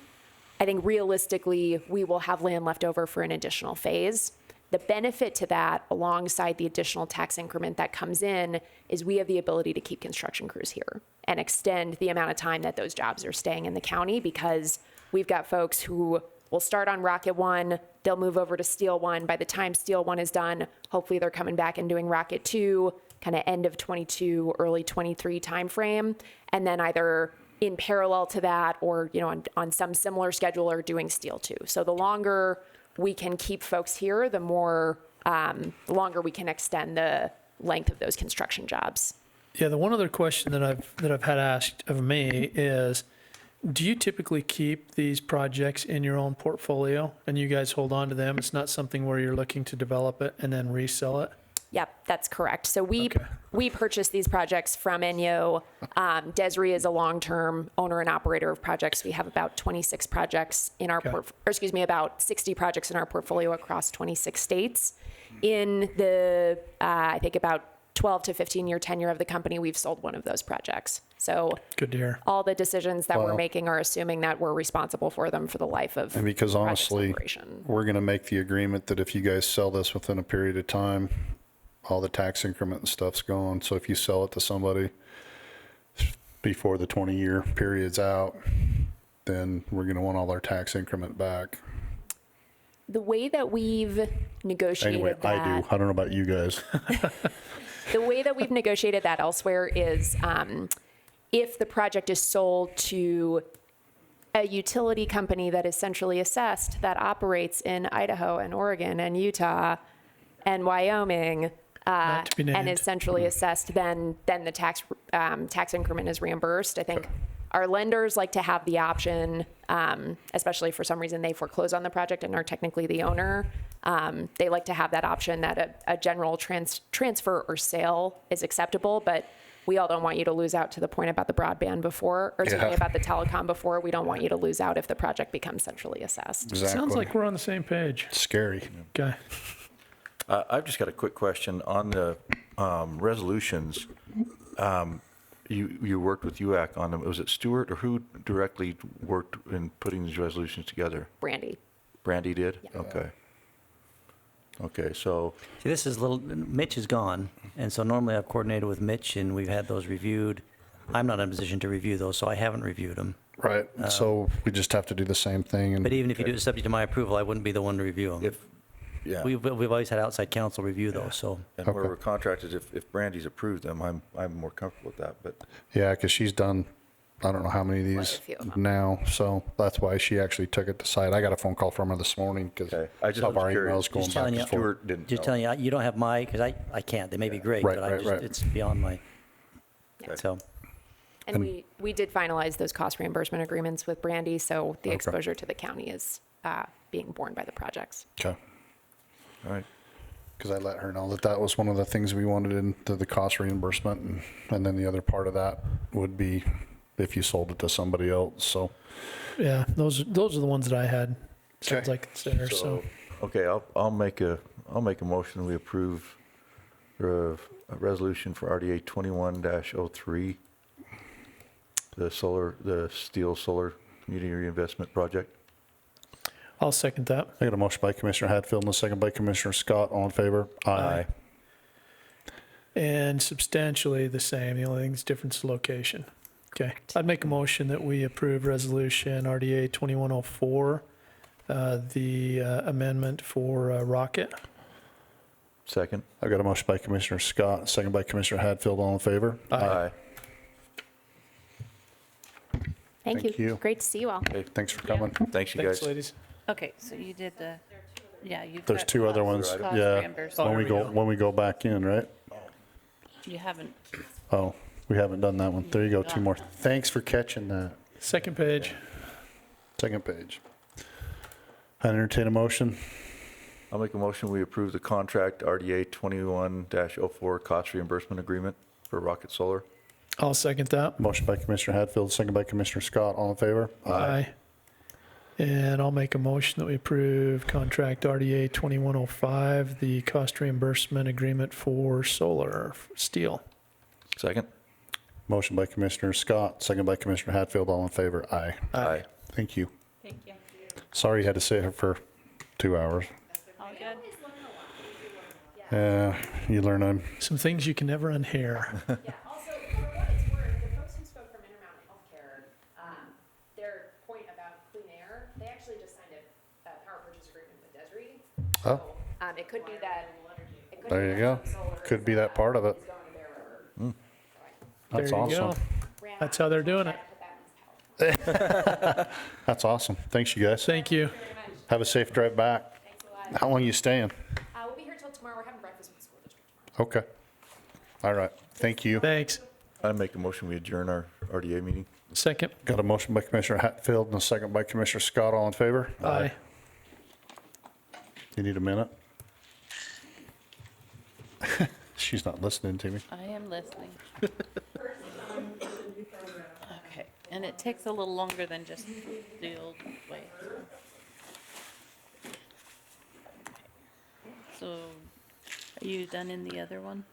I think realistically, we will have land left over for an additional phase. The benefit to that, alongside the additional tax increment that comes in, is we have the ability to keep construction crews here and extend the amount of time that those jobs are staying in the county, because we've got folks who will start on Rocket 1, they'll move over to Steel 1. By the time Steel 1 is done, hopefully they're coming back and doing Rocket 2, kind of end of 22, early 23 timeframe, and then either in parallel to that or on some similar schedule are doing Steel 2. So the longer we can keep folks here, the longer we can extend the length of those construction jobs. Yeah, the one other question that I've had asked of me is, do you typically keep these projects in your own portfolio and you guys hold on to them? It's not something where you're looking to develop it and then resell it? Yep, that's correct. So we purchased these projects from Enyo. Desiree is a long-term owner and operator of projects. We have about 26 projects in our about 60 projects in our portfolio across 26 states. In the I think about 12 to 15-year tenure of the company, we've sold one of those projects. So good to hear. All the decisions that we're making are assuming that we're responsible for them for the life of. And because honestly, we're going to make the agreement that if you guys sell this within a period of time, all the tax increment and stuff's gone. So if you sell it to somebody before the 20-year period's out, then we're going to want all our tax increment back. The way that we've negotiated Anyway, that, I do. I don't know about you guys. the way that we've negotiated that elsewhere is if the project is sold to a utility company that is centrally assessed that operates in Idaho and Oregon and Utah and Wyoming, and is centrally assessed, then the tax increment is reimbursed. I think our lenders like to have the option, especially for some reason they foreclose on the project and are technically the owner. They like to have that option that a general transfer or sale is acceptable, but we all don't want you to lose out to the point about the broadband before, or about the telecom before. We don't want you to lose out if the project becomes centrally assessed. Exactly. Sounds like we're on the same page. Scary. Okay. I've just got a quick question on the resolutions. You worked with UAC on them. Was it Stuart or who directly worked in putting these resolutions together? Brandy. Brandy did? Yeah. Okay. Okay, so. See, this is Mitch is gone, and so normally I've coordinated with Mitch and we've had those reviewed. I'm not in a position to review those, so I haven't reviewed them. Right. So we just have to do the same thing. But even if you do it subject to my approval, I wouldn't be the one to review them. Yeah. We've always had outside counsel review those, so. And where we're contracted, if Brandy's approved them, I'm more comfortable with that, but. Yeah, because she's done, I don't know how many of these now, so that's why she actually took it to site. I got a phone call from her this morning because I just some of our was curious. emails going back and forth. Just telling you, you don't have my, because I can't, they may be great, Right, but right. it's beyond my, so. And we did finalize those cost reimbursement agreements with Brandy, so the exposure to the county is being borne by the projects. Okay. All right. Because I let her know that was one of the things we wanted into the cost reimbursement. And then the other part of that would be if you sold it to somebody else, so. Yeah, those are the ones that I had. Sounds like it's there, so. Okay, I'll make a motion, we approve a resolution for RDA 21-03, the steel solar community reinvestment project. I'll second that. I got a motion by Commissioner Hadfield and a second by Commissioner Scott. All in favor? Aye. And substantially the same. The only thing that's different is location. Okay. I'd make a motion that we approve resolution RDA 2104, the amendment for Rocket. Second. I got a motion by Commissioner Scott, second by Commissioner Hadfield. All in favor? Aye. Thank you. Great to see you all. Okay, thanks for coming. Thanks, you guys. Thanks, ladies. Okay, so you did the, yeah, you've There's got two other ones. cost Yeah. reimbursement. When we go back in, right? You haven't, Oh, we haven't done that one. There you go, two more. Thanks for catching that. Second page. Second page. I entertain a motion. I'll make a motion, we approve the contract RDA 21-04 cost reimbursement agreement for Rocket Solar. I'll second that. Motion by Commissioner Hadfield, second by Commissioner Scott. All in favor? Aye. And I'll make a motion that we approve contract RDA 2105, the cost reimbursement agreement for solar steel. Second. Motion by Commissioner Scott, second by Commissioner Hadfield. All in favor? Aye. Aye. Thank you. thank you. Sorry you had to sit here for 2 hours. All good? You learn Some things you can never unhear. Yeah, also, for what it's worth, the folks who spoke from Intermountain Healthcare, their point about clean air, they actually just signed a power purchase agreement with Desiree. Oh. It could be that. There you go. Could be that part of it. That's There you awesome. go. That's how they're doing it. That's awesome. Thanks, you guys. Thank you. Have a safe drive back. How long you staying? We'll be here till tomorrow. We're having breakfast with the school district tomorrow. Okay. All right, thank you. Thanks. I make a motion, we adjourn our RDA meeting. Second. Got a motion by Commissioner Hatfield and a second by Commissioner Scott. All in favor? Aye. You need a minute? She's not listening to me. I am listening. Okay, and it takes a little longer than just the old way. So, are you done in the other one,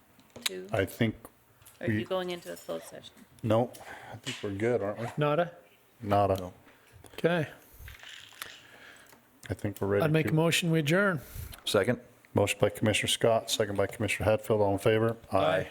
too? I think Are you going into a closed session? no, I think we're good, aren't we? Nada? Nada. Okay. I think we're ready. I'd make a to- motion, we adjourn. Second? Motion by Commissioner Scott, second by Commissioner Hatfield. All in favor? Aye.